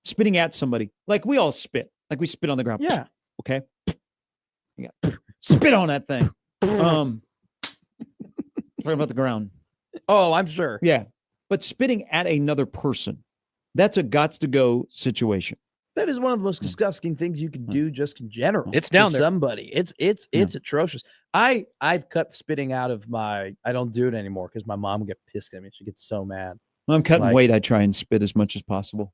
spitting at somebody, like we all spit, like we spit on the ground. Yeah. Okay. Spit on that thing. Talking about the ground. Oh, I'm sure. Yeah. But spitting at another person, that's a gots to go situation. That is one of the most disgusting things you can do just in general. It's to down there. Somebody. It's atrocious. I've cut spitting out of my I don't do it anymore because my mom will get pissed at me. She gets so mad. When I'm cutting Like- weight, I try and spit as much as possible.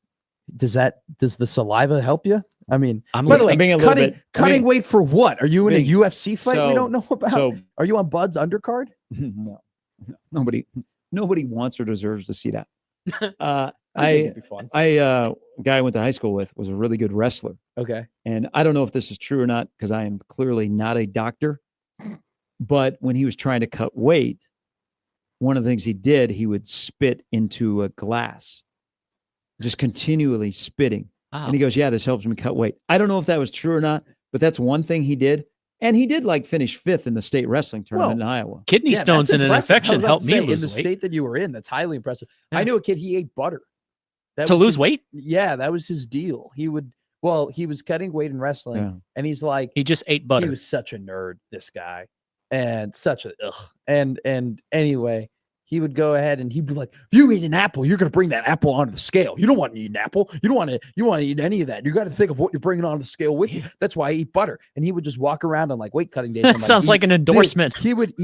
Does the saliva help you? I mean, I'm by the way, being a little cutting, bit- cutting weight for what? Are you in a being- UFC fight we so- don't know about? So Are you on Bud's undercard? no, nobody wants or deserves to see that. I think it'd be fun. A guy I went to high school with was a really good wrestler. Okay. And I don't know if this is true or not because I am clearly not a doctor. But when he was trying to cut weight, one of the things he did, he would spit into a glass, just continually spitting. Wow. And he goes, yeah, this helps me cut weight. I don't know if that was true or not, but that's one thing he did. And he did like finish 5th in the state wrestling tournament in Iowa. Kidney Yeah, stones that's and an impressive. I infection was about helped to me say, lose in the weight. state that you were in. That's highly impressive. Yeah. I knew a kid, he ate butter. That To was lose his- weight? Yeah, that was his deal. He was cutting weight in wrestling, Yeah. and he's like, He just ate he butter. was such a nerd, this guy, and such a ugh. And anyway, he would go ahead and he'd be like, if you eat an apple, you're going to bring that apple onto the scale. You don't want to eat an apple. You don't want to eat any of that. You got to think of what you're bringing onto the scale with you. That's why I eat butter. And he would just walk around on like weight cutting days. That sounds like an endorsement. He would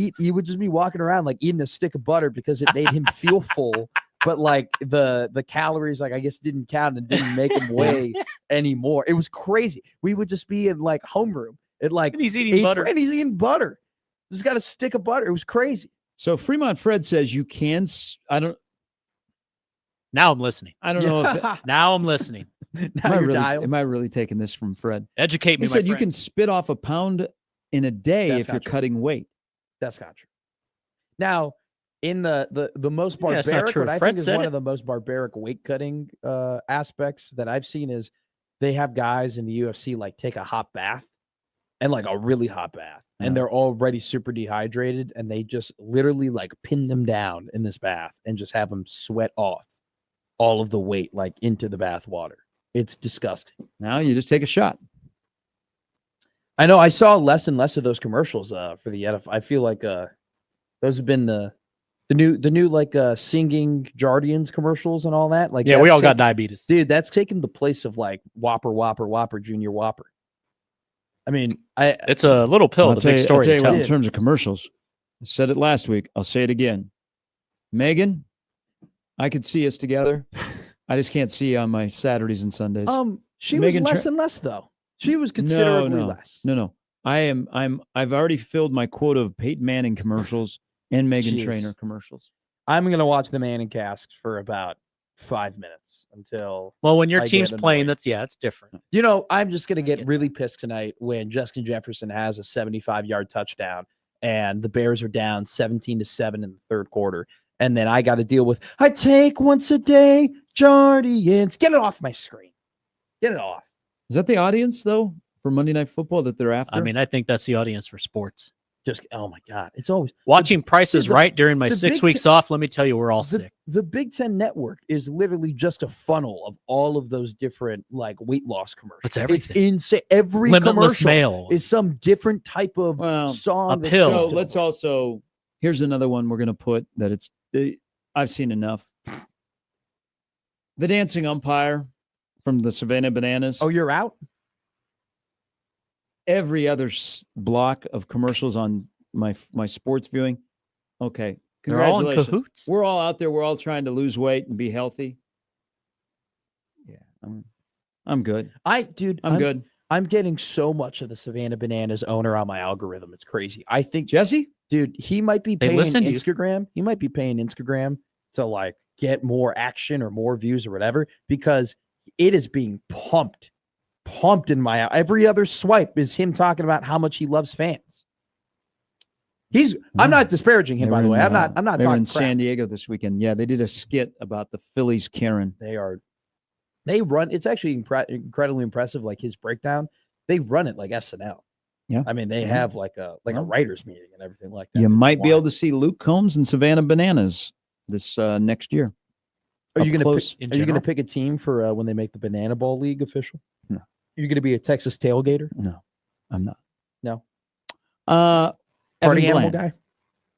just be walking around like eating a stick of butter because it made him feel full but like the calories, like I guess didn't count and didn't make him weigh anymore. It was crazy. We would just be in like homeroom at like And he's eating butter. And he's eating butter. Just got a stick of butter. It was crazy. So Fremont Fred says you can. Now I'm listening. I don't know if Now I'm listening. Now you're dialed. am I really taking this from Fred? Educate me. He said you can spit off a pound in a day That's if you're not true. cutting weight. That's not true. Now, in the most Yeah, that's not barbaric, true. what I Fred think is said one it. of the most barbaric weight cutting aspects that I've seen is they have guys in the UFC like take a hot bath and like a really hot bath, and they're already super dehydrated, and they just literally like pin them down in this bath and just have them sweat off all of the weight like into the bath water. It's disgusting. Now you just take a shot. I know I saw less and less of those commercials for the NFL. I feel like those have been the new like singing Jardians commercials and all that. Like, Yeah, we all got diabetes. Dude, that's taken the place of like Whopper, Junior Whopper. I mean, It's a little pill. I'll The tell big you, story. I'll tell you to what, tell. in terms of commercials, I said it last week. I'll say it again. Megan, I could see us together. I just can't see you on my Saturdays and Sundays. she Megan was less and less though. She was considerably less. No. I've already filled my quota of Peyton Manning commercials and Megan Jeez. Trainor commercials. I'm gonna watch the Manning casks for about 5 minutes until. Well, when your I team's get playing, annoyed. it's different. You know, I'm just gonna get get really pissed tonight when Justin Jefferson has a 75-yard touchdown and the Bears are down 17-7 in the third quarter, and then I got to deal with I take once a day Jardians. Get it off my screen. Get it off. Is that the audience though for Monday Night Football that they're after? I mean, I think that's the audience for sports. Just oh my god, it's always Watching Price is the- Right during my the 6 Big weeks off. Let me tell you, we're all the, sick. the Big Ten Network is literally just a funnel of all of those different like weight loss commercials. It's everything. It's insane. Every Limitless commercial mail. is some different type of song. a that's pill. So just- let's also. Here's another one we're gonna put that it's. I've seen enough. The dancing umpire from the Savannah Bananas. Oh, you're out. Every other block of commercials on my sports viewing. Okay, They're all in congratulations. cahoots. We're all out there. We're all trying to lose weight and be healthy. Yeah, I'm good. I'm good. I'm getting so much of the Savannah Bananas owner on my algorithm. It's crazy. I think Jesse, dude, he might be They paying listen to you. Instagram. He might be paying Instagram to like get more action or more views or whatever because it is being pumped in my every other swipe is him talking about how much he loves fans. I'm not disparaging him, by the way. I'm not They were talking in crap. San Diego this weekend. Yeah, they did a skit about the Phillies Karen. They run. It's actually incredibly impressive. Like his breakdown, they run it like SNL. Yeah, I mean they Yeah. have like a writers meeting and everything like that. You It's might be able wild. to see Luke Combs and Savannah Bananas this next year. Are you up going close. to? Are you going to pick a team for when they make the Banana Ball League official? No. You're going to be a Texas tailgater? No, I'm not. No. Evan Party animal Bland.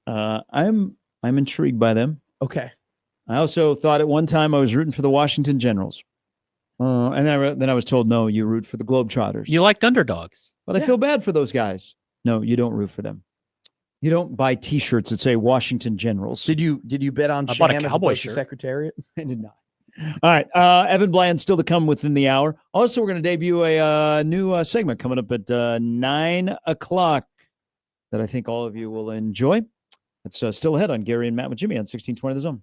guy? I'm intrigued by them. Okay. I also thought at one time I was rooting for the Washington Generals. And then I was told, no, you root for the Globetrotters. You liked underdogs. But I feel bad for those guys. No, you don't root for them. You don't buy T-shirts that say Washington Generals. Did you bet on I bought a Sham as cowboy opposed to shirt. Secretariat? I did not. All right. Evan Bland still to come within the hour. Also, we're going to debut a new segment coming up at 9 o'clock that I think all of you will enjoy. It's still ahead on Gary and Matt with Jimmy on 1620 The Zone.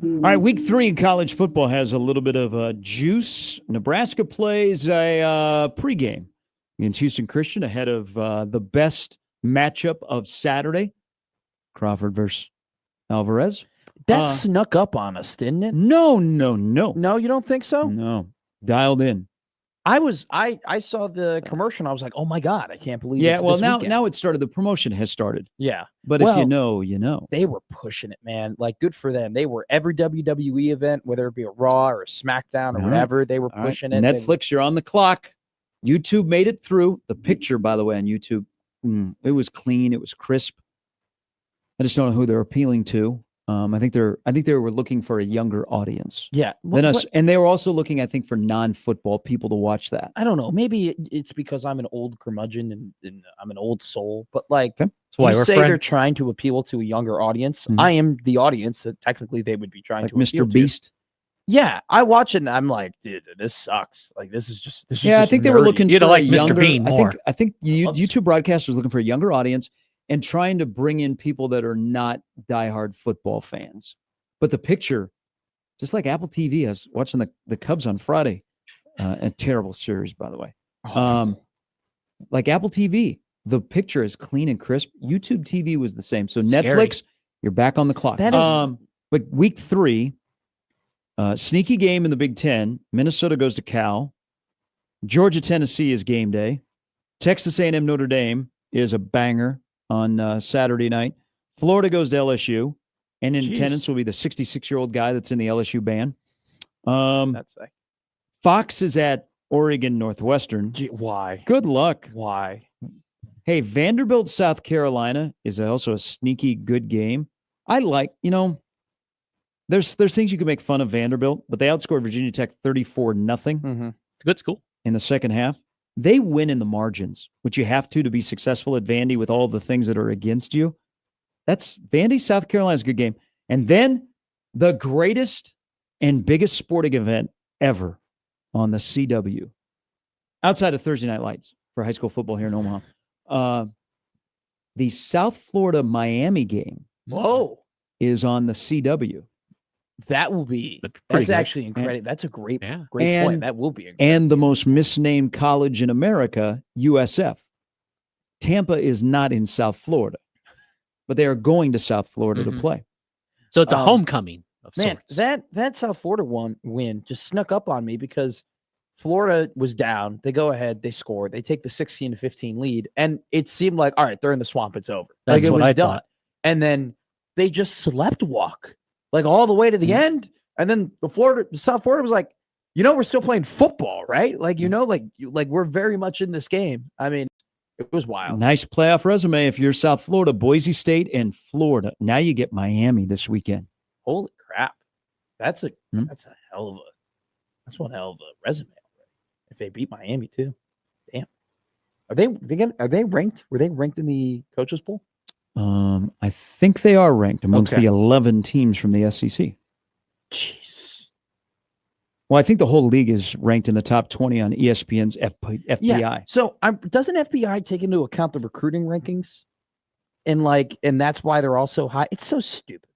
All right, week 3 in college football has a little bit of juice. Nebraska plays a pregame against Houston Christian ahead of the best matchup of Saturday, Crawford versus Alvarez. That snuck up on us, didn't it? No. No, you don't think so? No. Dialed in. I saw the commercial and I was like, oh my God, I can't believe Yeah, it's well, this now weekend. it started. The promotion has started. Yeah. But Well, if you know, you know. They were pushing it, man. Like, good for them. They were every WWE event, whether it be a Raw or a SmackDown or All whatever, they were All pushing right. it. Netflix, you're on the clock. YouTube made it through. The picture, by the way, on YouTube, it was clean. It was crisp. I just don't know who they're appealing to. I think they were looking for a younger audience. Yeah. Than us, and they were also looking, I think, for non-football people to watch that. I don't know. Maybe it's because I'm an old curmudgeon and I'm an old soul. But like, Okay. That's why you we're say friends. they're trying to appeal to a younger audience. Mhm. I am the audience that technically they would be trying Like to appeal Mr. to. Beast. Yeah, I watch it and I'm like, dude, this sucks. Like, this is just Yeah, I think they were looking You'd for like a Mr. younger. Bean more. I think the love YouTube broadcast was looking for a younger audience and trying to bring in people that are not diehard football fans. But the picture, just like Apple TV, I was watching the Cubs on Friday, a terrible series, by the way. Like Apple TV, the picture is clean and crisp. YouTube TV was the same. So Scary. Netflix, you're back on the clock. That is- But week 3, sneaky game in the Big Ten. Minnesota goes to Cal. Georgia, Tennessee is game day. Texas A&M, Notre Dame is a banger on Saturday night. Florida goes to LSU. And in attendance will be the 66-year-old guy that's in the LSU band. That's like, Fox is at Oregon Northwestern. why? Good luck. Why? Hey, Vanderbilt, South Carolina is also a sneaky good game. I like, there's things you can make fun of Vanderbilt, but they outscored Virginia Tech 34-0 Mm-hmm. It's a good school. in the second half. They win in the margins, which you have to be successful at Vandy with all the things that are against you. That's Vandy, South Carolina's a good game. And then the greatest and biggest sporting event ever on the CW, outside of Thursday Night Lights for high school football here in Omaha. The South Florida Miami game Whoa. is on the CW. That will be. That'd be pretty That's good. actually incredible. That's a great Yeah. And- point. That will be incredible. And the most misnamed college in America, USF. Tampa is not in South Florida, but they are going to South Florida to Mhm. play. So it's a Um, homecoming of Man, sorts. that South Florida win just snuck up on me because Florida was down. They go ahead, they score, they take the 16-15 lead, and it seemed like, all right, they're in the swamp, it's over. That's like it what was I done. thought. And then they just slept walk, like all the way to the end. And then South Florida was like, we're still playing football, right? Like, like we're very much in this game. I mean, it was wild. Nice playoff resume if you're South Florida, Boise State and Florida. Now you get Miami this weekend. Holy crap. That's a Hmm. that's one hell of a resume already. If they beat Miami too. Damn. Are they ranked? Were they ranked in the coaches poll? I think they are ranked amongst Okay. the 11 teams from the SEC. Jeez. Well, I think the whole league is ranked in the top 20 on ESPN's FPI. Yeah. So doesn't FBI take into account the recruiting rankings? And that's why they're all so high. It's so stupid.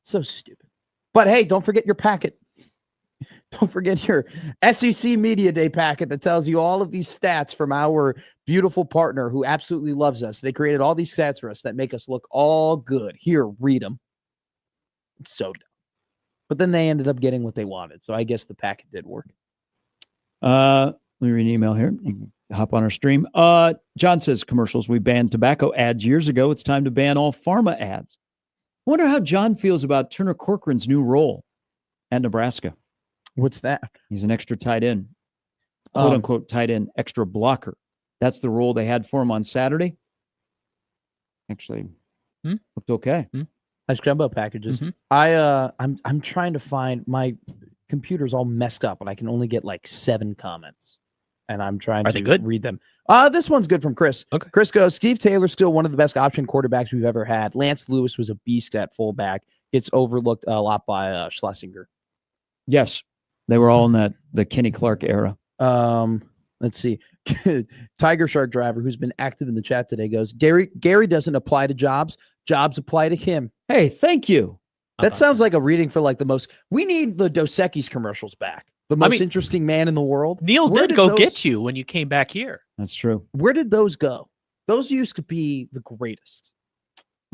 So stupid. But hey, don't forget your packet. Don't forget your SEC Media Day packet that tells you all of these stats from our beautiful partner who absolutely loves us. They created all these stats for us that make us look all good. Here, read them. It's so dumb. But then they ended up getting what they wanted. So I guess the packet did work. Let me read an email here. You can hop on our stream. John says commercials. We banned tobacco ads years ago. It's time to ban all pharma ads. I wonder how John feels about Turner Corcoran's new role at Nebraska. What's that? He's an extra tight end, quote unquote tight end, extra blocker. That's the role they had for him on Saturday. Actually, looked okay. Nice jumbo packages. Mhm. I'm trying to find, my computer's all messed up and I can only get like 7 comments. And I'm trying Are to they good? read them. This one's good from Chris. Okay. Chris goes, Steve Taylor's still one of the best option quarterbacks we've ever had. Lance Lewis was a beast at fullback. It's overlooked a lot by Schlesinger. Yes, they were all in the Kenny Clark era. Let's see. Tiger Shark Driver, who's been active in the chat today, goes, Gary doesn't apply to Jobs. Jobs apply to him. Hey, thank you. That sounds like a reading for like the most. We need the Dos Equis commercials back. The most interesting man in the world. Neil did go get you when you came back here. That's true. Where did those go? Those used to be the greatest.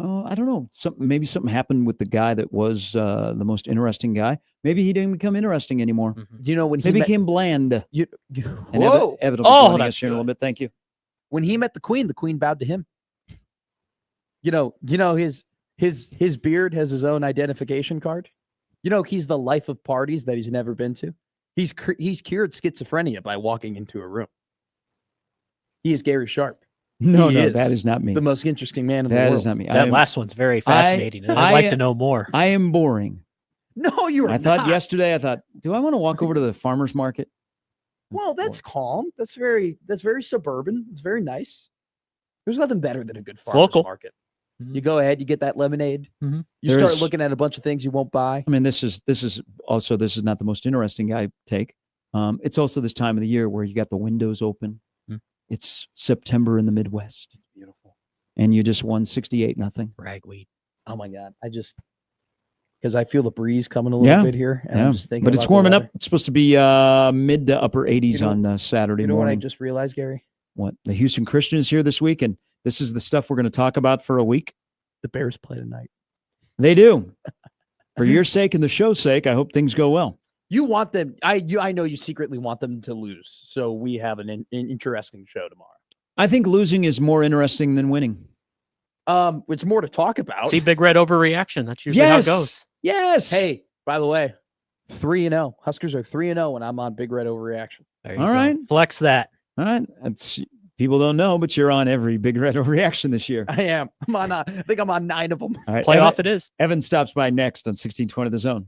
Oh, I don't know. Maybe something happened with the guy that was the most interesting guy. Maybe he didn't become interesting anymore. You know, when he maybe became bland. and Evan will be joining us here in a little bit. Thank you. When he met the Queen bowed to him. You know his beard has his own identification card. You know, he's the life of parties that he's never been to. He's cured schizophrenia by walking into a room. He is Gary Sharp. No, that is not me. The most interesting man in the world. That is not me. That last one's very fascinating. I'd like to know more. I am boring. No, you are. I thought yesterday. Do I want to walk over to the farmer's market? Well, that's calm. That's very suburban. It's very nice. There's nothing better than a good farmer's market. Mm-hmm. You go ahead, you get that lemonade. Mm-hmm. You start looking at a bunch of things you won't buy. I mean, this is not the most interesting guy take. It's also this time of the year where you got the windows open. It's September in the Midwest. It's beautiful. And you just won 68-0. Ragweed. Oh my God. Because I feel the breeze coming a little bit here. And I'm just thinking but it's warming up. It's supposed to be mid to upper 80s on Saturday morning. You know what I just realized, Gary? What? The Houston Christian is here this week, and this is the stuff we're going to talk about for a week. The Bears play tonight. They do. For your sake and the show's sake, I hope things go well. You want them. I know you secretly want them to lose. So we have an interesting show tomorrow. I think losing is more interesting than winning. It's more to talk about. See, Big Red overreaction. That's usually how it goes. Yes. Hey, by the way, 3-0. Huskers are 3-0 when I'm on Big Red overreaction. All right. Flex that. All right. That's people don't know, but you're on every Big Red overreaction this year. I am. I think I'm on 9 of them. All right. Playoff it is. Evan stops by next on 1620 The Zone.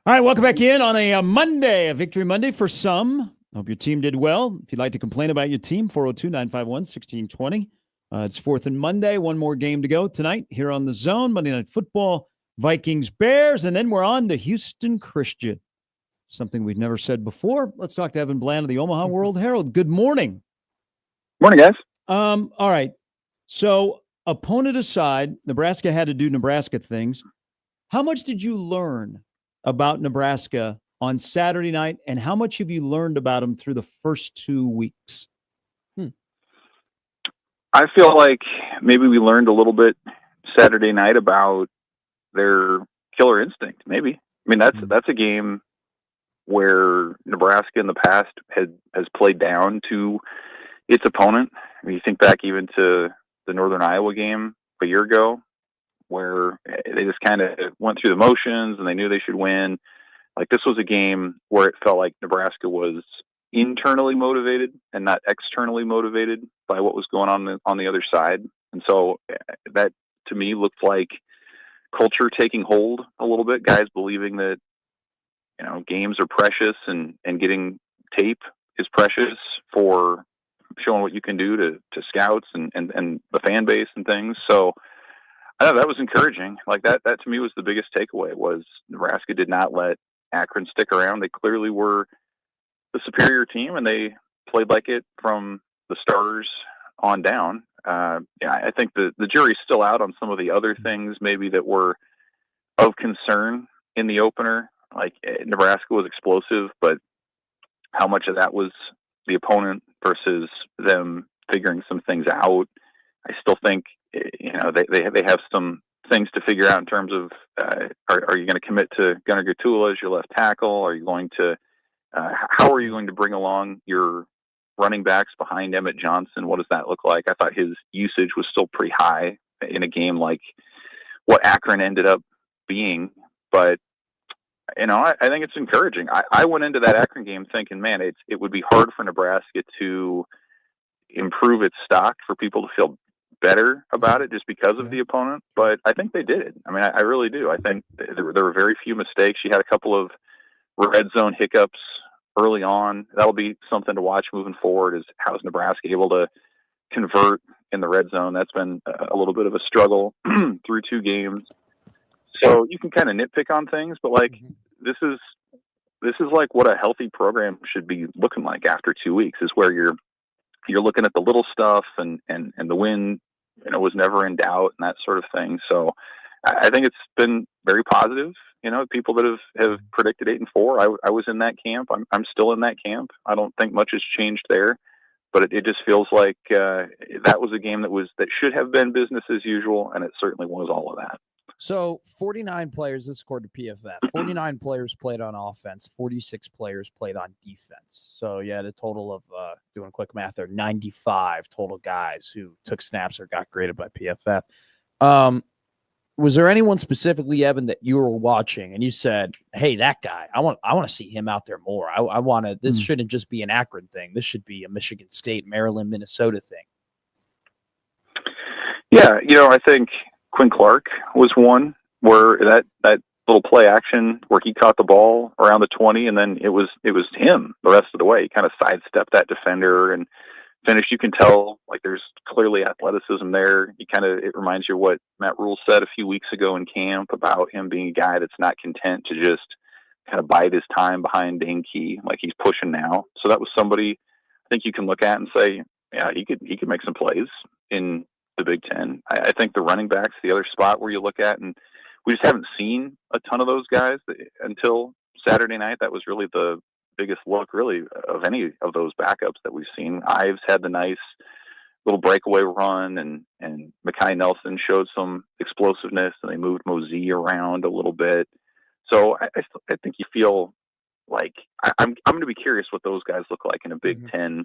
All right, welcome back in on a Monday, a victory Monday for some. Hope your team did well. If you'd like to complain about your team, 402-951-1620. It's 4th and Monday. One more game to go tonight here on The Zone. Monday Night Football, Vikings, Bears, and then we're on to Houston Christian. Something we've never said before. Let's talk to Evan Bland of the Omaha World Herald. Good morning. Morning, guys. All right. So, opponent aside, Nebraska had to do Nebraska things. How much did you learn about Nebraska on Saturday night, and how much have you learned about them through the first 2 weeks? I feel like maybe we learned a little bit Saturday night about their killer instinct. Maybe. I mean, that's a game where Nebraska in the past has played down to its opponent. I mean, you think back even to the Northern Iowa game a year ago, where they just kind of went through the motions and they knew they should win. Like, this was a game where it felt like Nebraska was internally motivated and not externally motivated by what was going on the other side. And so that, to me, looked like culture taking hold a little bit, guys believing that, games are precious and getting tape is precious for showing what you can do to scouts and the fan base and things. So I thought that was encouraging. Like that to me was the biggest takeaway, was Nebraska did not let Akron stick around. They clearly were the superior team, and they played like it from the starters on down. I think the jury's still out on some of the other things maybe that were of concern in the opener. Like, Nebraska was explosive, but how much of that was the opponent versus them figuring some things out? I still think, they have some things to figure out in terms of, are you going to commit to Gunnar Gatula as your left tackle? Are you going to, how are you going to bring along your running backs behind Emmett Johnson? What does that look like? I thought his usage was still pretty high in a game like what Akron ended up being, but I think it's encouraging. I went into that Akron game thinking, man, it would be hard for Nebraska to improve its stock, for people to feel better about it just because of the opponent. But I think they did. I mean, I really do. I think there were very few mistakes. You had a couple of red zone hiccups early on. That'll be something to watch moving forward, is how's Nebraska able to convert in the red zone. That's been a little bit of a struggle through 2 games. So you can kind of nitpick on things, but this is like what a healthy program should be looking like after 2 weeks, is where you're looking at the little stuff and the win, was never in doubt and that sort of thing. So I think it's been very positive. People that have predicted 8-4, I was in that camp. I'm still in that camp. I don't think much has changed there, but it just feels like that was a game that should have been business as usual, and it certainly was all of that. So 49 players, this scored to PFF. 49 players played on offense. 46 players played on defense. So you had a total of, doing quick math there, 95 total guys who took snaps or got graded by PFF. Was there anyone specifically, Evan, that you were watching and you said, hey, that guy, I want to see him out there more. I want to, this shouldn't just be an Akron thing. This should be a Michigan State, Maryland, Minnesota thing. Yeah. I think Quinn Clark was one where that little play action where he caught the ball around the 20, and then it was him the rest of the way. He kind of sidestepped that defender and finished. You can tell, like, there's clearly athleticism there. It reminds you of what Matt Rule said a few weeks ago in camp about him being a guy that's not content to just kind of bide his time behind Dane Key, like he's pushing now. So that was somebody I think you can look at and say, yeah, he could make some plays in the Big Ten. I think the running backs, the other spot where you look at, and we just haven't seen a ton of those guys until Saturday night. That was really the biggest look, really, of any of those backups that we've seen. Ives had the nice little breakaway run, and Mekhi Nelson showed some explosiveness, and they moved Mosey around a little bit. So I think you feel like I'm going to be curious what those guys look like in a Big Ten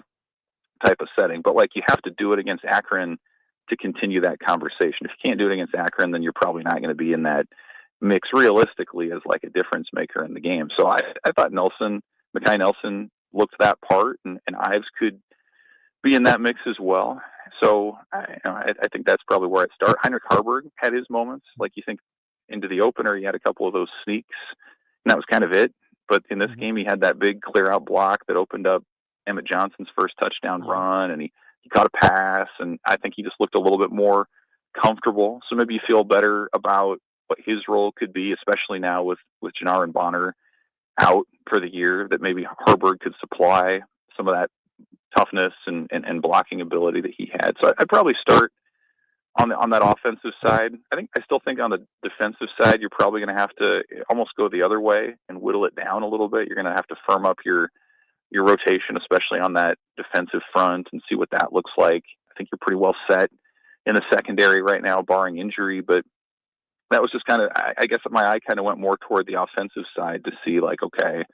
type of setting. But like, you have to do it against Akron to continue that conversation. If you can't do it against Akron, then you're probably not going to be in that mix realistically as like a difference maker in the game. So I thought Mekhi Nelson looked that part, and Ives could be in that mix as well. So I think that's probably where I'd start. Heinrich Harburg had his moments. Like, you think into the opener, he had a couple of those sneaks that was kind of it. But in this game, he had that big clear out block that opened up Emmett Johnson's first touchdown run, and he caught a pass, and I think he just looked a little bit more comfortable. So maybe you feel better about what his role could be, especially now with Jannar and Bonner out for the year, that maybe Harburg could supply some of that toughness and blocking ability that he had. So I'd probably start on that offensive side. I still think on the defensive side, you're probably going to have to almost go the other way and whittle it down a little bit. You're going to have to firm up your rotation, especially on that defensive front, and see what that looks like. I think you're pretty well set in the secondary right now, barring injury, but that was just kind of, I guess my eye kind of went more toward the offensive side to see, like, okay,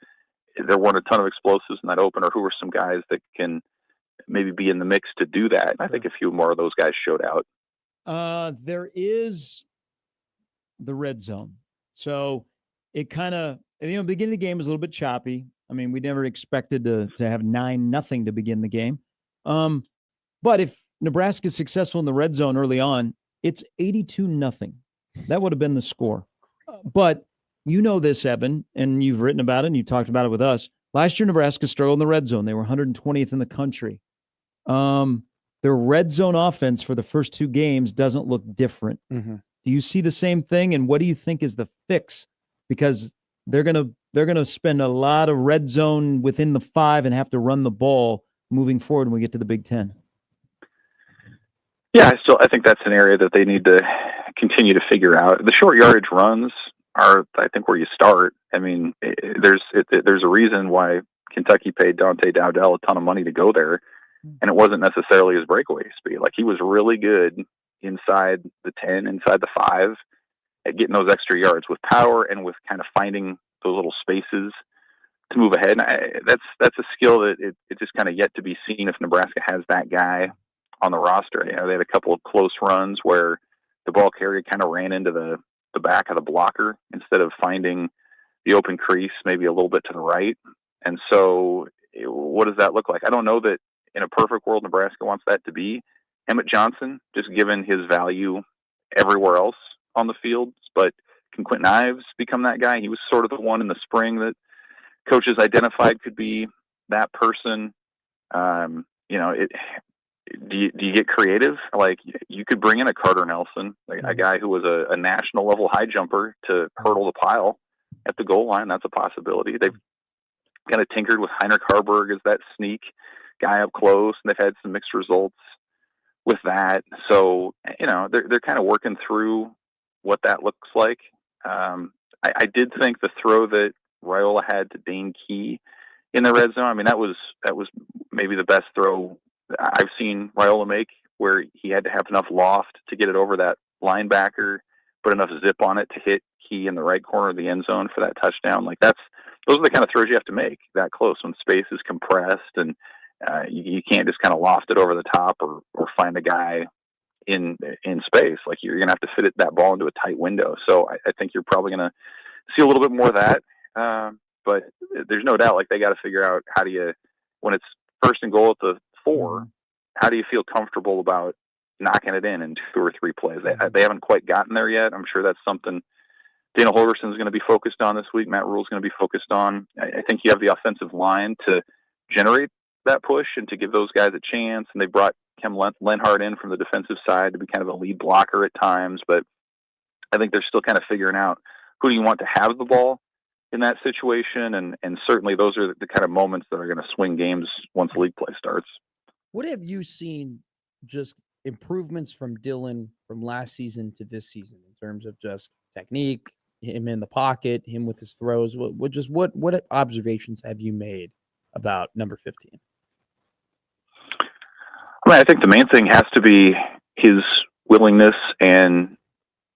there weren't a ton of explosives in that opener. Who were some guys that can maybe be in the mix to do that? And I think a few more of those guys showed out. There is the red zone. So it kind of, the beginning of the game was a little bit choppy. I mean, we never expected to have 9-0 to begin the game. But if Nebraska is successful in the red zone early on, it's 82-0. That would have been the score. But you know this, Evan, and you've written about it and you talked about it with us. Last year, Nebraska struggled in the red zone. They were 120th in the country. Their red zone offense for the first two games doesn't look different. Do you see the same thing? And what do you think is the fix? Because they're gonna spend a lot of red zone within the 5 and have to run the ball moving forward when we get to the Big Ten. Yeah, I think that's an area that they need to continue to figure out. The short yardage runs are, I think, where you start. I mean, there's a reason why Kentucky paid Dante Dowdell a ton of money to go there, and it wasn't necessarily his breakaway speed. Like, he was really good inside the 10, inside the 5, at getting those extra yards with power and with kind of finding those little spaces to move ahead. And that's a skill that it just kind of yet to be seen if Nebraska has that guy on the roster. You know, they had a couple of close runs where the ball carrier kind of ran into the back of the blocker instead of finding the open crease maybe a little bit to the right. And so what does that look like? I don't know that in a perfect world Nebraska wants that to be Emmett Johnson, just given his value everywhere else on the field. But can Quentin Ives become that guy? He was sort of the one in the spring that coaches identified could be that person. Do you get creative? Like, you could bring in a Carter Nelson, a guy who was a national level high jumper, to hurdle the pile at the goal line. That's a possibility. They've kind of tinkered with Heinrich Harburg as that sneak guy up close, and they've had some mixed results with that. So, they're kind of working through what that looks like. I did think the throw that Raiola had to Dane Key in the red zone, I mean, that was maybe the best throw I've seen Raiola make, where he had to have enough loft to get it over that linebacker, put enough zip on it to hit Key in the right corner of the end zone for that touchdown. Like, those are the kind of throws you have to make that close when space is compressed, and you can't just kind of loft it over the top or find a guy in space. Like, you're going to have to fit that ball into a tight window. So I think you're probably going to see a little bit more of that. But there's no doubt, like, they got to figure out how do you, when it's first and goal at the 4, how do you feel comfortable about knocking it in 2 or 3 plays? They haven't quite gotten there yet. I'm sure that's something Dana Holgerson's going to be focused on this week. Matt Rule's going to be focused on. I think you have the offensive line to generate that push and to give those guys a chance. And they brought Kem Lenhart in from the defensive side to be kind of a lead blocker at times. But I think they're still kind of figuring out who do you want to have the ball in that situation. And certainly those are the kind of moments that are going to swing games once league play starts. What have you seen just improvements from Dylan from last season to this season in terms of just technique, him in the pocket, him with his throws? What observations have you made about number 15? I mean, I think the main thing has to be his willingness and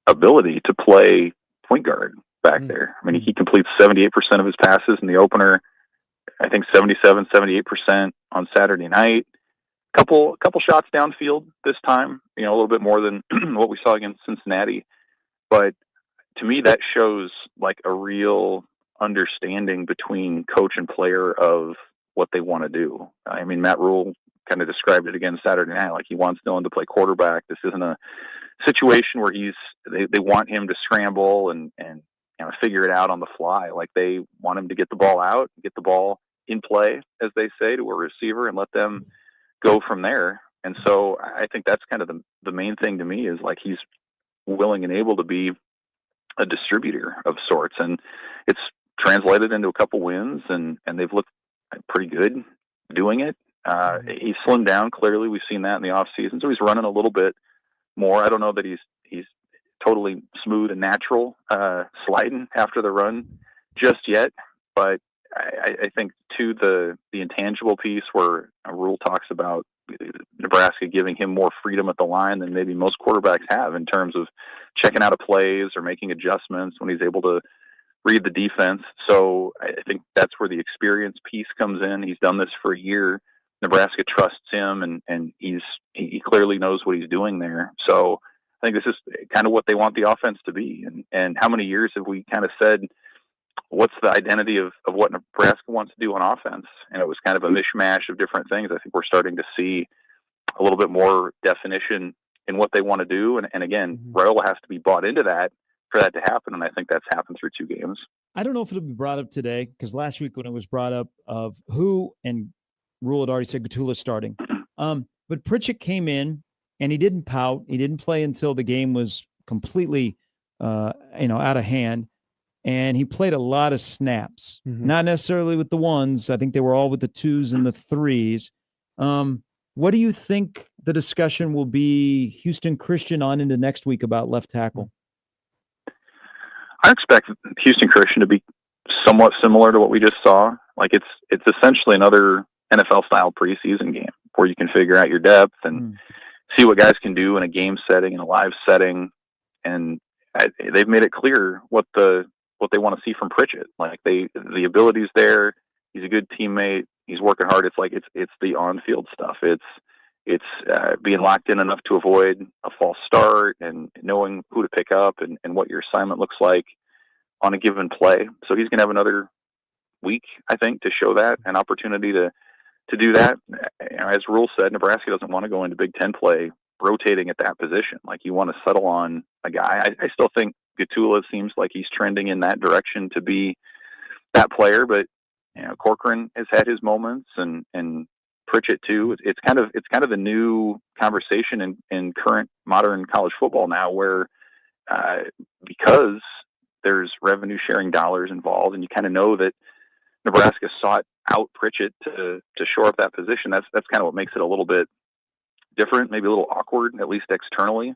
ability to play point guard back there. I mean, he completes 78% of his passes in the opener. I think 78% on Saturday night. Couple shots downfield this time, a little bit more than what we saw against Cincinnati. But to me, that shows like a real understanding between coach and player of what they want to do. I mean, Matt Rule kind of described it again Saturday night, like he wants Dylan to play quarterback. This isn't a situation where they want him to scramble and figure it out on the fly. Like, they want him to get the ball out, get the ball in play, as they say, to a receiver, and let them go from there. And so I think that's kind of the main thing to me, is like, he's willing and able to be a distributor of sorts, and it's translated into a couple wins, and they've looked pretty good doing it. He's slimmed down, clearly. We've seen that in the off season, so he's running a little bit more. I don't know that he's totally smooth and natural sliding after the run just yet, but I think too, the intangible piece where Rule talks about Nebraska giving him more freedom at the line than maybe most quarterbacks have, in terms of checking out of plays or making adjustments when he's able to read the defense. So I think that's where the experience piece comes in. He's done this for a year. Nebraska trusts him, and he clearly knows what he's doing there. So I think this is kind of what they want the offense to be. And how many years have we kind of said, what's the identity of what Nebraska wants to do on offense? And it was kind of a mishmash of different things. I think we're starting to see a little bit more definition in what they want to do. And again, Raiola has to be bought into that for that to happen. And I think that's happened through 2 games. I don't know if it'll be brought up today, because last week when it was brought up of who, and Rule had already said Gatula starting. But Pritchett came in and he didn't pout. He didn't play until the game was completely, out of hand. And he played a lot of snaps, not necessarily with the ones. I think they were all with the 2s and the 3s. What do you think the discussion will be, Houston Christian on into next week, about left tackle? I expect Houston Christian to be somewhat similar to what we just saw. Like, it's essentially another NFL-style preseason game where you can figure out your depth and see what guys can do in a game setting, in a live setting. And they've made it clear what they want to see from Pritchett. Like, the ability's there. He's a good teammate. He's working hard. It's like, it's the on-field stuff. It's being locked in enough to avoid a false start, and knowing who to pick up, and what your assignment looks like on a given play. So he's going to have another week, I think, to show that, an opportunity to do that. As Rule said, Nebraska doesn't want to go into Big Ten play rotating at that position. Like, you want to settle on a guy. I still think Gatula seems like he's trending in that direction to be that player, but Corcoran has had his moments, and Pritchett too. It's kind of the new conversation in current modern college football now, where because there's revenue sharing dollars involved, and you kind of know that Nebraska sought out Pritchett to shore up that position. That's kind of what makes it a little bit different, maybe a little awkward, at least externally,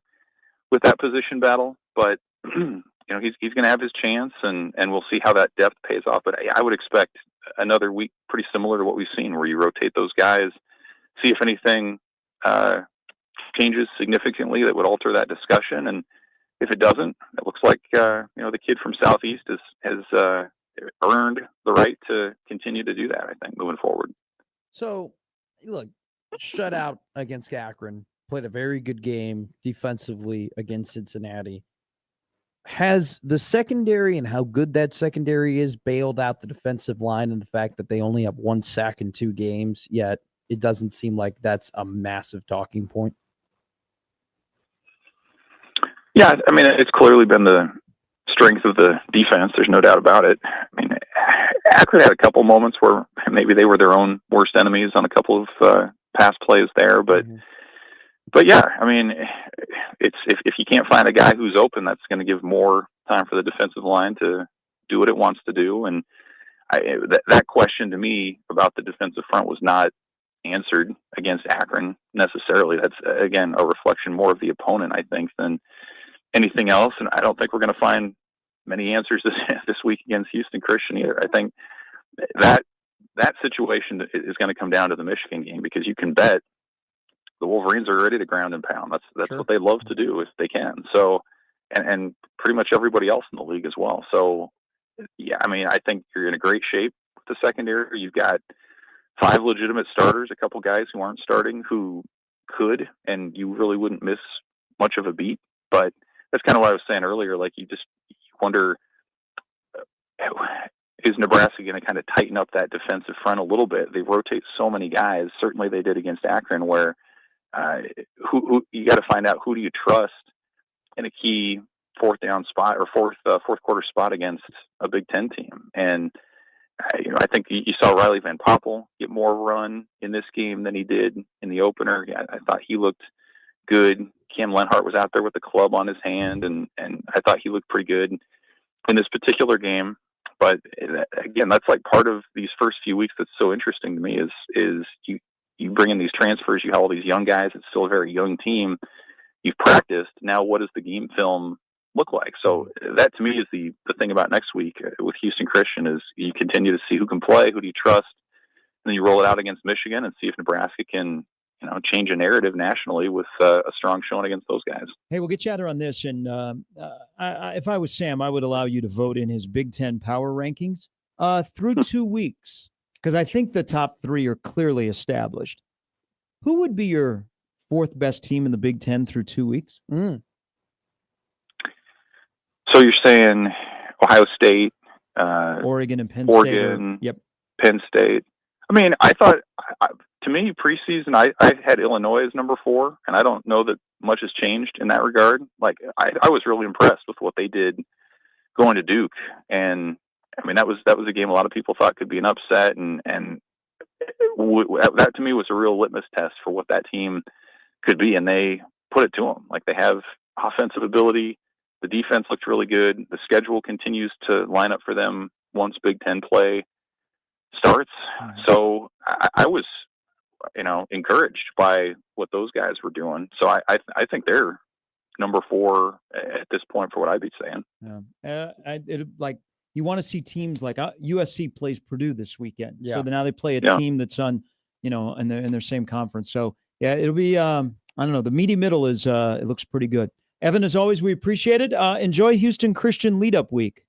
with that position battle. But he's going to have his chance, and we'll see how that depth pays off. But I would expect another week pretty similar to what we've seen, where you rotate those guys, see if anything changes significantly that would alter that discussion. And if it doesn't, it looks like the kid from Southeast has earned the right to continue to do that, I think, moving forward. So, look, shutout against Akron, played a very good game defensively against Cincinnati. Has the secondary and how good that secondary is bailed out the defensive line, and the fact that they only have 1 sack in 2 games, yet it doesn't seem like that's a massive talking point? Yeah, I mean, it's clearly been the strength of the defense. There's no doubt about it. I mean, Akron had a couple moments where maybe they were their own worst enemies on a couple of pass plays there, but yeah, I mean, it's if you can't find a guy who's open, that's going to give more time for the defensive line to do what it wants to do. And that question to me about the defensive front was not answered against Akron necessarily. That's, again, a reflection more of the opponent, I think, than anything else. And I don't think we're going to find many answers this week against Houston Christian either. I think that situation is going to come down to the Michigan game, because you can bet the Wolverines are ready to ground and pound. That's sure what they love to do if they can. So, and pretty much everybody else in the league as well. So, yeah, I mean, I think you're in a great shape with the secondary. You've got 5 legitimate starters, a couple guys who aren't starting who could, and you really wouldn't miss much of a beat. But that's kind of what I was saying earlier. Like, you wonder, is Nebraska going to kind of tighten up that defensive front a little bit? They rotate so many guys. Certainly they did against Akron, where who you got to find out, who do you trust in a key fourth down spot or fourth quarter spot against a Big Ten team. And I think you saw Riley Van Poppel get more run in this game than he did in the opener. I thought he looked good. Cam Lenhart was out there with the club on his hand, and I thought he looked pretty good in this particular game. But again, that's like part of these first few weeks that's so interesting to me is you bring in these transfers, you have all these young guys. It's still a very young team. You've practiced. Now what does the game film look like? So that to me is the thing about next week with Houston Christian is you continue to see who can play, who do you trust, and then you roll it out against Michigan and see if Nebraska can change a narrative nationally with a strong showing against those guys. Hey, we'll get you out on this. And if I was Sam, I would allow you to vote in his Big Ten power rankings through 2 weeks, because I think the top three are clearly established. Who would be your fourth best team in the Big Ten through 2 weeks? So you're saying Ohio State, Oregon and Penn State. Yep. Penn State. I mean, I thought, to me, preseason, I had Illinois as number 4, and I don't know that much has changed in that regard. Like, I was really impressed with what they did going to Duke, and I mean that was a game a lot of people thought could be an upset, and that to me was a real litmus test for what that team could be, and they put it to them. Like, they have offensive ability. The defense looked really good. The schedule continues to line up for them once Big Ten play starts. So I was, encouraged by what those guys were doing. So I think they're number 4 at this point for what I'd be saying. Yeah. You want to see teams like USC plays Purdue this weekend. Yeah. So now they play a team that's on, in their same conference. So yeah, it'll be, I don't know. The meaty middle is, it looks pretty good. Evan, as always, we appreciate it. Enjoy Houston Christian lead-up week.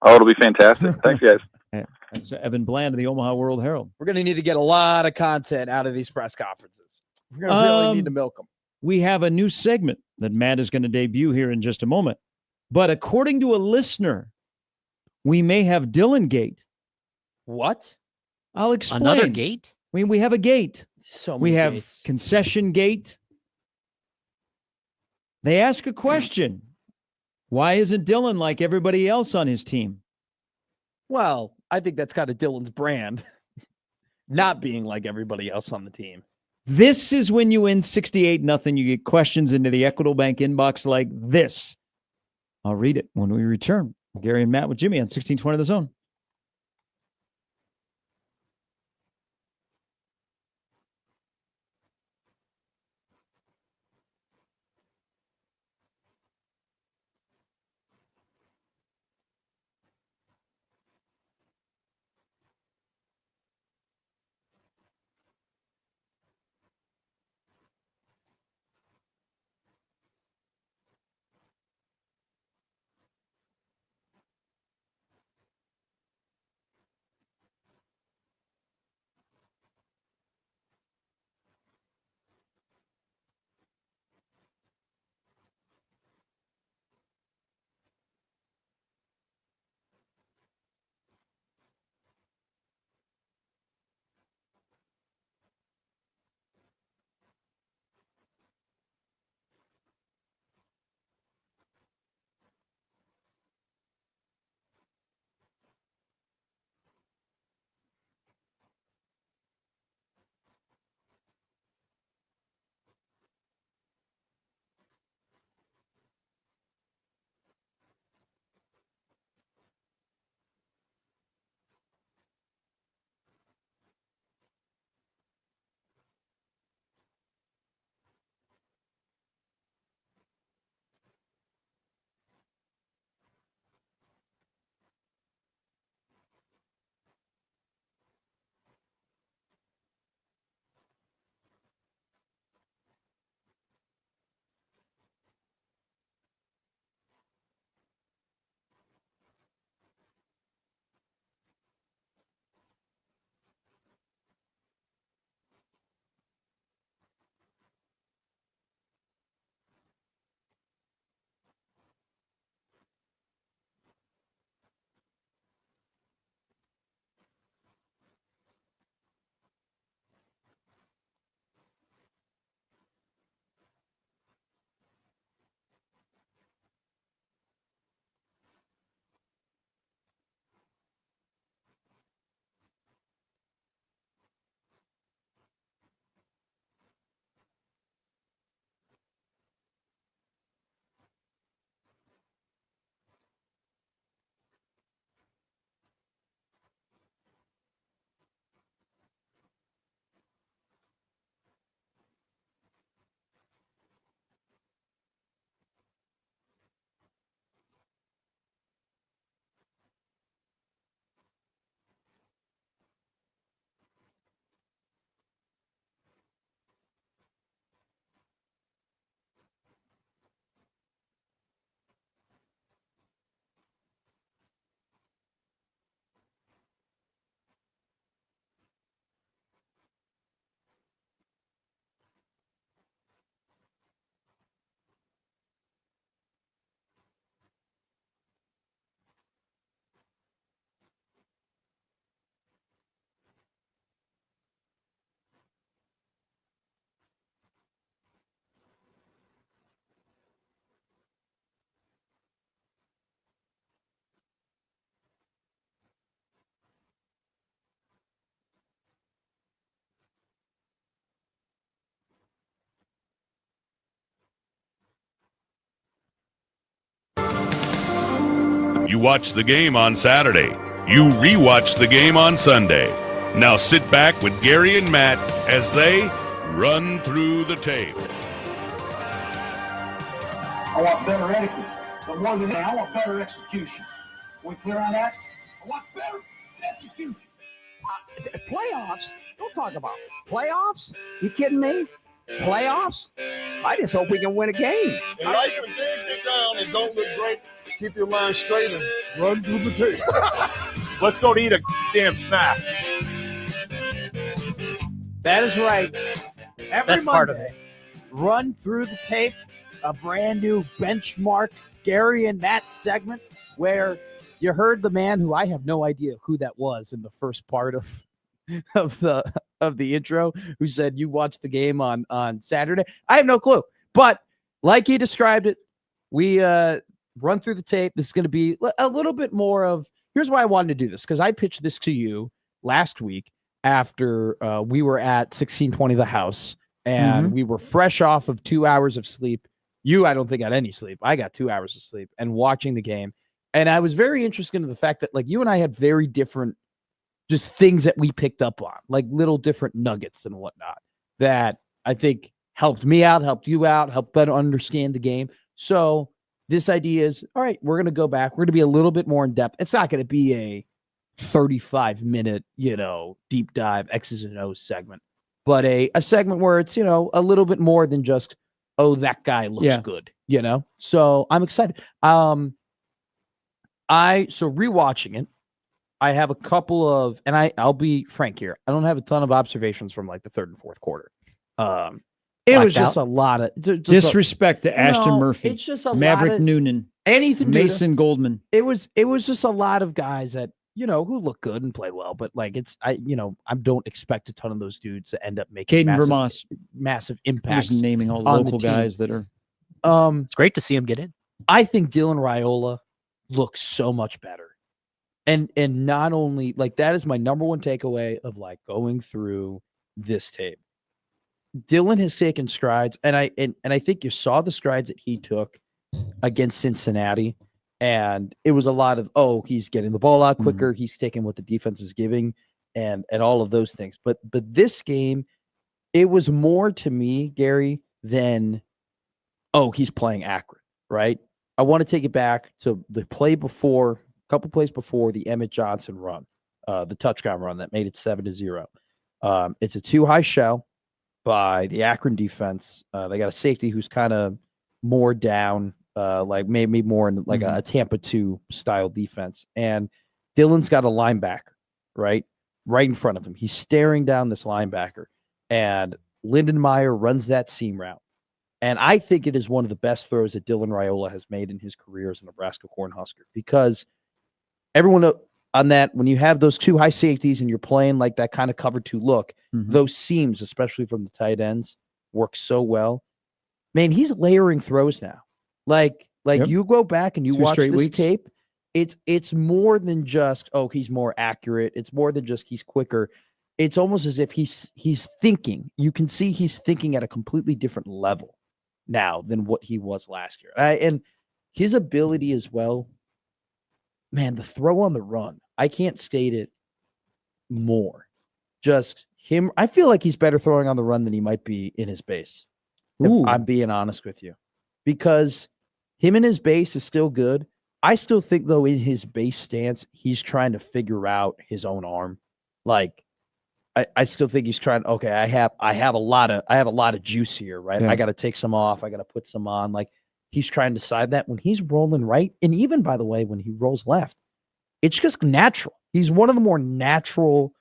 Oh, it'll be fantastic. Thanks, guys. That's Evan Bland of the Omaha World Herald. We're going to need to get a lot of content out of these press conferences. We're going to really need to milk them. We have a new segment that Matt is going to debut here in just a moment. But according to a listener, we may have Dylan Gate. What? I'll explain. Another gate? We have a gate. So many we have gates. concession gate. They ask a question. Why isn't Dylan like everybody else on his team? Well, I think that's kind of Dylan's brand, not being like everybody else on the team. This is when you win 68-0. You get questions into the Equitable Bank inbox like this. I'll read it when we return. Gary and Matt with Jimmy on 1620 The Zone. You watch the game on Saturday. You rewatch the game on Sunday. Now sit back with Gary and Matt as they run through the tape. I want better etiquette, but more than that, I want better execution. We clear on that? I want better execution. Playoffs? Don't talk about it. Playoffs? You kidding me? Playoffs? I just hope we can win a game. In life, when things get down and don't look great, keep your mind straight and run through the tape. Let's go to eat a damn snack. That is right. Every That's Monday, part of it. Run through the tape, a brand new benchmark Gary and Matt segment where you heard the man who I have no idea who that was in the first part of the intro, who said you watched the game on Saturday. I have no clue, but like he described it, we run through the tape. This is going to be a little bit more of. Here's why I wanted to do this, because I pitched this to you last week after we were at 1620 The House, and we were fresh off of 2 hours of sleep. You, I don't think, got any sleep. I got 2 hours of sleep and watching the game. And I was very interested in the fact that, like, you and I had very different just things that we picked up on, like little different nuggets and whatnot that I think helped me out, helped you out, helped better understand the game. So this idea is, all right, we're going to go back. We're going to be a little bit more in depth. It's not going to be a 35-minute, deep dive X's and O's segment, but a segment where it's, a little bit more than just, oh, that guy looks good, So I'm excited. So rewatching it, I have a couple of, and I'll be frank here, I don't have a ton of observations from like the third and fourth quarter. It was just a lot of disrespect to Ashton Murphy. It's just a Maverick lot of, Noonan, anything Mason Goldman. It was just a lot of guys that who look good and play well, but like I don't expect a ton of those dudes to end up making massive impacts. Just naming all the local guys that are. It's great to see him get in. I think Dylan Raiola looks so much better. And not only like that is my number one takeaway of like going through this tape. Dylan has taken strides, and I think you saw the strides that he took against Cincinnati, and it was a lot of he's getting the ball out quicker, he's taking what the defense is giving, and all of those things. But this game, it was more to me, Gary, than he's playing Akron, right? I want to take it back to the play before. Couple plays before the Emmett Johnson run, the touchdown run that made it 7-0. It's a too high shell by the Akron defense. They got a safety who's kind of more down, like maybe more in like a Tampa 2 style defense. And Dylan's got a linebacker, right in front of him. He's staring down this linebacker, and Lindenmeyer runs that seam route. And I think it is one of the best throws that Dylan Raiola has made in his career as a Nebraska Cornhusker, because everyone on that, when you have those two high safeties and you're playing like that kind of cover 2 look, those seams, especially from the tight ends, work so well. Man, he's layering throws now. Like you go back and you watch this tape, it's more than just, he's more accurate. It's more than just he's quicker. It's almost as if he's thinking. You can see he's thinking at a completely different level now than what he was last year. And his ability as well, man, the throw on the run, I can't state it more. Just him, I feel like he's better throwing on the run than he might be in his base. If I'm being honest with you. Because him in his base is still good. I still think, though, in his base stance, he's trying to figure out his own arm. Like, I still think he's trying, I have a lot of juice here, right? Yeah. I got to take some off. I got to put some on. Like, he's trying to decide that when he's rolling right. And even, by the way, when he rolls left, it's just natural. He's one of the more natural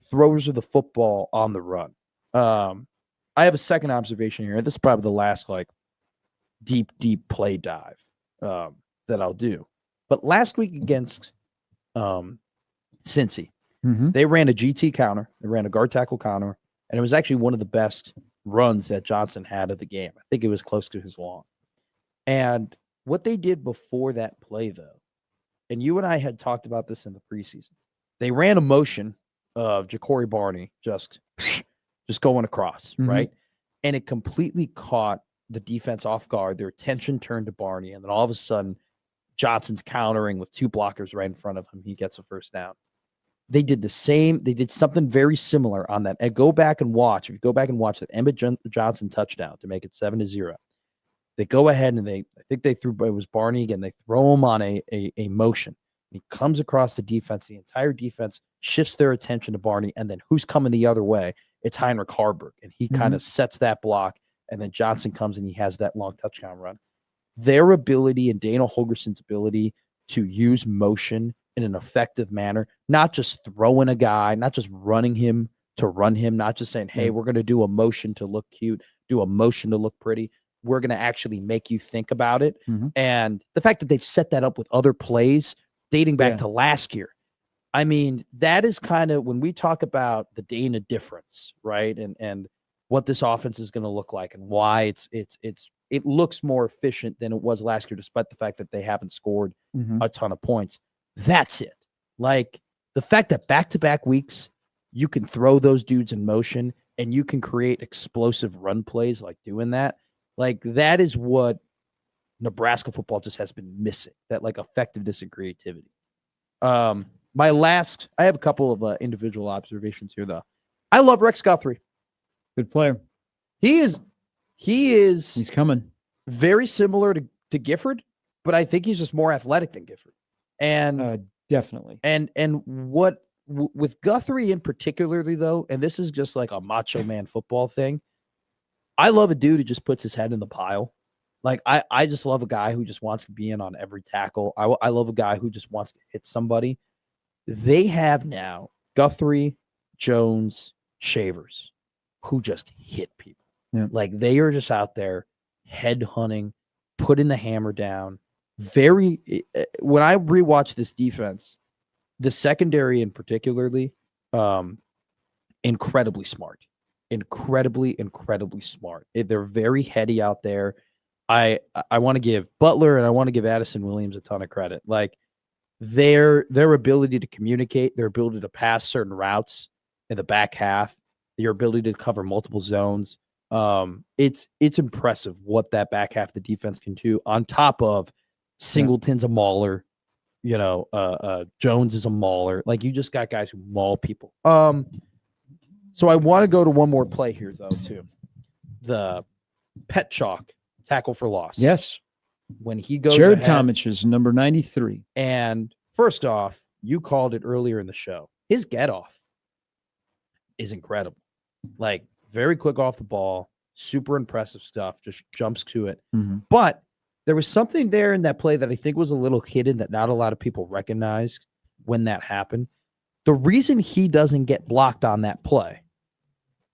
throwers of the football on the run. I have a second observation here. This is probably the last, deep play dive that I'll do. But last week against Cincy, they ran a GT counter. They ran a guard tackle counter. And it was actually one of the best runs that Johnson had of the game. I think it was close to his long. And what they did before that play, though, and you and I had talked about this in the preseason, they ran a motion of Ja'Cory Barney just going across, right? And it completely caught the defense off guard. Their attention turned to Barney, and then all of a sudden, Johnson's countering with 2 blockers right in front of him. He gets a first down. They did the same. They did something very similar on that. And go back and watch. If you go back and watch that Emmett Johnson touchdown to make it 7-0, they go ahead and I think they threw, it was Barney again. They throw him on a motion. He comes across the defense. The entire defense shifts their attention to Barney. And then who's coming the other way? It's Heinrich Harburg. And he kind of sets that block. And then Johnson comes and he has that long touchdown run. Their ability and Dana Holgerson's ability to use motion in an effective manner, not just throwing a guy, not just running him to run him, not just saying, hey, we're going to do a motion to look cute, do a motion to look pretty. We're going to actually make you think about it. And the fact that they've set that up with other plays dating back to last year. I mean, that is kind of when we talk about the Dana difference, right? And what this offense is going to look like and why it looks more efficient than it was last year, despite the fact that they haven't scored a ton of points. That's it. Like the fact that back-to-back weeks, you can throw those dudes in motion and you can create explosive run plays like doing that. Like that is what Nebraska football just has been missing, that like effectiveness and creativity. I have a couple of individual observations here though. I love Rex Guthrie. Good player. He's coming. Very similar to Gifford, but I think he's just more athletic than Gifford. And definitely. And what with Guthrie in particularly though, and this is just like a macho man football thing. I love a dude who just puts his head in the pile. Like I just love a guy who just wants to be in on every tackle. I love a guy who just wants to hit somebody. They have now Guthrie, Jones, Shavers, who just hit people. Yeah. Like they are just out there head hunting, putting the hammer down. When I rewatch this defense, the secondary in particularly, incredibly smart. Incredibly smart. They're very heady out there. I want to give Butler and I want to give Addison Williams a ton of credit. Like their ability to communicate, their ability to pass certain routes in the back half, their ability to cover multiple zones. It's impressive what that back half of the defense can do. On top of Singleton's a mauler, Jones is a mauler. Like you just got guys who maul people. So I want to go to one more play here though too. The pet chalk tackle for loss. Yes. When he goes Jared ahead, Tomich is number 93. And first off, you called it earlier in the show. His get off is incredible. Like very quick off the ball, super impressive stuff, just jumps to it. But there was something there in that play that I think was a little hidden that not a lot of people recognized when that happened. The reason he doesn't get blocked on that play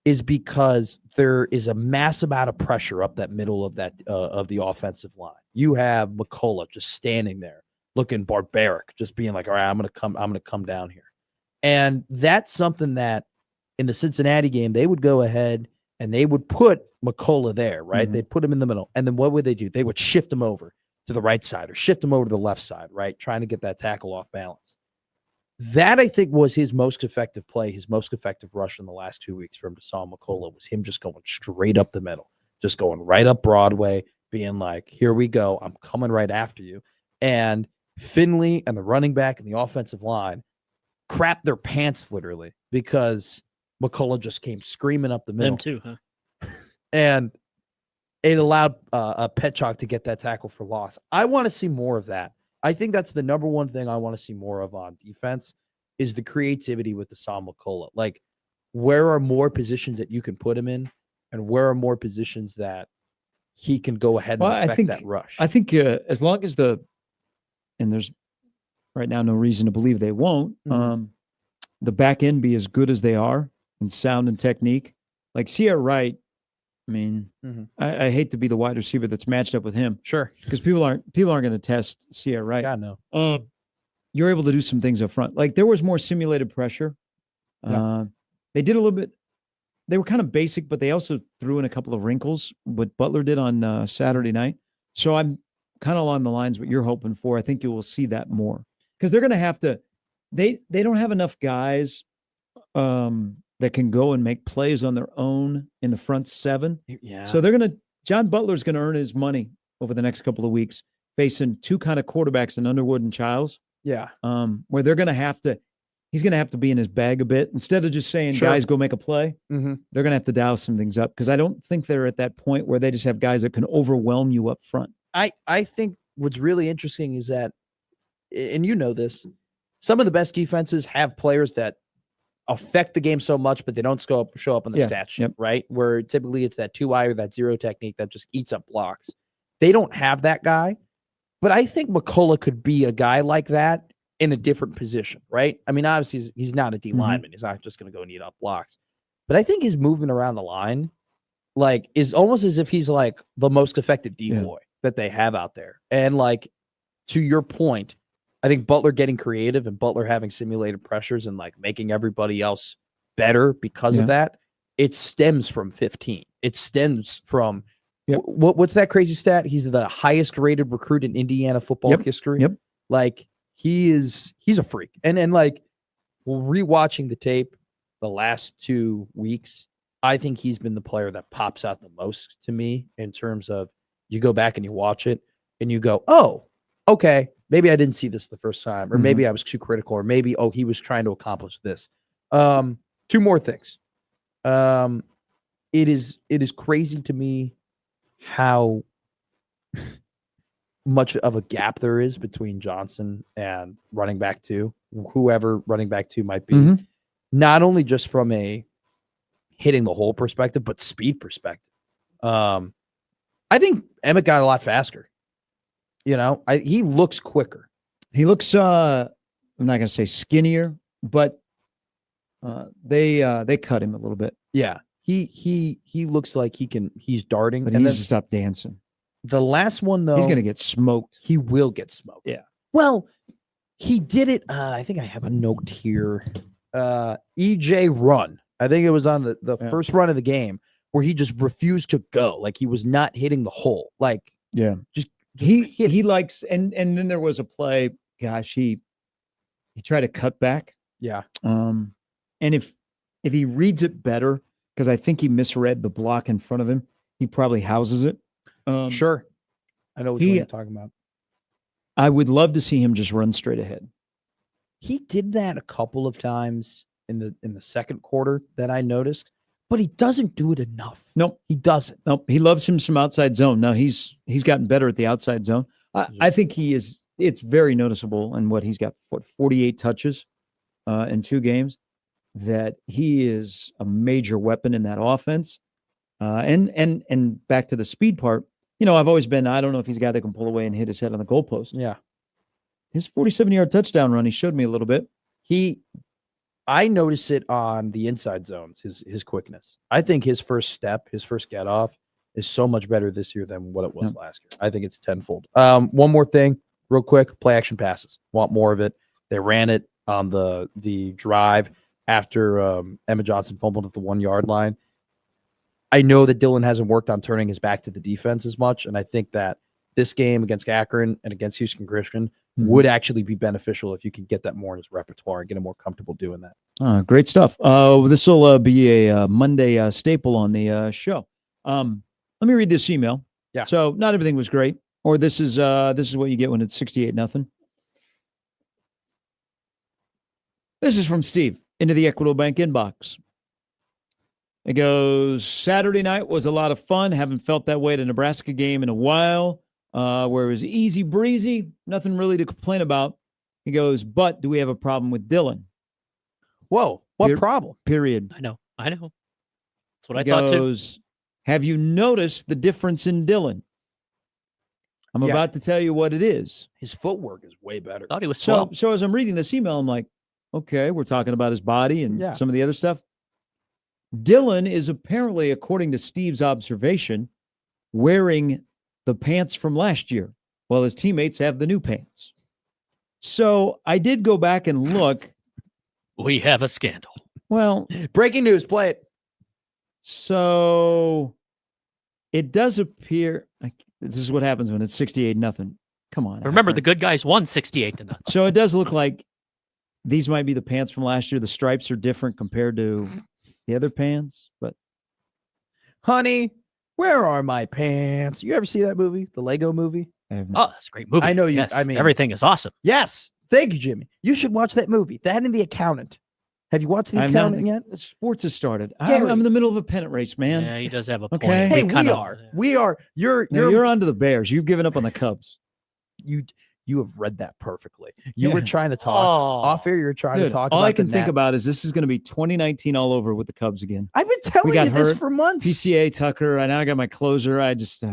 is because there is a mass amount of pressure up that middle of that of the offensive line. You have McCullough just standing there looking barbaric, just being like, all right, I'm gonna come down here. And that's something that in the Cincinnati game, they would go ahead and they would put McCullough there, right? They'd put him in the middle. And then what would they do? They would shift him over to the right side or shift him over to the left side, right? Trying to get that tackle off balance. That, I think, was his most effective play, his most effective rush in the last 2 weeks from Deshaun McCullough, was him just going straight up the middle, just going right up Broadway, being like, here we go. I'm coming right after you. And Finley and the running back and the offensive line crapped their pants literally because McCullough just came screaming up the middle. Them too, huh? And it allowed Petchak to get that tackle for loss. I want to see more of that. I think that's the number one thing I want to see more of on defense is the creativity with Deshaun McCullough. Like, where are more positions that you can put him in, and where are more positions that he can go ahead and affect that rush? I think as long as and there's right now no reason to believe they won't, the back end be as good as they are in sound and technique. Like Sierra Wright, I mean, I hate to be the wide receiver that's matched up with him. Sure. Because people aren't going to test Sierra Wright. God, no. You're able to do some things up front. Like there was more simulated pressure. Yeah. They did a little bit. They were kind of basic, but they also threw in a couple of wrinkles, what Butler did on Saturday night. So I'm kind of along the lines what you're hoping for. I think you will see that more because they're going to have to. They don't have enough guys that can go and make plays on their own in the front seven. Yeah. So John Butler's going to earn his money over the next couple of weeks. facing two kind of quarterbacks in Underwood and Childs. Yeah. Where he's going to have to be in his bag a bit. Instead of just saying, Sure. guys, go make a play, Mm-hmm. they're going to have to dial some things up because I don't think they're at that point where they just have guys that can overwhelm you up front. I think what's really interesting is that, and you know this, some of the best defenses have players that affect the game so much, but they don't show up on the stat sheet, right? Where typically it's that 2-eye or that zero technique that just eats up blocks. They don't have that guy, but I think McCullough could be a guy like that in a different position, right? I mean, obviously he's not a D lineman. He's not just going to go and eat up blocks, but I think his movement around the line, like, is almost as if he's like the most effective D-boy that they have out there. And like, to your point, I think Butler getting creative and Butler having simulated pressures and like making everybody else better because of that, it stems from 15. It stems from what's that crazy stat? He's the highest rated recruit in Indiana football history. Like he's a freak. And like rewatching the tape the last 2 weeks, I think he's been the player that pops out the most to me in terms of you go back and you watch it and you go, oh, okay, maybe I didn't see this the first time, or maybe I was too critical, or maybe, oh, he was trying to accomplish this. 2 more things. It is crazy to me how much of a gap there is between Johnson and running back 2, whoever running back 2 might be, not only just from a hitting the hole perspective, but speed perspective. I think Emmett got a lot faster. You know, he looks quicker. He looks, I'm not going to say skinnier, but they cut him a little bit. Yeah. He looks like he's darting. But he needs to stop dancing. The last one, though. He's going to get smoked. He will get smoked. Yeah. Well, he did it. I think I have a note here. EJ run. I think it was on the first run of the game where he just refused to go. Like he was not hitting the hole. Like, just he likes, and then there was a play. Gosh, he tried to cut back. Yeah. And if he reads it better, because I think he misread the block in front of him, he probably houses it. Sure. I know what you're talking about. I would love to see him just run straight ahead. He did that a couple of times in the second quarter that I noticed, but he doesn't do it enough. Nope, he doesn't. Nope, he loves him some outside zone. Now he's gotten better at the outside zone. I think he is. It's very noticeable in what he's got. 48 touches in 2 games. That he is a major weapon in that offense. And back to the speed part. You know, I've always been. I don't know if he's a guy that can pull away and hit his head on the goalpost. Yeah. His 47-yard touchdown run, he showed me a little bit. I noticed it on the inside zones, his quickness. I think his first step, his first get off is so much better this year than what it was last year. I think it's tenfold. One more thing, real quick, play action passes. Want more of it. They ran it on the drive after Emma Johnson fumbled at the 1-yard line. I know that Dylan hasn't worked on turning his back to the defense as much, and I think that this game against Akron and against Houston Christian would actually be beneficial if you can get that more in his repertoire and get him more comfortable doing that. Great stuff. This will be a Monday staple on the show. Let me read this email. Yeah. So not everything was great, or this is what you get when it's 68-0. This is from Steve into the Equitable Bank inbox. It goes, Saturday night was a lot of fun. Haven't felt that way at a Nebraska game in a while. Where it was easy breezy, nothing really to complain about. He goes, but do we have a problem with Dylan? Whoa, what problem? Period. I know. That's what I thought too. Have you noticed the difference in Dylan? I'm about to tell you what it is. His footwork is way better. Thought he was slow. So as I'm reading this email, I'm like, okay, we're talking about his body and some of the other stuff. Dylan is apparently, according to Steve's observation, wearing the pants from last year, while his teammates have the new pants. So I did go back and look. We have a scandal. Well, breaking news, play it. So it does appear this is what happens when it's 68-0. Come on. Remember, the good guys won 68-0. So it does look like these might be the pants from last year. The stripes are different compared to the other pants, but honey, where are my pants? You ever see that movie, the Lego movie? Oh, that's a great movie. I know you. Yes, I mean, everything is awesome. Yes. Thank you, Jimmy. You should watch that movie. That and The Accountant. Have you watched The Accountant yet? Sports has started. Gary. I'm in the middle of a pennant race, man. Yeah, he does have a point. Okay. Hey, kinda- we are. You're on to the Bears. You've given up on the Cubs. You have read that perfectly. You were Yeah. trying to talk Oh. off air. You're trying to Dude, talk. all about I can the think Nat- about is this is going to be 2019 all over with the Cubs again. I've been telling got you this hurt. for months. PCA Tucker. Now I got my closer. I just.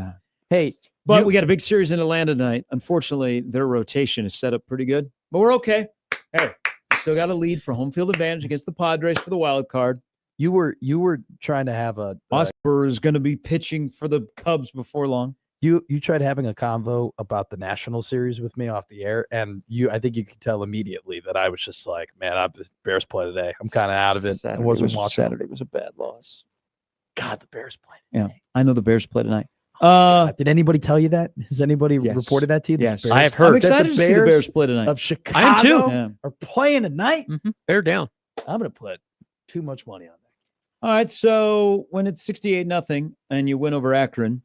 Hey, But we got a big series in Atlanta tonight. Unfortunately, their rotation is set up pretty good, but we're okay. Hey, we still got a lead for home field advantage against the Padres for the wild card. you were trying to have a Oscar is going to be pitching for the Cubs before long. you tried having a convo about the national series with me off the air, and I think you could tell immediately that I was just like, man, the Bears play today. I'm kind of out of it. I wasn't watching. Saturday was a bad loss. God, the Bears play. Yeah, I know the Bears play tonight. Did anybody tell you that? Has anybody Yes. reported that to you? Yes. The I have Bears- heard. I'm excited that to see the Bears play tonight. of Chicago I am too. Yeah. are playing tonight. Bear down. I'm going to put too much money on that. All right, so when it's 68-0 and you win over Akron,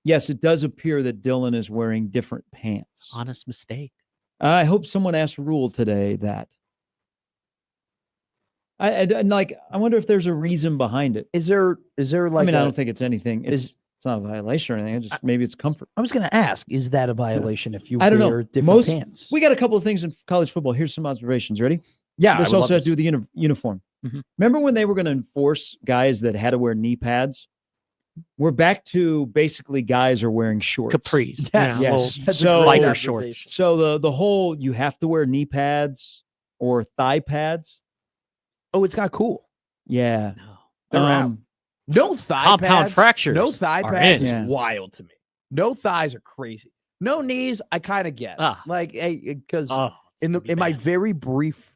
yes, it does appear that Dylan is wearing different pants. Honest mistake. I hope someone asked Rule today that. I wonder if there's a reason behind it. Is there like? I don't think it's anything. It's not a violation or anything. It's just maybe it's comfort. I was going to ask, is that a violation if you I don't wear know. different pants? We got a couple of things in college football. Here's some observations. Ready? Yeah, This also has to do with the uniform. Mhm. Remember when they were going to enforce guys that had to wear knee pads? We're back to basically guys are wearing shorts. Capris. Yes. Yeah, Yes. little So- lighter observation. shorts. So the whole you have to wear knee pads or thigh pads. Oh, it's not cool. Yeah. No. They're out. No thigh Compound pads. fractures No thigh are pads in. is Yeah. wild to me. No thighs are crazy. No knees, I kind of get. Ah. Like, because Oh, it's in gonna be my bad. very brief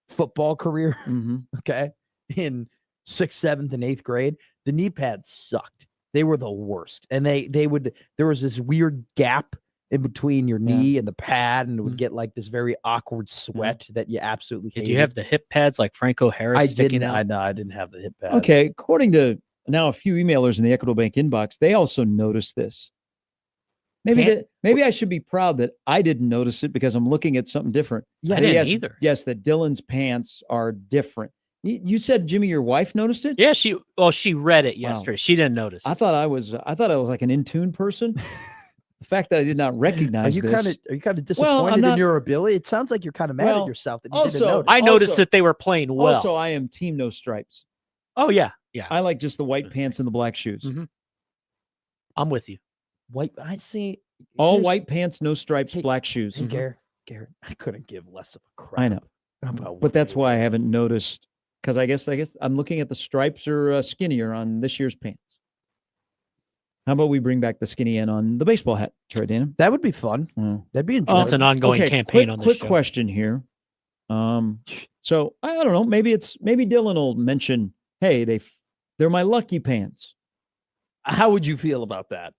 football career, Mm-hmm. okay, in 6th, 7th, and 8th grade, the knee pads sucked. They were the worst, and there was this weird gap in between your knee and the pad, and it would get like this very awkward sweat that you absolutely Did hated. you have the hip pads like Franco Harris I sticking didn't. out? I didn't have the hip pads. Okay. According to now a few emailers in the Equitable Bank inbox, they also noticed this. Maybe I should be proud that I didn't notice it because I'm looking at something different. Yeah, I didn't yes, either. Yes, that Dylan's pants are different. You said, Jimmy, your wife noticed it? Yeah, she read it Wow. yesterday. She didn't notice. I thought I was like an in-tune person. The fact that I did not recognize Are you kind of disappointed in not- your ability? It sounds like you're kind of mad Well, at yourself that you also, didn't notice. I noticed also- that they were playing well. Also, I am team no stripes. Oh yeah, yeah. I like just the white pants and the black shoes. Mhm. I'm with you. White. I see. All here's- white pants, no stripes, Hey, black shoes. Hey, Garrett, I couldn't give less of a crap. I know. About But what that's you why I wear. haven't noticed because I guess I'm looking at the stripes are skinnier on this year's pants. How about we bring back the skinny end on the baseball hat, Troy Dana? That would be fun. Well, That'd be Oh, enjoyable. it's an ongoing campaign on this quick show. question here. So I don't know. Maybe Dylan will mention, hey, they're my lucky pants. How would you feel about that?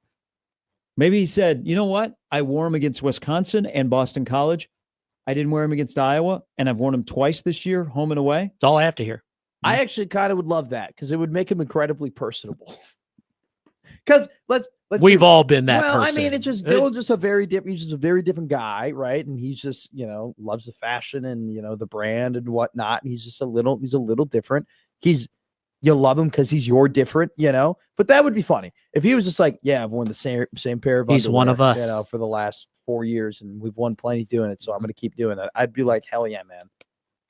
Maybe he said, you know what? I wore them against Wisconsin and Boston College. I didn't wear them against Iowa, and I've worn them twice this year, home and away. That's all I have to hear. I actually kind of would love that because it would make him incredibly personable. Because let's We've all been that well, person. I mean, it's just Dylan's just a very different. He's just a very different guy, right? And he's just loves the fashion and the brand and whatnot. And he's just a little different. You'll love him because he's your different, But that would be funny if he was just like, yeah, I've worn the same pair of. He's one of underwear, us. for the last 4 years, and we've won plenty doing it. So I'm going to keep doing that. I'd be like, hell yeah, man,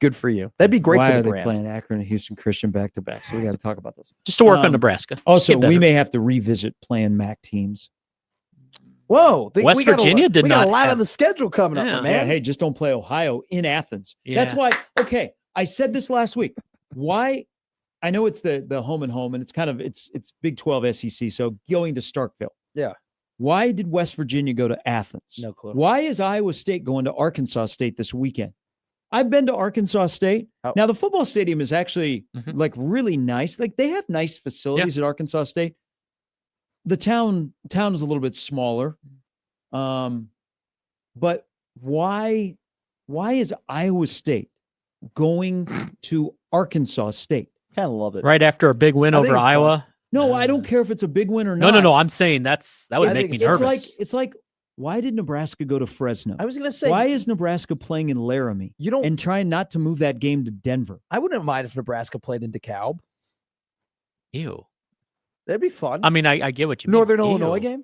good for you. That'd be great Why for are the they brand. playing Akron and Houston Christian back to back? So we got to talk about this. Just to work on Um, Nebraska. Also, Get we better. may have to revisit playing MAC teams. Whoa, West we got Virginia did we got not a lot have- on the schedule coming up, Yeah. my man. Yeah, hey, just don't play Ohio in Athens. That's Yeah. why. Okay, I said this last week. Why? I know it's the home and home, and it's kind of it's Big 12 SEC. So going to Starkville. Yeah. Why did West Virginia go to Athens? No clue. Why is Iowa State going to Arkansas State this weekend? I've been to Arkansas State. Oh. Now the football stadium is actually Mhm. like really nice. Like they have nice facilities at Arkansas State. The town is a little bit smaller. But why is Iowa State going to Arkansas State? Kind of love it. Right after a big win I think over it's fun. Ino. No, I don't care if it's a big win or No, not. I'm saying that would I make think me it's nervous. It's like why did Nebraska go to Fresno? I was going to say, why is Nebraska playing in Laramie? And trying not to move that game to Denver. I wouldn't mind if Nebraska played in DeKalb. Ew. That'd be fun. I mean, I get what you Northern mean. Illinois Ew. game.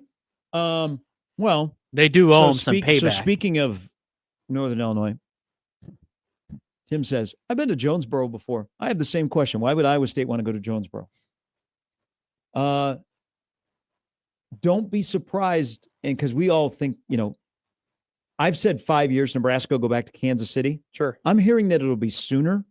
Well, they do own some payback. So speaking of Northern Illinois, Tim says, I've been to Jonesboro before. I have the same question. Why would Iowa State want to go to Jonesboro? Don't be surprised, and because we all think, I've said 5 years, Nebraska will go back to Kansas City. Sure. I'm hearing that it'll be sooner.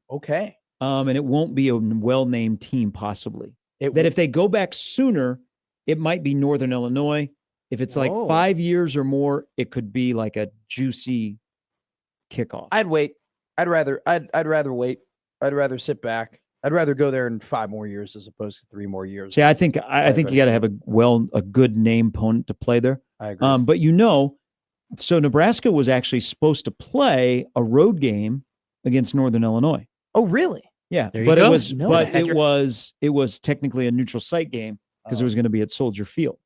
Okay. And it won't be a well-named team, possibly. If they go back sooner, it might be Northern Illinois. If it's like 5 years or more, it could be like a juicy kickoff. I'd wait. I'd rather wait. I'd rather sit back. I'd rather go there in 5 more years as opposed to 3 more years. See, I think you got to have a good name opponent to play there. I agree. But so Nebraska was actually supposed to play a road game against Northern Illinois. Oh, really? Yeah, There you but go. it was technically a neutral site game because it was going to be at Soldier Field.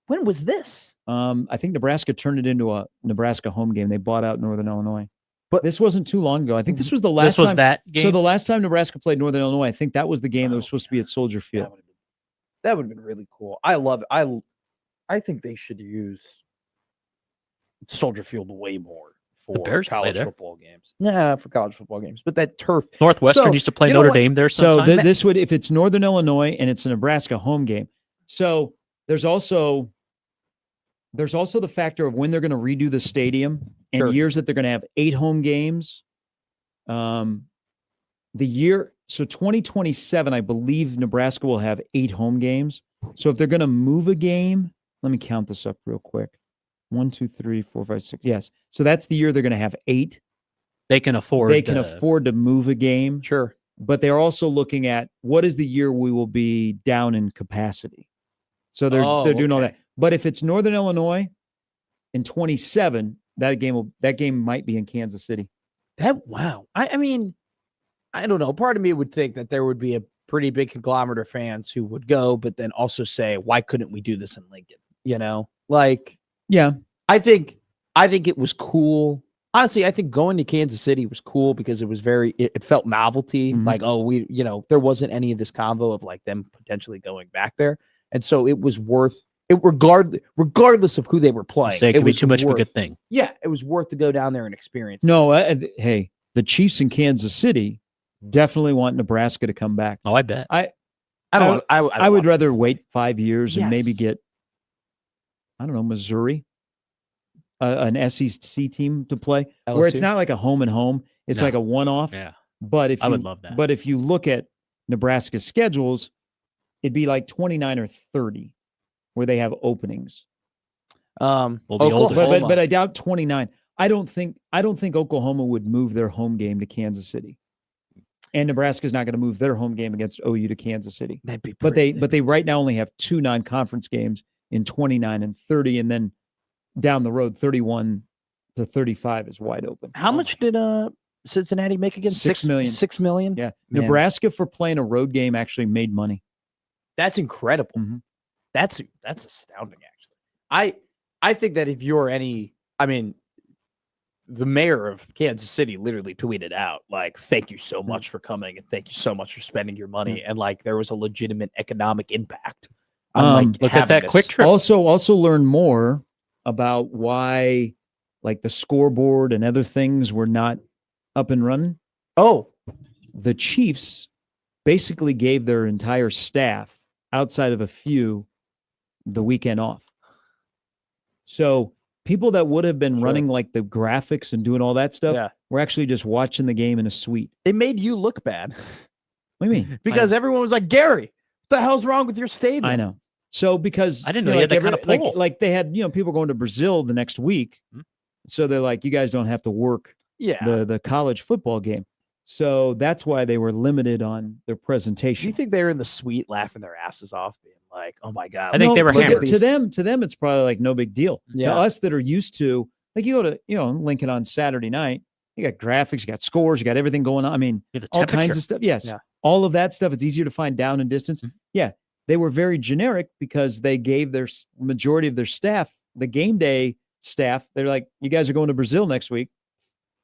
When was this? I think Nebraska turned it into a Nebraska home game. They bought out Northern Illinois. But this wasn't too long ago. I think this was the last time. that game? So the last time Nebraska played Northern Illinois, I think that was the game that was supposed to be at Soldier Field. That would have been really cool. I love it. I think they should use Soldier Field way more for Bears play college there. football games. Yeah, for college football games. But that turf. Northwestern used to play Notre Dame there So sometime. this would, if it's Northern Illinois and it's a Nebraska home game. So there's also the factor of when they're going to redo the stadium and Sure. years that they're going to have 8 home games. So 2027, I believe Nebraska will have 8 home games. So if they're going to move a game, let me count this up real quick. 1, 2, 3, 4, 5, 6. Yes. So that's the year they're going to have 8. They can afford. They can afford to move a game. Sure. But they're also looking at what is the year we will be down in capacity. So they're doing all that. But if it's Northern Illinois in 27, that game might be in Kansas City. Wow. I mean, I don't know. Part of me would think that there would be a pretty big conglomerate of fans who would go, but then also say, why couldn't we do this in Lincoln? Yeah. I think it was cool. Honestly, I think going to Kansas City was cool because it was it felt novelty. Mhm. Like, there wasn't any of this convo of like them potentially going back there. And so it was worth it regardless of who they were playing. Say it could be was too much of a worth- good thing. Yeah, it was worth to go down there and experience. No, hey, the Chiefs in Kansas City definitely want Nebraska to come back. Oh, I bet. I would rather wait 5 years and maybe Yes. get, I don't know, Missouri, an SEC team to play where it's LSU? not like a home and home. It's No. like a one-off. Yeah. But if I you, would love that. But if you look at Nebraska's schedules, it'd be like 29 or 30 where they have openings. Well, the Oklahoma. But I doubt 29. I don't think Oklahoma would move their home game to Kansas City. And Nebraska's not going to move their home game against OU to Kansas City. That'd be But pretty- they right now only have 2 non-conference games in 29 and 30, and then down the road 31 to 35 is wide open. How much did Cincinnati make again? 6 million. 6 million? Yeah. Man. Nebraska for playing a road game actually made money. That's incredible. Mhm. That's astounding, actually. I think that if you're the mayor of Kansas City literally tweeted out, like, thank you so much for coming and thank you so much for spending your money. And like there was a legitimate economic impact. Look at having that this. quick trip. Also learn more about why like the scoreboard and other things were not up and running. Oh, The Chiefs basically gave their entire staff, outside of a few, the weekend off. So people that would have been running like the graphics and doing all that stuff Yeah. were actually just watching the game in a suite. it made you look bad What do you mean? because everyone was like, Gary, what the hell's wrong with your stadium? I know. So because I didn't know you had that kind of pull. like they had, people going to Brazil the next week. Hmm. So they're like, you guys don't have to work Yeah. the college football game. So that's why they were limited on their Do presentation. you think they were in the suite laughing their asses off, being like, "Oh my god"? I think they were to, hammered. to them, it's probably like no big deal. Yeah. To us that are used to, like, you go to, Lincoln on Saturday night, you got graphics, you got scores, you got everything going on. I mean, Yeah, the all kinds temperature. of stuff. Yes. Yeah. All of that stuff. It's easier to find down and distance. Mhm. Yeah. They were very generic because they gave their majority of their staff the game day staff, they're like, you guys are going to Brazil next week.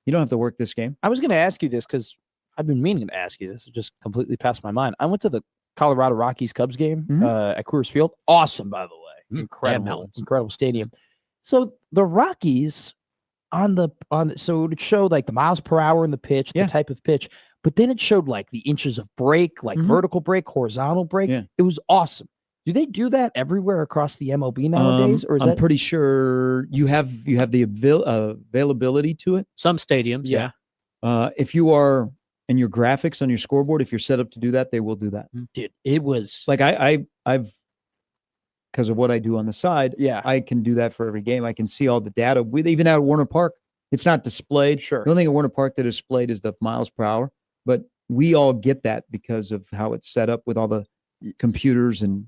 You don't have to work this game. I was going to ask you this because I've been meaning to ask you this. It just completely passed my mind. I went to the Colorado Rockies Cubs game at Coors Field. Awesome, by the way. Incredible stadium. So the Rockies so it showed like the miles per hour in the pitch, the type of pitch, but then it showed like the inches of break, like vertical break, horizontal break. Yeah. It was awesome. Do they do that everywhere across the MLB nowadays? Or is I'm pretty sure you have the availability to it. Some stadiums, yeah. If you are in your graphics on your scoreboard, if you're set up to do that, they will do that. Dude, it was like I've because of what I do on the side, I can do that for every game. I can see all the data. Even out at Warner Park, it's not displayed. Sure. The only thing at Warner Park that is displayed is the miles per hour, but we all get that because of how it's set up with all the computers and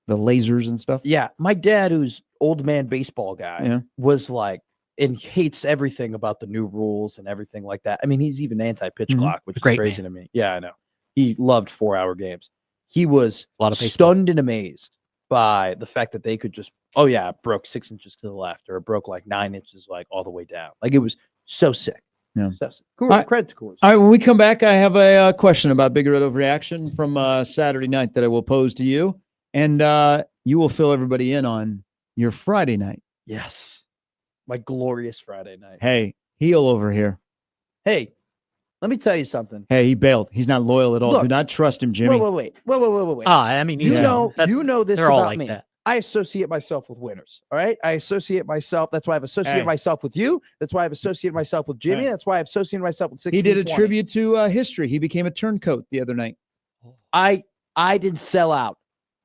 the lasers and stuff. Yeah. My dad, who's old man baseball guy, was like, and hates everything about the new rules and everything like that. I mean, he's even anti-pitch clock, which is crazy to me. Yeah, I know. He loved 4-hour games. He was stunned and amazed by the fact that they could just, it broke 6 inches to the left, or it broke like 9 inches, like all the way down. Like it was so sick. Yeah. So sick. Cool. Credit to Coors. All right, when we come back, I have a question about Big Red Overreaction from Saturday night that I will pose to you, and you will fill everybody in on your Friday night. Yes. My glorious Friday night. Hey, heel over here. Hey, let me tell you something. Hey, he bailed. He's not loyal at all. Look, Do not trust him, Jimmy. Wait. I mean, you know this they're all about like me. that. I associate myself with winners. All right. I associate myself. That's why I've associated myself with you. That's why I've associated myself with Jimmy. That's why I've associated myself with 16. He did a tribute to history. He became a turncoat the other night. I didn't sell out.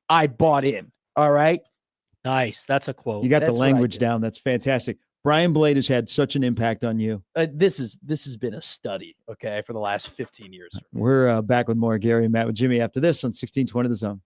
I bought in. All right. Nice. That's a quote. You got the language down. That's fantastic. Brian Blade has had such an impact on you. This has been a study, okay, for the last 15 years. We're back with more Gary and Matt with Jimmy after this on 1620 The Zone.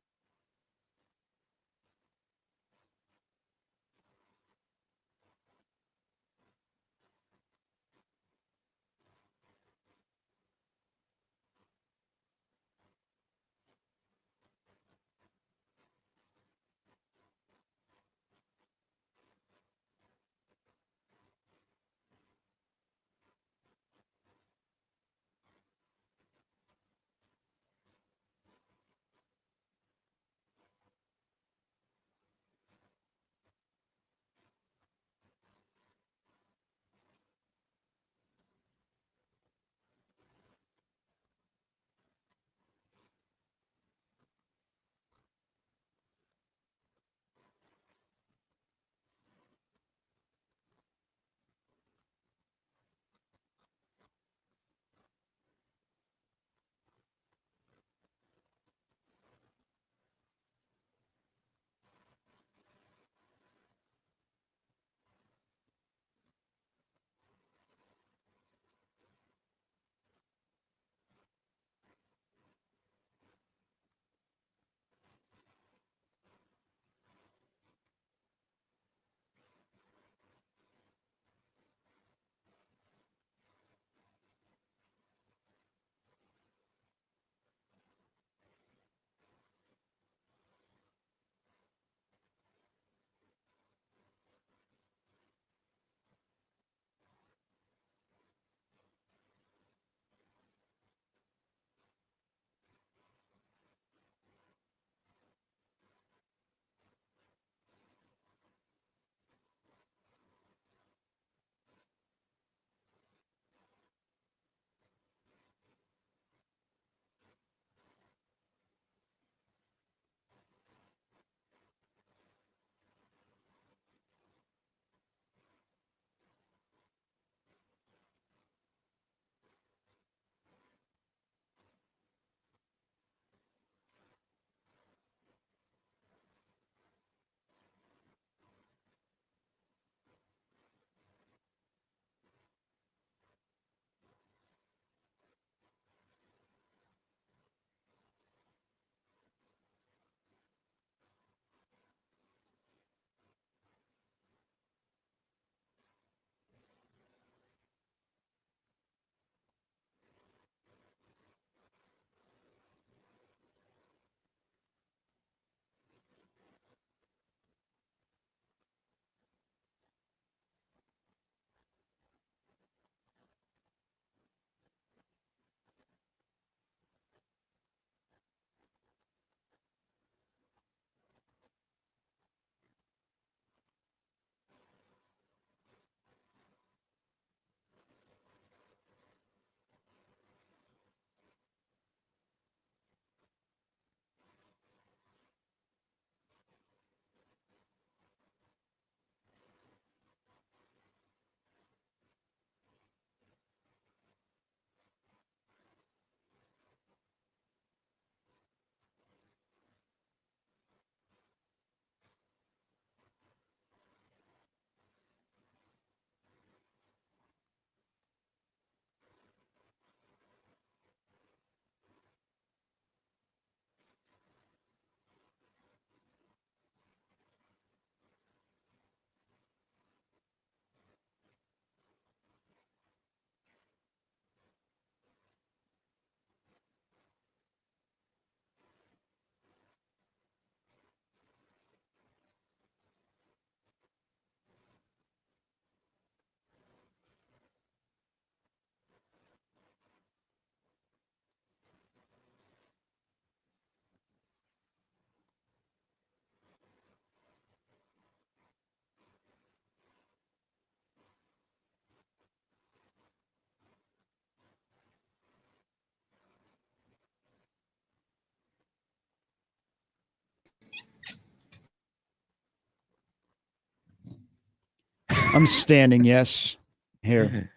I'm standing. Yes. Here.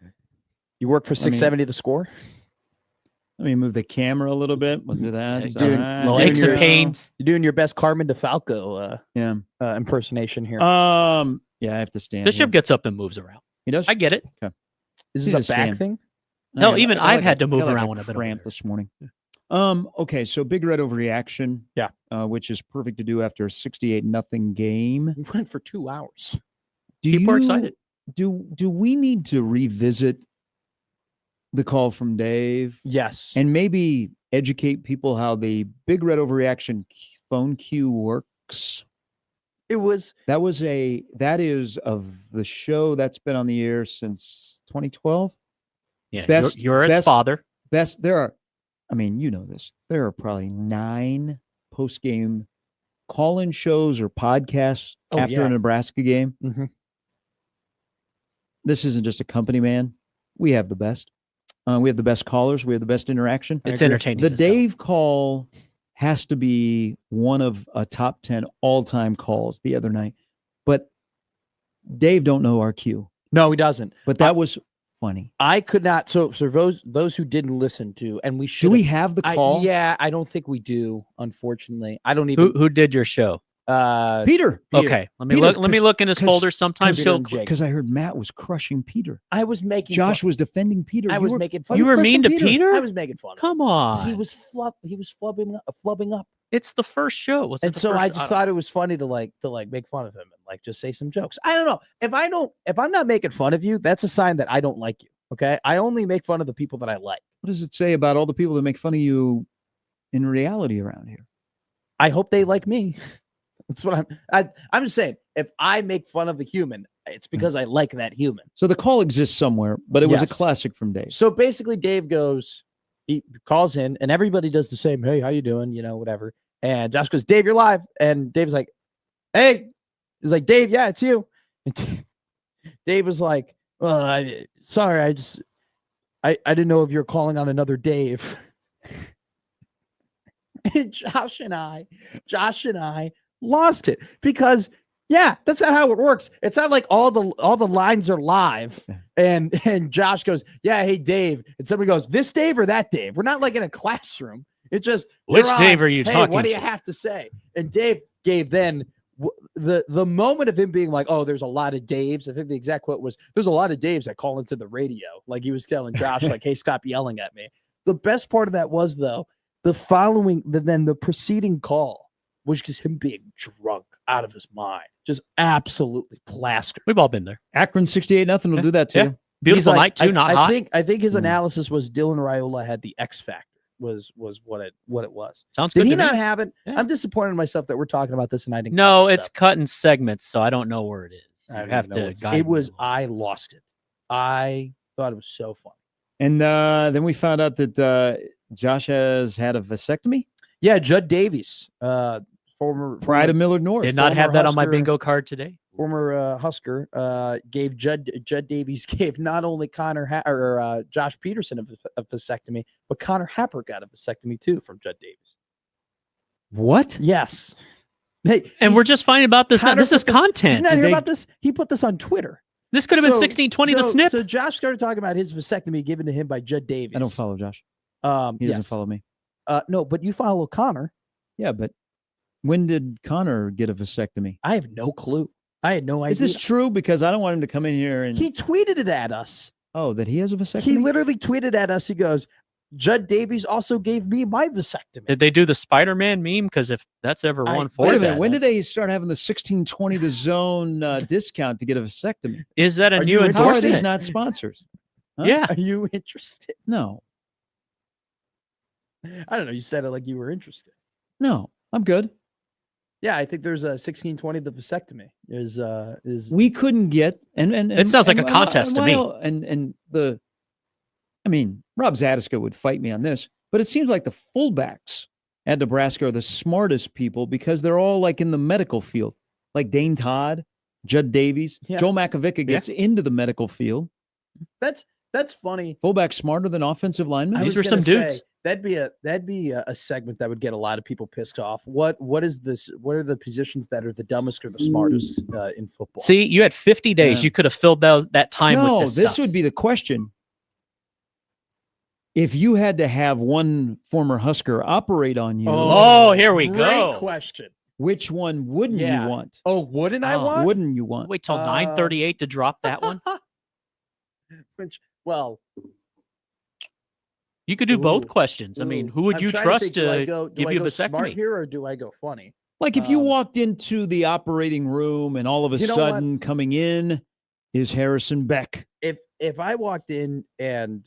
You work for 670 The Score? Let me move the camera a little bit. We'll do that. Little aches and pains. You're doing your best Carmen DeFalco impersonation here. Yeah, I have to stand. Bishop here. gets up and moves around. He does. I get it. Okay. Is this a back thing? No, even I've had to move I got around a when I've been cramp over this morning. Okay, so Big Red overreaction. Yeah. Which is perfect to do after a 68-0 game. We went for 2 hours. People are excited. Do we need to revisit the call from Dave? Yes. And maybe educate people how the Big Red overreaction phone queue works? That is of the show that's been on the air since 2012. Yeah, you're its father. There are this. There are probably 9 post-game call-in shows or podcasts after a Nebraska game. Mm-hmm. This isn't just a company, man. We have the best. We have the best callers. We have the best interaction. It's entertaining. The Dave call has to be one of a top 10 all-time calls the other night. But Dave don't know our cue. No, he doesn't. But that was funny. I could not. So those who didn't listen to, and we should. Do we have the call? I don't think we do. Unfortunately, I don't even. Who did your show? Peter. Okay, let me look in his folder. Sometimes he'll because I heard Matt was crushing Peter. I was making. Josh was defending Peter. I was making fun. You were mean to Peter. I was making fun. Come on. He was flubbing up. It's the first show. And so I just thought it was funny to make fun of him and just say some jokes. I don't know. If I'm not making fun of you, that's a sign that I don't like you. Okay. I only make fun of the people that I like. What does it say about all the people that make fun of you in reality around here? I hope they like me. That's what I'm just saying. If I make fun of a human, it's because I like that human. So the call exists somewhere, but it was a classic from Dave. So basically Dave he calls in and everybody does the same. Hey, how you doing? Whatever. And Josh goes, Dave, you're live. And Dave's like, hey. He's like, Dave, yeah, it's you. And Dave was like, sorry, I didn't know if you're calling on another Dave. And Josh and I lost it because that's not how it works. It's not like all the lines are live and Josh goes, yeah, hey Dave, and somebody goes, this Dave or that Dave. We're not like in a classroom. It's just which Dave are you talking what do to? you have to say? And Dave gave then the moment of him being like, oh, there's a lot of Daves. I think the exact quote was, there's a lot of Daves that call into the radio. Like he was telling Josh, like, hey, stop yelling at me. The best part of that was though, the preceding call was just him being drunk out of his mind, just absolutely plastered. We've all been there. Akron 68-0 will do that too. Yeah. Beautiful night too, not hot. I think his analysis was Dylan Raiola had the X factor. Was what it was. Sounds good. Did he to not me. have it? Yeah. I'm disappointed in myself that we're talking about this and I didn't. No, it's cut in segments, so I don't know where it is. I have to. I lost it. I thought it was so fun. And then we found out that Josh has had a vasectomy. Yeah, Judd Davies, former Pride of Millard North. Did not have that on my bingo card today. Former Husker gave Judd Davies gave not only Josh Peterson a vasectomy, but Connor Happer got a vasectomy too from Judd Davies. What? Yes. We're just finding about this. This is content. Did you not hear about this? He put this on Twitter. This could have been 1620 the snip. So Josh started talking about his vasectomy given to him by Judd Davies. I don't follow Josh. He doesn't follow me. No, but you follow Connor. Yeah, but when did Connor get a vasectomy? I have no clue. I had no idea. Is this true? Because I don't want him to come in here and he tweeted it at us. Oh, that he has a vasectomy? He literally tweeted at us. He goes, Judd Davies also gave me my vasectomy. Did they do the Spider-Man meme? Because if that's ever one for wait a minute, when did they start having the 1620 the zone discount to get a vasectomy? Is that a new endorsement? How are endorsement? these not sponsors? Huh? Yeah. Are you interested? No. I don't know. You said it like you were interested. No, I'm good. Yeah, I think there's a 1620 the vasectomy is we couldn't get and it sounds like a contest to me. Rob Zadiska would fight me on this, but it seems like the fullbacks at Nebraska are the smartest people because they're all like in the medical field, like Dane Todd, Judd Davies, Joe Makovica gets into the medical field. That's funny. Fullback smarter than offensive linemen. These were some dudes. That'd be a segment that would get a lot of people pissed off. What is this? What are the positions that are the dumbest or the smartest in football? See, you had 50 days. Yeah. You could have filled that time No, with this stuff. would be the question. If you had to have one former Husker operate on you, Oh, here we great go. question. which one wouldn't you want? Oh, wouldn't I Oh. want? Wouldn't you want? Wait till 9:38 to drop that one. Well, You could do both Ooh. questions. I mean, who would I'm you trying trust think, do I to go, do give I you a go smart vasectomy? here or do I go funny? Like if you walked into the operating room and all of a You know what? sudden coming in is Harrison Beck. If I walked in and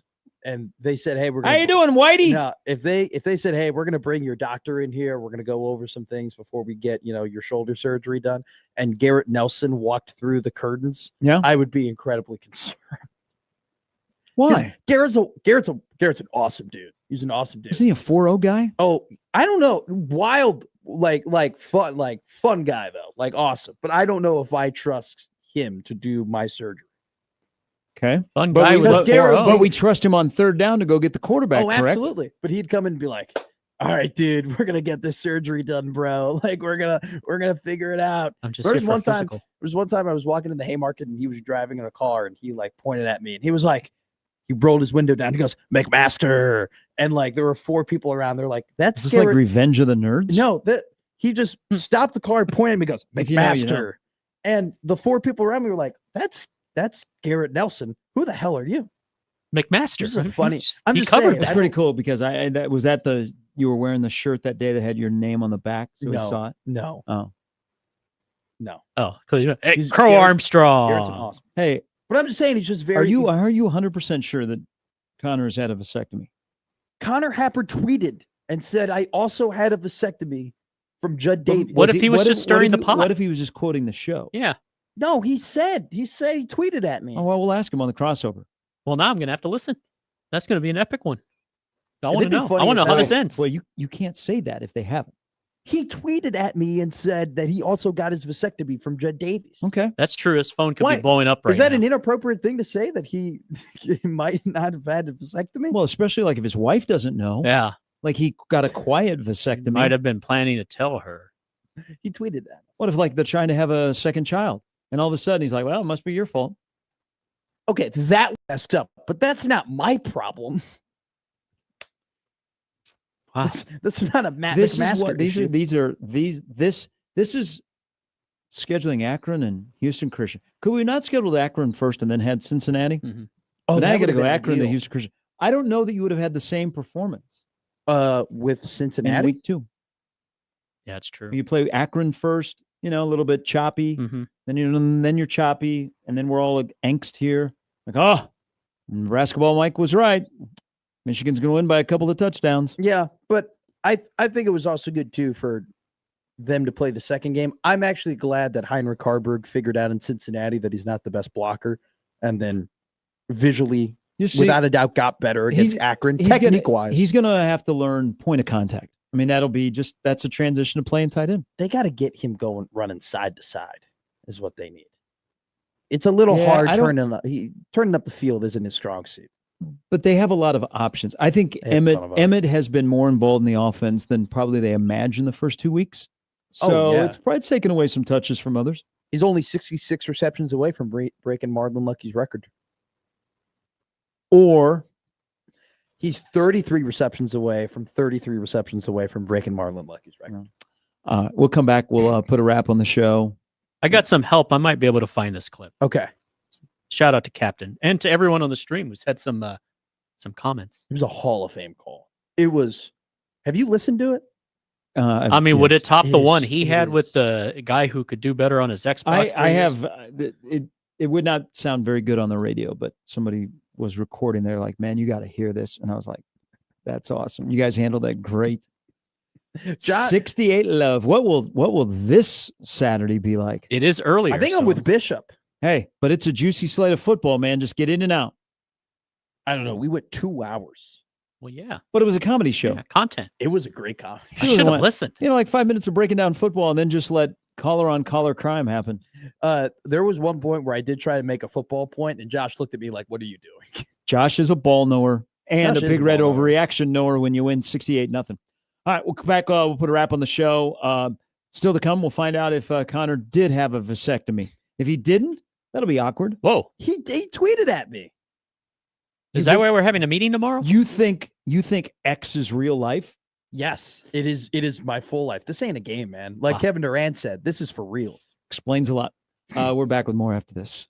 they said, "Hey, we're How gonna you doing, Whitey? No, if they said, "Hey, we're going to bring your doctor in here. We're going to go over some things before we get, your shoulder surgery done." And Garrett Nelson walked through the curtains. Yeah. I would be incredibly concerned. Why? Garrett's an awesome dude. He's an awesome dude. Isn't he a 4-0 guy? Oh, I don't know. Wild, like fun guy though. Like awesome. But I don't know if I trust him to do my surgery. Okay. Fun But guy we, with but, a 4-0. but we trust him on third down to go get the quarterback, Oh, correct? absolutely. But he'd come in and be like, "All right, dude, we're gonna get this surgery done, bro. Like we're gonna figure it out." I'm just There here was for one time. physical. There was one time I was walking in the Haymarket and he was driving in a car and he like pointed at me and he was like, he rolled his window down. He goes, "McMaster," and like there were 4 people around. They're like, "That's Is this like Garrett-" Revenge of the Nerds? No, that he just stopped the car, pointed at me, goes, If you know, you "McMaster," know. and the 4 people around me were like, "That's Garrett Nelson. Who the hell are you?" McMaster. This is a funny. I'm He just covered saying, That's I pretty don't- cool because you were wearing the shirt that day that had your name on the back, so we saw it. No, Oh, no. Oh, hey, He's Crow Garrett- Armstrong. Garrett's an awesome. hey, But I'm just saying he's just very. are you 100% sure that Connor has had a vasectomy? Connor Happer tweeted and said, "I also had a vasectomy from Judd Davies." What if he was just stirring the pot? What if he was just quoting the show? Yeah. No, he tweeted at me. Oh, well, we'll ask him on the crossover. Well, now I'm going to have to listen. That's going to be an epic one. I It'd want to be know. funny I want to as know how hell. this ends. Well, you can't say that if they haven't. He tweeted at me and said that he also got his vasectomy from Judd Davies. Okay. That's true. His phone could Why? be blowing up right Is that now. an inappropriate thing to say that he might not have had a vasectomy? Well, especially like if his wife doesn't know. Yeah. Like he got a quiet He vasectomy. might have been planning to tell her. He tweeted that. What if like they're trying to have a second child and all of a sudden he's like, well, it must be your fault. Okay, that messed up, but that's not my problem. Wow. That's not a Matt This is McMaster what issue. this is scheduling Akron and Houston Christian. Could we not schedule Akron first and then had Cincinnati? Mhm. Oh, But now that you got to would've go been Akron to ideal. Houston Christian. I don't know that you would have had the same performance With in Cincinnati. week 2. Yeah, it's true. You play Akron first, a little bit choppy. Mhm. Then you're choppy, and then we're all like angst here. Like, oh, Nebraska ball Mike was right. Michigan's going to win by a couple of touchdowns. Yeah, but I think it was also good too for them to play the second game. I'm actually glad that Heinrich Harburg figured out in Cincinnati that he's not the best blocker, and then visually, You see, without a doubt, got better against he's- Akron he's gonna- technique wise. He's going to have to learn point of contact. I mean, that's a transition to playing tight end. They got to get him running side to side is what they need. It's a little Yeah, hard I don't- turning up the field isn't his strong suit. But they have a lot of options. I think They have a ton of Emmett has been more involved in the offense than probably they imagined the first 2 weeks. Oh, So yeah. it's probably taken away some touches from others. He's only 66 receptions away from breaking Marlon Lucky's record. Or He's 33 receptions away from breaking Marlon Lucky's record. we'll come back. We'll put a wrap on the show. I got some help. I might be able to find this clip. Okay. Shout out to Captain and to everyone on the stream who's had some comments. It was a Hall of Fame call. It was. Have you listened to it? I mean, would yes, it top the one is- he it had with is. the guy who could do better on his Xbox? I 3 years? have it would not sound very good on the radio, but somebody was recording. They're like, "Man, you got to hear this," and I was like, "That's awesome! You guys handled that great." John- 68 love. What will this Saturday be like? It is earlier. I think I'm so- with Bishop. Hey, but it's a juicy slate of football, man. Just get in and out. I don't know. We went 2 hours. Well, yeah. But it was a comedy show. Yeah, content. It was a great comedy. I should have went- listened. Like 5 minutes of breaking down football, and then just let collar on collar crime happen. There was one point where I did try to make a football point, and Josh looked at me like, "What are you doing?" Josh is a ball knower, And No, a she is big a red ball hog. overreaction, Noah, when you win 68-0. All right, we'll come back. We'll put a wrap on the show. Still to come, we'll find out if Connor did have a vasectomy. If he didn't, that'll be awkward. Whoa. He tweeted at me. Is that why we're having a meeting tomorrow? You think X is real life? Yes, it is. It is my full life. This ain't a game, man. Like Wow. Kevin Durant said, this is for real. Explains a lot. We're back with more after this.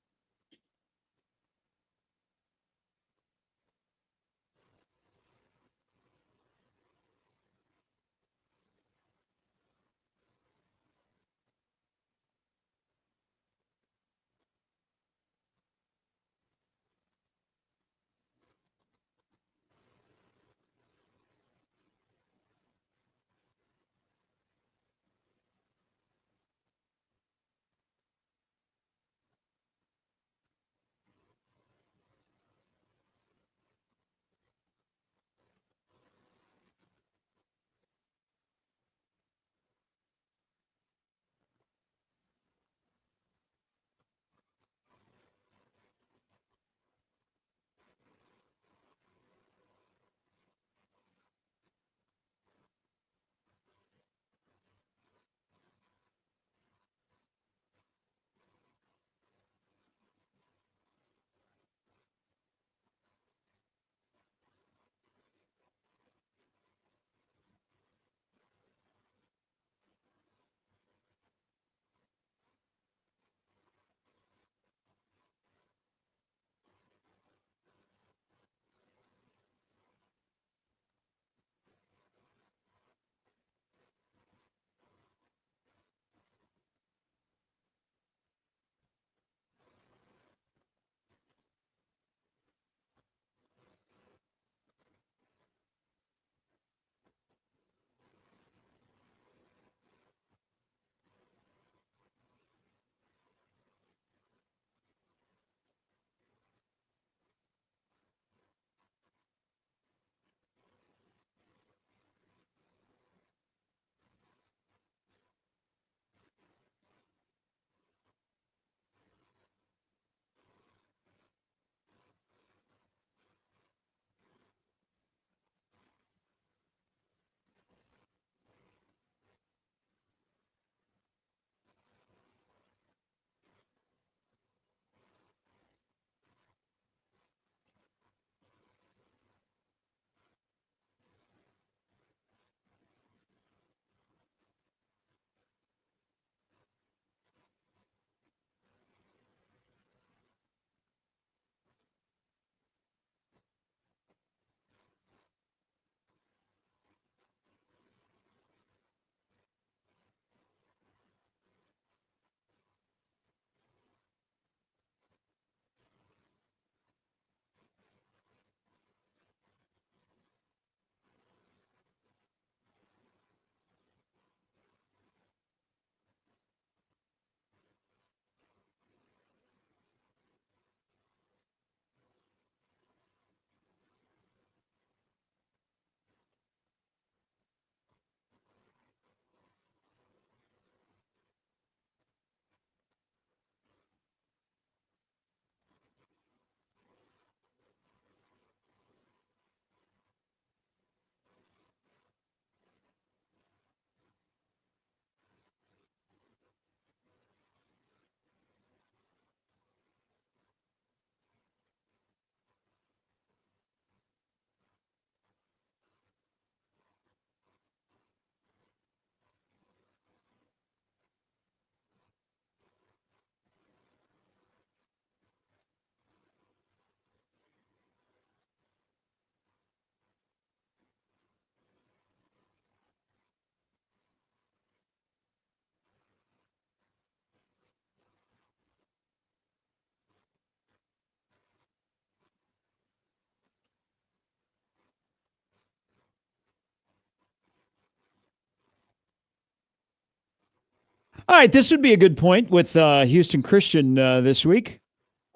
All right, this would be a good point with Houston Christian this week.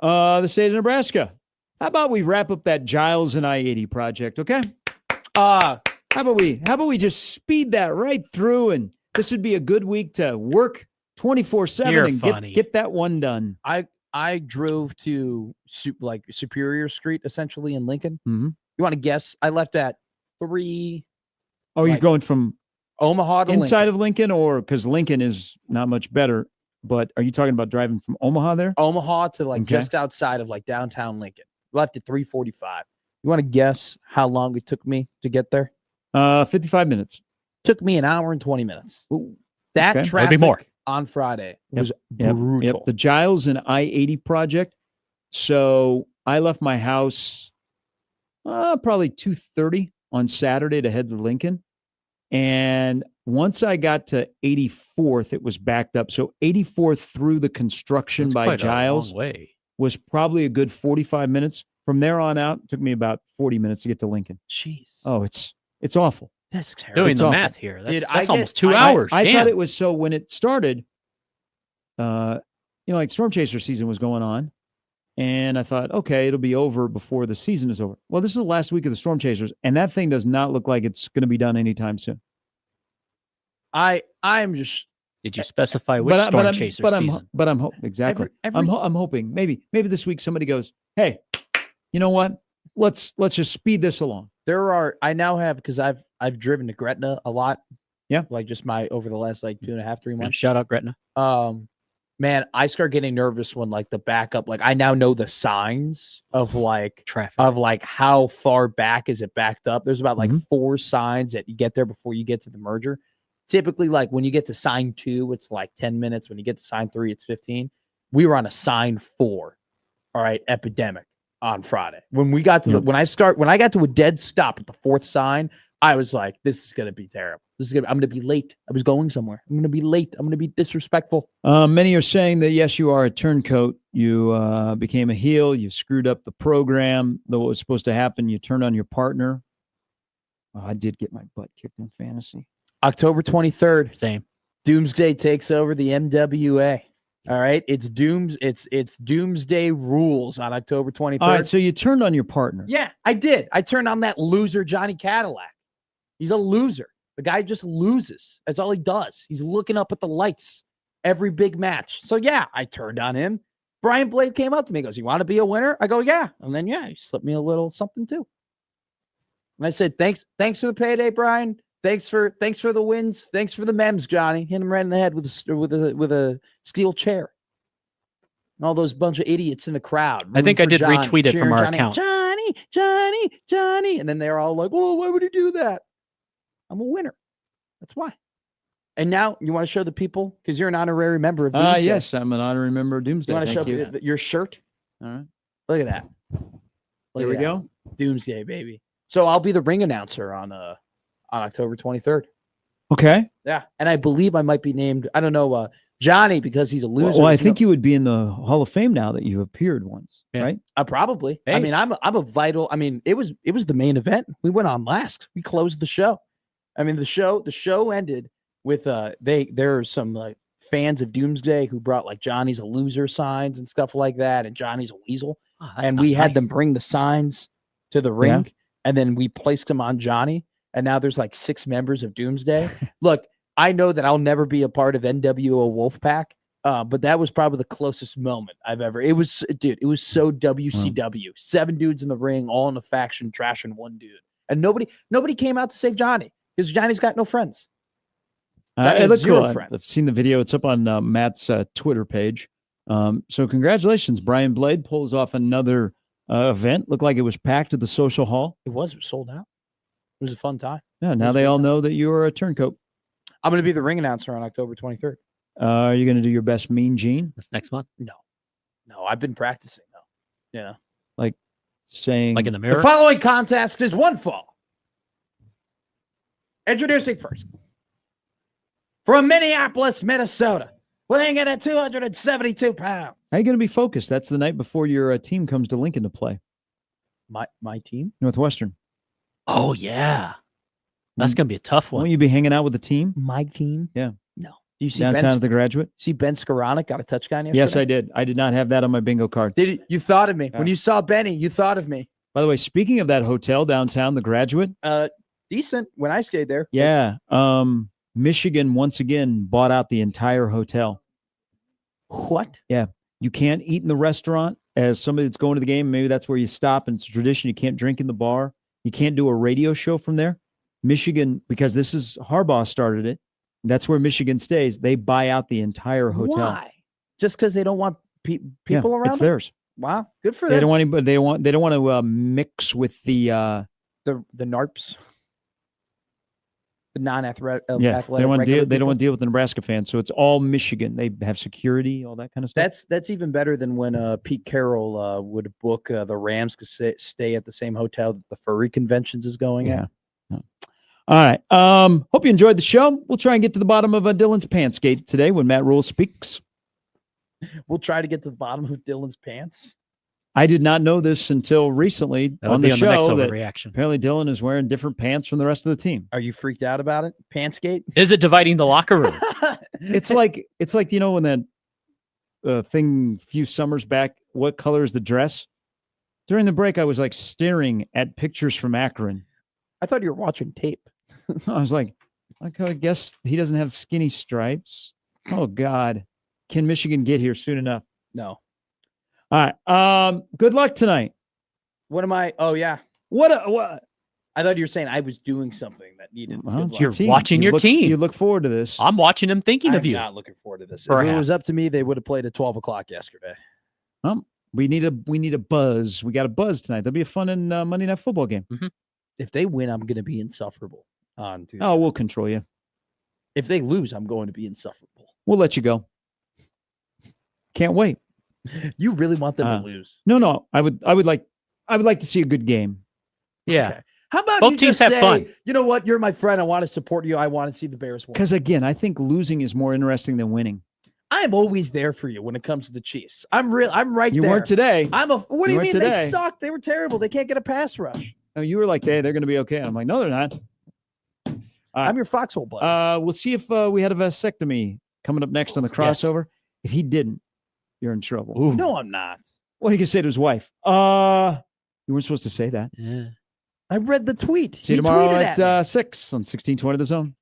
The state of Nebraska. How about we wrap up that Giles and I-80 project, okay? How about we just speed that right through, and this would be a good week to work 24/7 and get that one done. I drove to Superior Street essentially in Lincoln. Mm-hmm. You want to guess? I left at 3. Oh, you're going from Omaha to inside Lincoln. of Lincoln, or because Lincoln is not much better, but are you talking about driving from Omaha there? Omaha to Okay. just outside of downtown Lincoln. Left at 3:45. You want to guess how long it took me to get there? 55 minutes. Took me an hour and 20 minutes. Ooh, That okay. traffic That'd be more. on Friday Yep, was Yep, brutal. the Giles and I-80 project. So I left my house probably 2:30 on Saturday to head to Lincoln. And once I got to 84th, it was backed up. So 84th through the construction That's by quite Giles a long way. was probably a good 45 minutes. From there on out, it took me about 40 minutes to get to Lincoln. Jeez. Oh, it's awful. That's terrible. Doing It's the awful. math here. That's, Dude, that's I almost get- 2 hours. I Damn. thought it was so when it started, like Storm Chaser season was going on. And I thought, okay, it'll be over before the season is over. Well, this is the last week of the Storm Chasers, and that thing does not look like it's going to be done anytime soon. I'm just Did you specify which Storm Chaser season? I'm hoping exactly. I'm hoping maybe this week somebody goes, hey, you know what? Let's just speed this along. I now have, because I've driven to Gretna a lot. Yeah. Like just over the last 2.5, 3 months. Shout out Gretna. Man, I start getting nervous when the backup, I now know the signs of Traffic. how far back is it backed up. There's about Mhm. 4 signs that you get there before you get to the merger. Typically, when you get to sign 2, it's 10 minutes. When you get to sign 3, it's 15. We were on a sign 4. All right. Epidemic on Friday. When we got to when I got to a dead stop at the 4th sign, I was like, this is going to be terrible. I'm going to be late. I was going somewhere. I'm going to be late. I'm going to be disrespectful. Many are saying that, yes, you are a turncoat. You became a heel. You screwed up the program. Though what was supposed to happen, you turned on your partner. I did get my butt kicked in fantasy. October 23rd. Same. Doomsday takes over the MWA. All right. It's Doomsday rules on October 23rd. All right, so you turned on your partner. Yeah, I did. I turned on that loser, Johnny Cadillac. He's a loser. The guy just loses. That's all he does. He's looking up at the lights every big match. So, yeah, I turned on him. Brian Blade came up to me and goes, you want to be a winner? I go, yeah. And then, he slipped me a little something, too. And I said, thanks for the payday, Brian. Thanks for the wins. Thanks for the memes, Johnny. Hit him right in the head with a steel chair. And all those bunch of idiots in the crowd. I think I did Johnny, retweet it from our Johnny, account. Johnny. And then they're all like, oh, why would you do that? I'm a winner. That's why. And now you want to show the people, because you're an honorary member of Doomsday. Yes, I'm an honorary member of Doomsday. You want to show Thank you. your shirt? All right. Look at that. There we go. Doomsday, baby. So I'll be the ring announcer on October 23rd. Okay. Yeah. And I believe I might be named, I don't know, Johnny, because he's a loser. Well, I think you would be in the Hall of Fame now that you appeared once, right? Probably. Hey. I mean, I'm a vital. I mean, it was the main event. We went on last. We closed the show. I mean, the show ended with there are some fans of Doomsday who brought Johnny's a loser signs and stuff like that, and Johnny's a weasel. Oh, And we had them bring the signs to the ring, and then we placed them on Johnny. And now there's 6 members of Doomsday. Look, I know that I'll never be a part of NWO Wolfpack, but that was probably the closest moment I've ever. It was so WCW. 7 dudes in the ring, all in a faction, trashing one dude, and nobody came out to save Johnny because Johnny's got no friends. It looks zero cool. friends. I've seen the video. It's up on Matt's Twitter page. So congratulations, Brian Blade pulls off another event. Looked like it was packed at the social hall. It was sold out. It was a fun time. Yeah, now they all know that you are a turncoat. I'm going to be the ring announcer on October 23rd. Are you going to do your best Mean Gene? That's next month. No, I've been practicing though. Yeah, Saying Like in the mirror. the following contest is one fall. Introducing first from Minneapolis, Minnesota, weighing in at 272 pounds. How are you going to be focused? That's the night before your team comes to Lincoln to play. My team, Northwestern. Oh, yeah. That's going to be a tough Won't one. you be hanging out with the team my team. Yeah. No. Do you see downtown Ben? at the Graduate? See Ben Skoranek got a touchdown yesterday? Yes, I did. I did not have that on my bingo card. Did you thought of me Yeah. when you saw Benny? You thought of me. By the way, speaking of that hotel downtown, the Graduate. Decent when I stayed there. Yeah. Michigan once again bought out the entire hotel. What? Yeah. You can't eat in the restaurant as somebody that's going to the game. Maybe that's where you stop, and it's a tradition. You can't drink in the bar. You can't do a radio show from there. Michigan, because this is Harbaugh started it. That's where Michigan stays. They buy out the entire hotel. Why? Just because they don't want people around? It's theirs. Wow, good for They them. don't want anybody. They don't want to mix with the NARPs, the non-athletic. They don't want to deal with the Nebraska fans. So it's all Michigan. They have security, all that kind of stuff. That's even better than when Pete Carroll would book the Rams to stay at the same hotel that the furry conventions is going at. All right. Hope you enjoyed the show. We'll try and get to the bottom of Dylan's pants gate today when Matt Rule speaks. We'll try to get to the bottom of Dylan's pants. I did not know this until recently on the show next that overreaction. Apparently Dylan is wearing different pants from the rest of the team. Are you freaked out about it? Pantsgate? Is it dividing the locker room? It's like when that thing a few summers back, what color is the dress? During the break, I was like staring at pictures from Akron. I thought you were watching tape. I was like, I guess he doesn't have skinny stripes. Oh God. Can Michigan get here soon enough? No. All right. Good luck tonight. What am I? Oh yeah. What? I thought you were saying I was doing something that needed. You're watching your team. You look forward to this. I'm watching them, thinking of you. I'm not looking forward to this. If it was up to me, they would have played at 12 o'clock yesterday. We need a buzz. We got a buzz tonight. There'll be a fun and Monday Night Football game. Mm-hmm. If they win, I'm going to be insufferable on Tuesday. Oh, we'll control you. If they lose, I'm going to be insufferable. We'll let you go. Can't wait. You really want them to lose? No. I would like to see a good game. Yeah. Okay. How about both you teams just have say, fun? You know what? You're my friend. I want to support you. I want to see the Bears win. Because again, I think losing is more interesting than winning. I am always there for you when it comes to the Chiefs. I'm right You there. weren't today. What do you mean today. they sucked? They were terrible. They can't get a pass rush. No, you were like, they're going to be okay. I'm like, no, they're not. I'm your foxhole buddy. We'll see if we had a vasectomy coming up next on the crossover. If he didn't, you're in trouble. Ooh. No, I'm not. Well, he can say to his wife, you weren't supposed to say that. Yeah. I read the tweet. See you He tomorrow tweeted at 6 on 1620 The Zone.